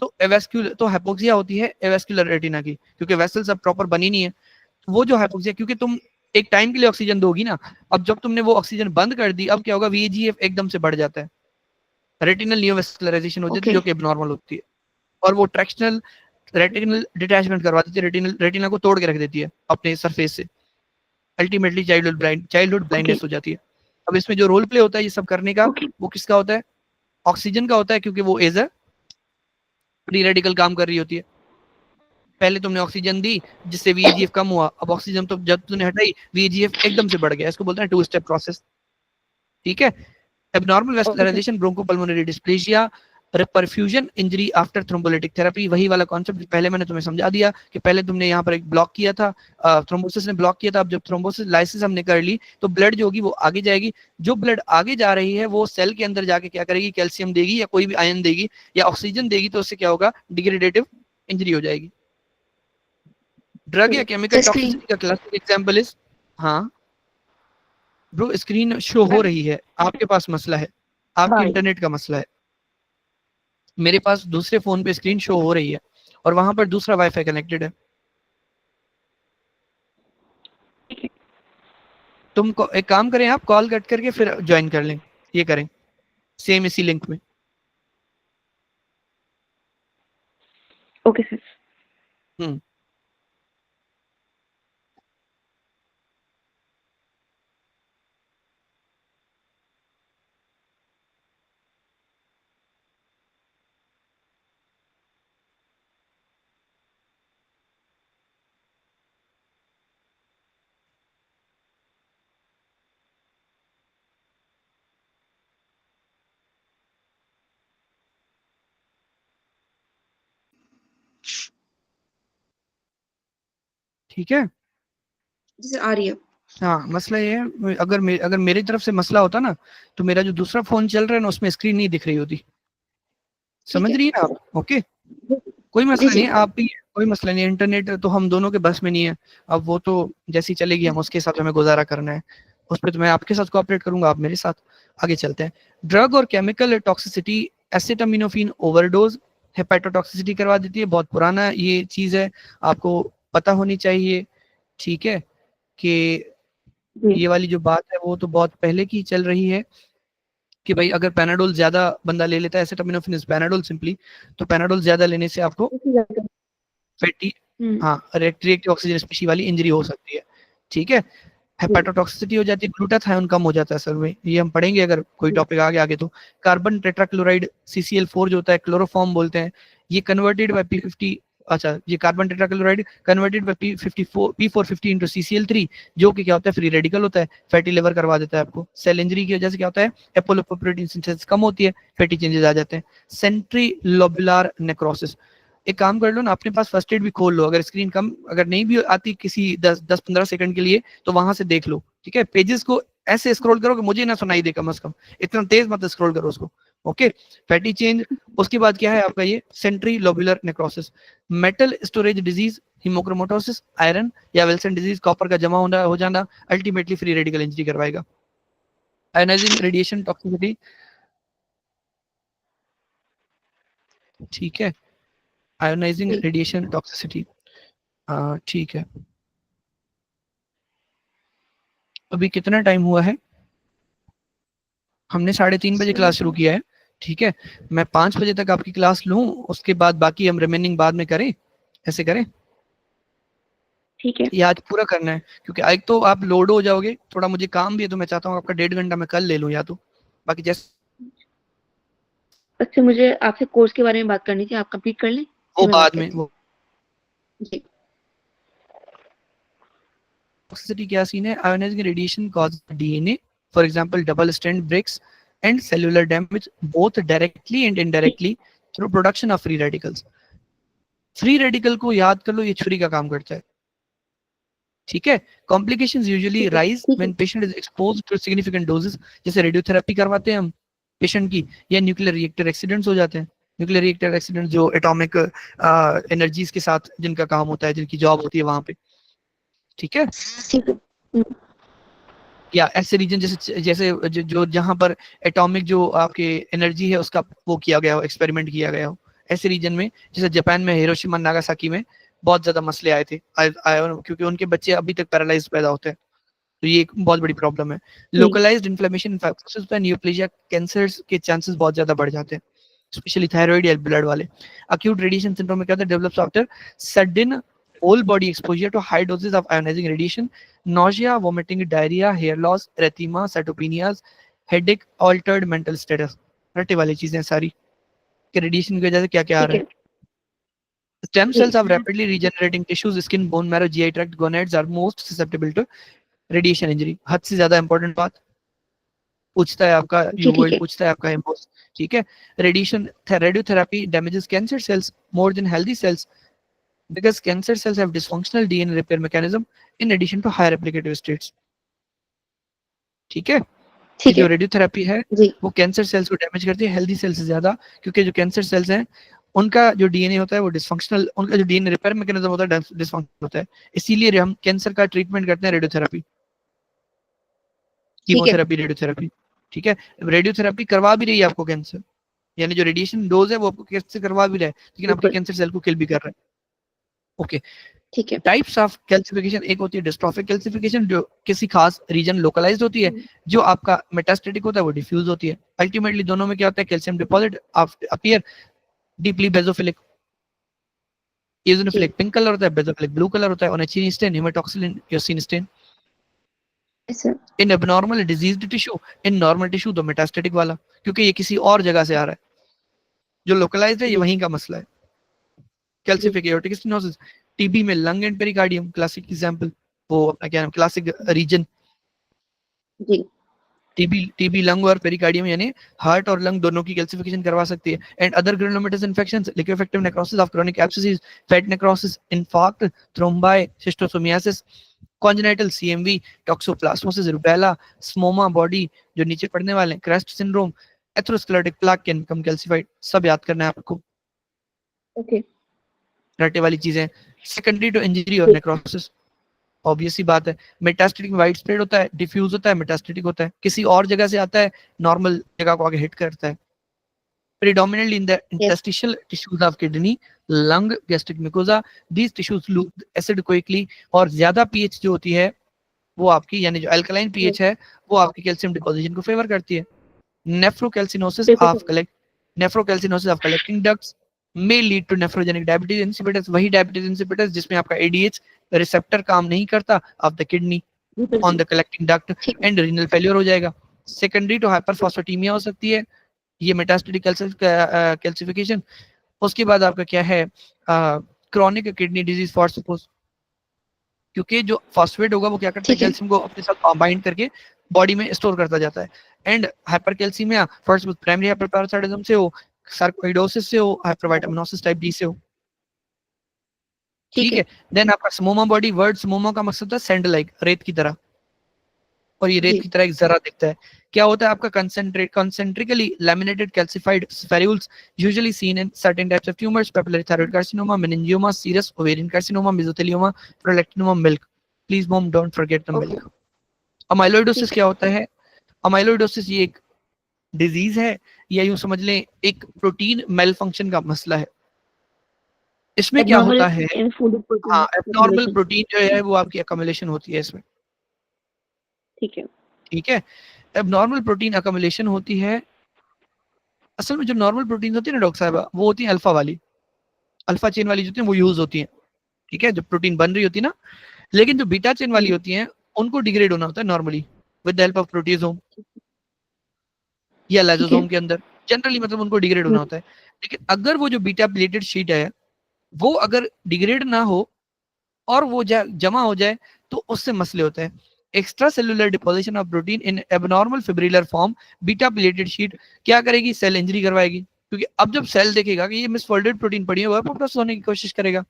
तो एवेस्क्यूलर, तो हाइपोक्सिया होती है एवेस्क्यूलर रेटिना की, क्योंकि वेसल्स अब प्रॉपर बनी नहीं है। तो वो जो हाइपोक्सिया, क्योंकि तुम एक टाइम के लिए ऑक्सीजन दोगी ना, अब जब तुमने वो ऑक्सीजन बंद कर दी, अब क्या होगा, वीजीएफ एकदम से बढ़ जाता है, रेटिनल नियोवेस्कुलराइजेशन हो जाती है, जो कि एबनॉर्मल होती है, और वो ट्रैक्शनल रेटिनल डिटैचमेंट करवा देती है, रेटिना को तोड़ के रख देती है अपने सरफेस से। अल्टीमेटली चाइल्डहुड ओके ब्लाइंडनेस हो जाती है। अब इसमें जो रोल प्ले होता है ये सब करने का, ओके वो किसका होता है, ऑक्सीजन का होता है, क्योंकि वो एज अ फ्री रेडिकल काम कर रही होती है। पहले तुमने ऑक्सीजन दी जिससे वीजीएफ कम हुआ, अब ऑक्सीजन तो जब तुमने हटाई वीजीएफ एकदम से बढ़ गया, इसको बोलते हैं 2 स्टेप प्रोसेस, ठीक है। Abnormal okay sir vascularisation, bronchopulmonary dysplasia, perfusion injury after thrombolytic therapy, वही वाला कॉन्सेप्ट पहले मैंने तुम्हें समझा दिया कि पहले तुमने यहाँ पर एक ब्लॉक किया था, थ्रोम्बोसिस ने ब्लॉक किया था। अब जब थ्रोम्बोसिस लाइसिस हमने कर ली तो ब्लड जो होगी वो आगे जाएगी। जो ब्लड आगे जा रही है वो सेल के अंदर जाके क्या करेगी, कैल्शियम देगी या कोई भी आयन देगी या ऑक्सीजन देगी, तो उससे क्या होगा, डिग्रेडेटिव इंजरी हो जाएगी। ड्रग या केमिकल टॉक्सिसिटी का क्लासिक एग्जांपल इज, हाँ ब्रो स्क्रीन शो हो रही है, आपके पास मसला है, आपके इंटरनेट का मसला है। मेरे पास दूसरे फोन पे स्क्रीन शो हो रही है और वहां पर दूसरा वाईफाई कनेक्टेड है। तुम एक काम करें, आप कॉल कट करके फिर ज्वाइन कर लें, ये करें सेम इसी लिंक में। Okay sir. ठीक है, जी आ रही है। हाँ मसला ये है, अगर मेरी तरफ से मसला होता ना तो मेरा जो दूसरा फोन चल रहा है ना उसमें स्क्रीन नहीं दिख रही होती। समझ रही है ना आप? ओके, कोई मसला नहीं है, आप भी कोई मसला नहीं है, इंटरनेट तो हम दोनों के बस में नहीं है। अब वो तो जैसी चलेगी हम उसके हिसाब से हमें गुजारा करना है, उस पर तो मैं आपके साथ कोऑपरेट करूंगा, आप मेरे साथ। आगे चलते हैं। ड्रग और chemical toxicity, acetaminophen overdose hepatotoxicity करवा देती है। बहुत पुराना ये चीज है, आपको पता होनी चाहिए। ठीक है, कि ये वाली जो बात है वो तो बहुत पहले की चल रही है कि भाई अगर पैनाडोल ज्यादा बंदा ले लेता है, एसिटामिनोफेन इज पैनाडोल सिंपली, तो पैनाडोल ज्यादा लेने से आपको फैटी, हाँ रिएक्टिव ऑक्सीजन स्पीशी वाली इंजरी हो सकती है। ठीक है, हेपेटोटॉक्सिसिटी हो जाती है, ग्लूटाथायोन कम हो जाता है सर में, ये हम पढ़ेंगे अगर कोई टॉपिक आगे आगे तो। कार्बन टेट्राक्लोराइड CCl4 जो होता है, क्लोरोफॉर्म बोलते हैं, ये कन्वर्टेड बाय P50, अच्छा ये carbon tetrachloride converted bye P450 into CCl3, जो कि क्या होता है, फ्री रेडिकल होता है, फैटी लिवर करवा देता है आपको। सेल इंजरी की वजह से क्या होता है, एपोलिपोप्रोटीन सिंथेसिस कम होती है, फैटी चेंजेस आ जाते हैं। सेंट्री लोबुलर नेक्रोसिस, एक काम कर लो ना, अपने पास फर्स्ट एड भी खोल लो, अगर स्क्रीन कम अगर नहीं भी आती किसी 10-15 सेकंड के लिए तो वहां से देख लो। ठीक है, पेजेस को ऐसे स्क्रॉल करो कि मुझे ना सुनाई दे, कम से कम इतना तेज मत स्क्रॉल करो उसको। ओके, फैटी चेंज, उसके बाद क्या है आपका ये centrilobular necrosis, metal storage disease, haemochromatosis, iron या विल्सन डिजीज, कॉपर का जमा होना हो जाना, अल्टीमेटली फ्री रेडिकल इंजरी करवाएगा। आयोनाइजिंग रेडिएशन टॉक्सिसिटी, ठीक है, आयोनाइजिंग रेडिएशन टॉक्सिसिटी, ठीक है। अभी कितना टाइम हुआ है? हमने 3:30 बजे क्लास शुरू किया है। ठीक है, मैं 5 बजे तक आपकी क्लास लूं, उसके बाद बाकी हम रिमेनिंग बाद में करें, ऐसे करें? ठीक है, ये आज पूरा करना है, क्योंकि एक तो आप लोड हो जाओगे, थोड़ा मुझे काम भी है, तो मैं चाहता हूँ आपका 1.5 घंटा मैं कल ले लूँ या तो, बाकी जैसे। अच्छा मुझे आपसे कोर्स के बारे में बात करनी थी, आप कंप्लीट कर लें वो मैं बाद बात में, करती वो हूँ। जी टॉक्सिसिटी क्या सीन है? Ionising radiation cause DNA, for example double strand breaks and cellular damage both directly and indirectly through production of free radicals. Free radical को याद कर लो, ये छुरी का काम करता है। ठीक है, complications usually rise when patient is exposed to significant doses, जैसे रेडियोथेरेपी करवाते हैं हम पेशेंट की, या न्यूक्लियर रिएक्टर एक्सीडेंट्स हो जाते हैं। न्यूक्लियर रिएक्टर एक्सीडेंट जो एटॉमिक एनर्जीज के साथ जिनका काम होता है, जिनकी जॉब होती है वहां पे। ठीक है, ठीक है। या ऐसे रीजन जैसे जैसे जो जहां पर एटॉमिक जो आपके एनर्जी है उसका वो किया गया हो, एक्सपेरिमेंट किया गया हो, ऐसे रीजन में, जैसे जापान में हिरोशिमा नागासाकी में बहुत ज्यादा मसले आए थे, क्योंकि उनके बच्चे अभी तक पैरालाइज पैदा होते हैं, तो ये एक बहुत बड़ी प्रॉब्लम है। लोकलाइज्ड इन्फ्लेमेशन फाइब्रोसिस पे न्यूप्लेजिया कैंसर्स के चांसेस बहुत ज्यादा बढ़ जाते हैं, स्पेशली थायराइड या ब्लड वाले। अक्यूट रेडिएशन सिंड्रोम में क्या होता है, develops after sudden whole body exposure to high doses of ionizing radiation, nausea, vomiting, diarrhea, hair loss, erythema, cytopenias, headache, altered mental status, Ratte वाली चीजें सारी कि रेडिएशन की वजह से क्या क्या आ ठीक रहा है। है। Stem cells of rapidly regenerating tissues, skin, bone marrow, GI tract, gonads are most susceptible to radiation injury. हद से ज्यादा इंपॉर्टेंट बात, पूछता है आपका जी, ठीक यूवर्ल्ड, है। पूछता है आपका एम्बोस, ठीक है। Radiotherapy damages cancer cells more than healthy cells because cancer cells have dysfunctional DNA repair mechanism in addition to higher replicative states. ठीक है। ये ठीक जो है। रेडियोथेरेपी है जी, वो कैंसर सेल्स को डैमेज करती है हेल्दी सेल्स से ज्यादा, क्योंकि जो कैंसर सेल्स हैं उनका जो डीएनए होता है वो डिसफंक्शनल, उनका जो डीएनए रिपेयर मैकेनिज्म होता है डिसफंक्शनल होता है। इसीलिए हम कैंसर का ट्रीटमेंट करते हैं रेडियोथेरेपी, ठीक है। Chemotherapy, radiotherapy. ठीक है। रेडियोथेरेपी करवा भी रही है आपको कैंसर, यानी जो रेडिएशन डोज है वो आपको कैंसर करवा भी रहा है, लेकिन आपके बिल्कुल, कैंसर सेल को किल भी कर रहा है। ओके। ठीक है। टाइप्स ऑफ कैल्सिफिकेशन, एक होती है डिस्ट्रॉफिक कैल्सिफिकेशन जो किसी खास रीजन लोकलाइज्ड होती है, जो आपका मेटास्टेटिक होता है वो डिफ्यूज होती है। अल्टीमेटली दोनों में क्या होता है, calcium deposit appear deeply basophilic, जी, eosinophilic पिंक कलर होता है, बेसोफिलिक ब्लू कलर होता है, और चीनी स्टेन, हेमाटोक्सिलिन, योसिन स्टेन। ऐसा। In abnormal diseased tissue, in normal tissue तो मेटास्टेटिक वाला, क्योंकि ये किसी और जगह से आ रहा है, जो लोकलाइज्ड है ये जी, वहीं का मसला है। जी, कैल्सिफिक एओर्टिक स्टेनोसिस, टीबी में lung and pericardium classic example, वो अपना क्या नाम क्लासिक रीजन। जी, टीबी लंग और पेरिकार्डियम यानी हार्ट और लंग दोनों की कैल्सिफिकेशन करवा सकती है। And other granulomatous infections, liquefactive necrosis of chronic abscesses, fat necrosis, infarct, thrombi, schistosomiasis, congenital CMV, toxoplasmosis, rubella, psammoma body जो नीचे पड़ने वाले हैं, CREST syndrome, atherosclerotic plaque can become calcified. सब याद करना है आपको, ओके, रटे वाली चीजें। सेकेंडरी टू इंजरी और जी, नेक्रोसिस, ऑब्वियस सी बात है। मेटास्टेटिक में वाइड स्प्रेड होता है, डिफ्यूज होता है, मेटास्टेटिक होता है, किसी और जगह से आता है, नॉर्मल जगह को आगे हिट करता है। Predominantly in the yes, interstitial tissues of kidney, lung, gastric mucosa, these tissues lose acid quickly, और ज्यादा पीएच जो होती है वो आपकी, यानी जो अल्कलाइन यस, पीएच है वो आपकी कैल्शियम डिपोजिशन को फेवर करती है। नेफ्रोकैल्सिनोसिस बिल्कुल ऑफ सही। Collect nephrocalcinosis of collecting ducts may lead to nephrogenic diabetes insipidus, वही diabetes insipidus जिसमें आपका ADH रिसेप्टर काम नहीं करता ऑफ द किडनी बिल्कुल ऑन सही। द कलेक्टिंग डक्ट, ठीक है, एंड रीनल फेलियर हो जाएगा। सेकेंडरी टू हाइपरफॉस्फेटीमिया हो सकती है, ये मेटास्टेटिक कैल्सिफिकेशन। उसके बाद आपका क्या है, chronic kidney disease for suppose, क्योंकि जो फॉस्फेट होगा वो क्या करता है, ठीक है, कैल्शियम को अपने साथ कंबाइंड करके बॉडी में स्टोर करता जाता है। एंड हाइपरकैल्सीमिया फर्स्ट प्राइमरी हाइपरपैराथायरॉयडिज्म से हो, सार्कोइडोसिस से हो, हाइपरविटामिनोसिस टाइप डी से हो। ठीक ठीक है, है। देन आपका स्मोमा बॉडी, वर्ड स्मोमा का मकसद है सैंड लाइक, रेत की तरह, और ये रेत जी, की तरह एक जरा दिखता है। क्या होता है आपका, concentrically laminated calcified spherules usually seen in certain types of tumours, papillary thyroid carcinoma, meningioma, serous ovarian carcinoma, mesothelioma, prolactinoma, milk. Please mom don't forget the okay, milk. Amyloidosis ठीक है। क्या होता है, अमाइलोइडोसिस ये एक डिजीज है, या यूं समझ लें एक प्रोटीन मेल फंक्शन का मसला है। इसमें क्या एब्नॉर्मल होता है, इन फूड प्रोटीन हाँ एबनॉर्मल एक्युमुलेशन। प्रोटीन जो है वो आपकी अकमुलेशन होती है इसमें। ठीक है, ठीक है। एबनॉर्मल प्रोटीन अकमुलेशन होती है। असल में जो नॉर्मल प्रोटीन होती है ना डॉक्टर साहब, वो होती है अल्फा वाली, अल्फा चेन वाली जो होती है वो यूज होती है। ठीक है, जो प्रोटीन बन रही होती है ना, लेकिन जो बीटा चेन वाली जी, होती है उनको डिग्रेड होना होता है normally with the help of proteasome या ठीक है, लाइसोसोम के अंदर, जनरली मतलब उनको डिग्रेड होना होता है। लेकिन अगर वो जो बीटा प्लेटेड शीट है वो अगर डिग्रेड ना हो और वो जमा हो जाए तो उससे मसले होते हैं। Extra cellular deposition of protein in abnormal fibrillar form, beta pleated sheet क्या करेगी, सेल इंजरी करवाएगी, क्योंकि अब जब सेल देखेगा कि ये मिसफोल्डेड प्रोटीन पड़ी है वह प्रोसेस होने की कोशिश करेगा।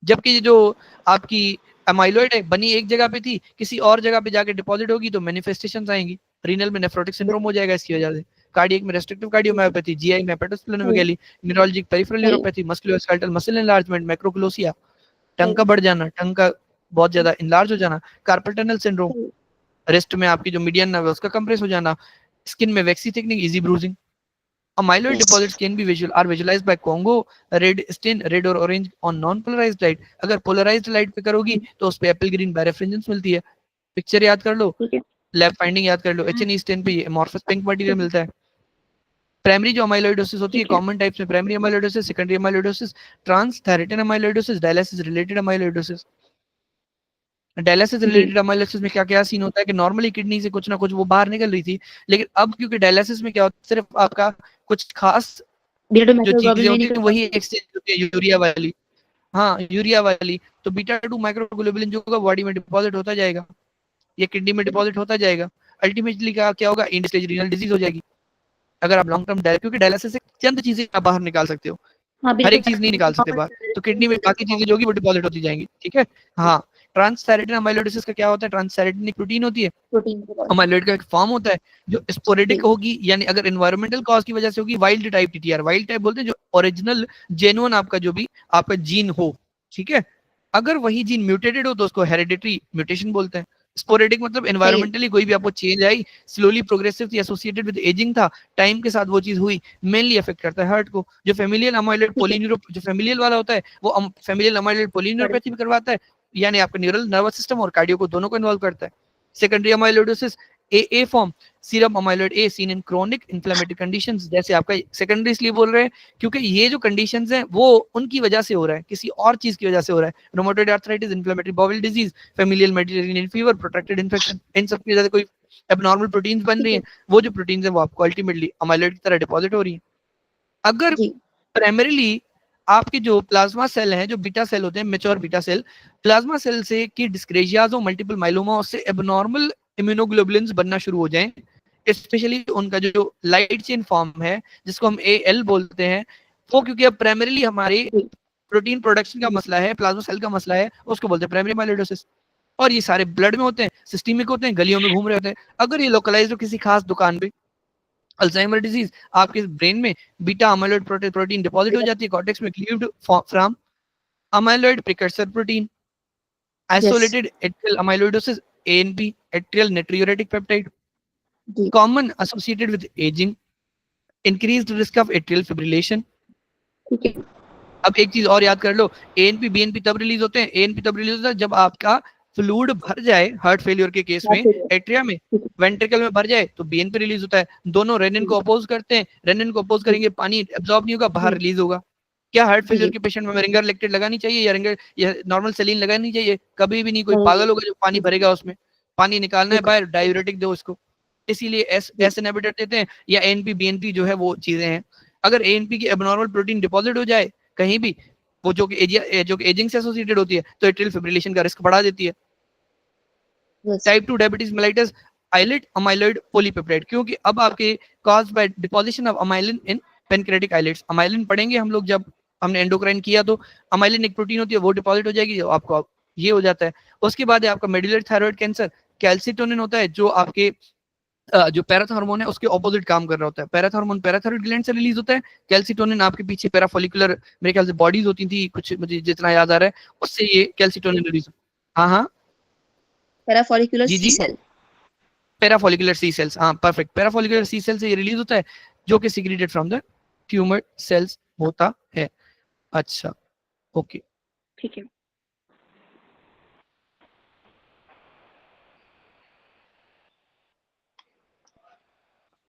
जबकि ये जो आपकी अमाइलॉइड है बनी एक जगह पे थी, किसी और जगह पे जाके डिपॉजिट होगी तो मैनिफेस्टेशंस आएंगी। रीनल में नेफ्रोटिक सिंड्रोम हो जाएगा इसकी वजह से, कार्डियक में रेस्ट्रिक्टिव कार्डियोमायोपैथी, जीआई में हेपेटोस्प्लेनोमेगाली, न्यूरोलॉजिक पेरिफेरल सही, neuropathy, musculoskeletal muscle enlargement, macroglossia, tongue सही, का बढ़ जाना, टंग का बहुत ज्यादा इनलार्ज हो जाना, कार्पल टनल सिंड्रोम, सही, रिस्ट में आपकी जो मीडियन नर्व है उसका कंप्रेस हो जाना, स्किन में waxy thickening, easy bruising. Amyloid yes, deposits can be visualized by Congo red stain, red और orange on non-polarized light। अगर polarized light पे करोगी तो उस पे एप्पल ग्रीन बायरेफ्रिंजेंस मिलती है। पिक्चर याद कर लो, ठीक है, लैब फाइंडिंग याद कर लो, एचएनई स्टेन पे ये amorphous पिंक मटेरियल मिलता है। प्राइमरी जो अमाइलोइडोसिस होती है, ठीक है, कॉमन टाइप्स में primary amyloidosis, secondary amyloidosis, transthyretin amyloidosis, dialysis related amyloidosis. Dialysis जी, रिलेटेड अमाइलोसिस में क्या क्या सीन होता है कि नॉर्मली किडनी से कुछ ना कुछ वो बाहर निकल रही थी, लेकिन अब क्योंकि डायलिसिस में क्या होता है, सिर्फ आपका कुछ खास बीटा टू जो चीजें माइक्रोग्लोबुलिन नहीं होती निकल है वही पाती। एक्सचेंज होती है, यूरिया वाली। हाँ यूरिया वाली, तो बीटा टू माइक्रोग्लोबुलिन जो होगा बॉडी में डिपॉजिट होता जाएगा, ये किडनी में डिपॉजिट होता जाएगा। अल्टीमेटली क्या क्या होगा, एंड स्टेज रीनल डिजीज हो जाएगी। अगर आप लॉन्ग टर्म क्योंकि डायलिसिस से चंद चीजें आप बाहर निकाल सकते हो, हाँ, हर बिल्कुल। एक चीज नहीं निकाल सकते बाहर, तो किडनी में बाकी चीजें जो होगी वो डिपॉजिट होती जाएंगी, ठीक है। हाँ, ट्रांसथायराइडइन अमाइलोइडोसिस का क्या होता है, ट्रांसथायराइडइन एक प्रोटीन होती है, प्रोटीन अमाइलोइड का एक फॉर्म होता है जो स्पोरेडिक होगी, यानी अगर एनवायरमेंटल कॉज की वजह से होगी, wild type TTR, wild type बोलते हैं जो ओरिजिनल जेन्युइन आपका जो भी आपका जीन हो, ठीक है। अगर वही जीन म्यूटेटेड हो तो उसको हेरिडिटरी म्यूटेशन बोलते हैं। स्पोरेडिक मतलब एनवायरमेंटली कोई भी आपको चेंज आई, स्लोली प्रोग्रेसिव थी, एसोसिएटेड विद एजिंग था, टाइम के साथ वो चीज हुई, मेनली अफेक्ट करता है हार्ट को। जो फेमिलियल अमाइलोइड पोलिन्यूरो, जो फेमिलियल वाला होता है वो फेमिलियल अमाइलोइड पोलिन्यूरोपैथी भी करवाता है, यानी आपका न्यूरल नर्वस सिस्टम और कार्डियो को दोनों को इन्वॉल्व करता है। Secondary amyloidosis A form, serum amyloid A seen in chronic inflammatory conditions, जैसे आपका सेकेंडरी इसलिए बोल रहे हैं क्योंकि ये जो कंडीशंस हैं वो उनकी वजह से हो रहा है, किसी और चीज की वजह से हो रहा है। Rheumatoid arthritis, inflammatory bowel disease, familial Mediterranean fever, protracted infection, इन सब की वजह से कोई एबनॉर्मल प्रोटीन्स बन रही हैं, वो जो प्रोटीन्स हैं वो आपको अल्टीमेटली अमाइलोइड की तरह डिपॉजिट हो रही है। अगर प्राइमरीली आपके जो प्लाज्मा सेल हैं, जो बीटा सेल होते हैं, mature beta cell, plasma cell से की डिस्क्रेजियाज हो, मल्टीपल माइलोमा, उससे एबनॉर्मल इम्यूनोग्लोबुलिन्स बनना शुरू हो जाएं, स्पेशली उनका जो लाइट चेन फॉर्म है जिसको हम AL बोलते हैं, वो क्योंकि अब प्राइमरीली हमारे प्रोटीन प्रोडक्शन का मसला है, प्लाज्मा सेल का मसला है, उसको बोलते हैं प्राइमरी अमाइलोइडोसिस। और ये सारे ब्लड में होते हैं, सिस्टमिक होते हैं, गलियों में घूम रहे होते हैं। अगर ये लोकलाइज हो किसी खास दुकान पे, अल्जाइमर डिजीज, आपके ब्रेन में बीटा अमाइलोइड प्रोटीन डिपॉजिट हो जाती है कॉर्टेक्स में, cleaved from amyloid precursor protein, isolated atrial amyloidosis, ANP, atrial natriuretic peptide, common associated with ageing, increased risk of atrial fibrillation. ठीक है। अब एक चीज और याद कर लो, ANP BNP तब रिलीज होते हैं, ANP तब रिलीज होता है जब आपका फ्लूइड भर जाए, हार्ट फेलियर के केस में एट्रिया में, वेंट्रिकल में भर जाए तो BNP रिलीज होता है। दोनों रेनिन को अपोज करते हैं, रेनिन को अपोज करेंगे, पानी एब्जॉर्ब नहीं होगा, बाहर रिलीज होगा। क्या हार्ट फेलियर के पेशेंट में रिंगर लेक्टेट लगानी चाहिए या रिंगर या नॉर्मल सेलिन लगानी चाहिए? कभी भी नहीं। कोई पागल होगा जो पानी भरेगा उसमें, पानी निकालना है बाहर, डायूरेटिक दो उसको, इसीलिए एस इनहिबिटर देते हैं, या ANP BNP जो है वो चीजें हैं। अगर ANP की एबनॉर्मल प्रोटीन डिपॉजिट हो जाए कहीं भी, वो जो कि एजिंग से एसोसिएटेड होती है, तो एट्रियल फिब्रिलेशन का रिस्क बढ़ा देती है। Type 2 diabetes mellitus, islet amyloid polypeptide, क्योंकि अब आपके cause by deposition of amylin in pancreatic islets. Amylin पढ़ेंगे हम लोग जब हमने एंडोक्राइन किया, तो अमाइलिन एक प्रोटीन होती है, वो डिपॉजिट हो जाएगी, आपको ये हो जाता है। उसके बाद है आपका मेडुलरी थायराइड कैंसर, कैल्सिटोनिन होता है जो आपके जो पैराथॉर्मोन है उसके ऑपोजिट काम कर रहा होता है। पैराथॉर्मोन पैराथायरॉइड ग्लैंड से रिलीज होता है, कैल्सिटोनिन आपके पीछे पैराफोलिकुलर, मेरे ख्याल से बॉडीज होती थी कुछ, मुझे जितना याद आ रहा है, उससे ये कैल्सिटोनिन रिलीज। हाँ हाँ, पैराफोलिकुलर जी सी जी, सेल, पैराफोलिकुलर सी सेल्स, हाँ परफेक्ट, पैराफोलिकुलर सी सेल से ये रिलीज होता है जो कि secreted from the tumour cells होता है। अच्छा, ओके, ठीक है।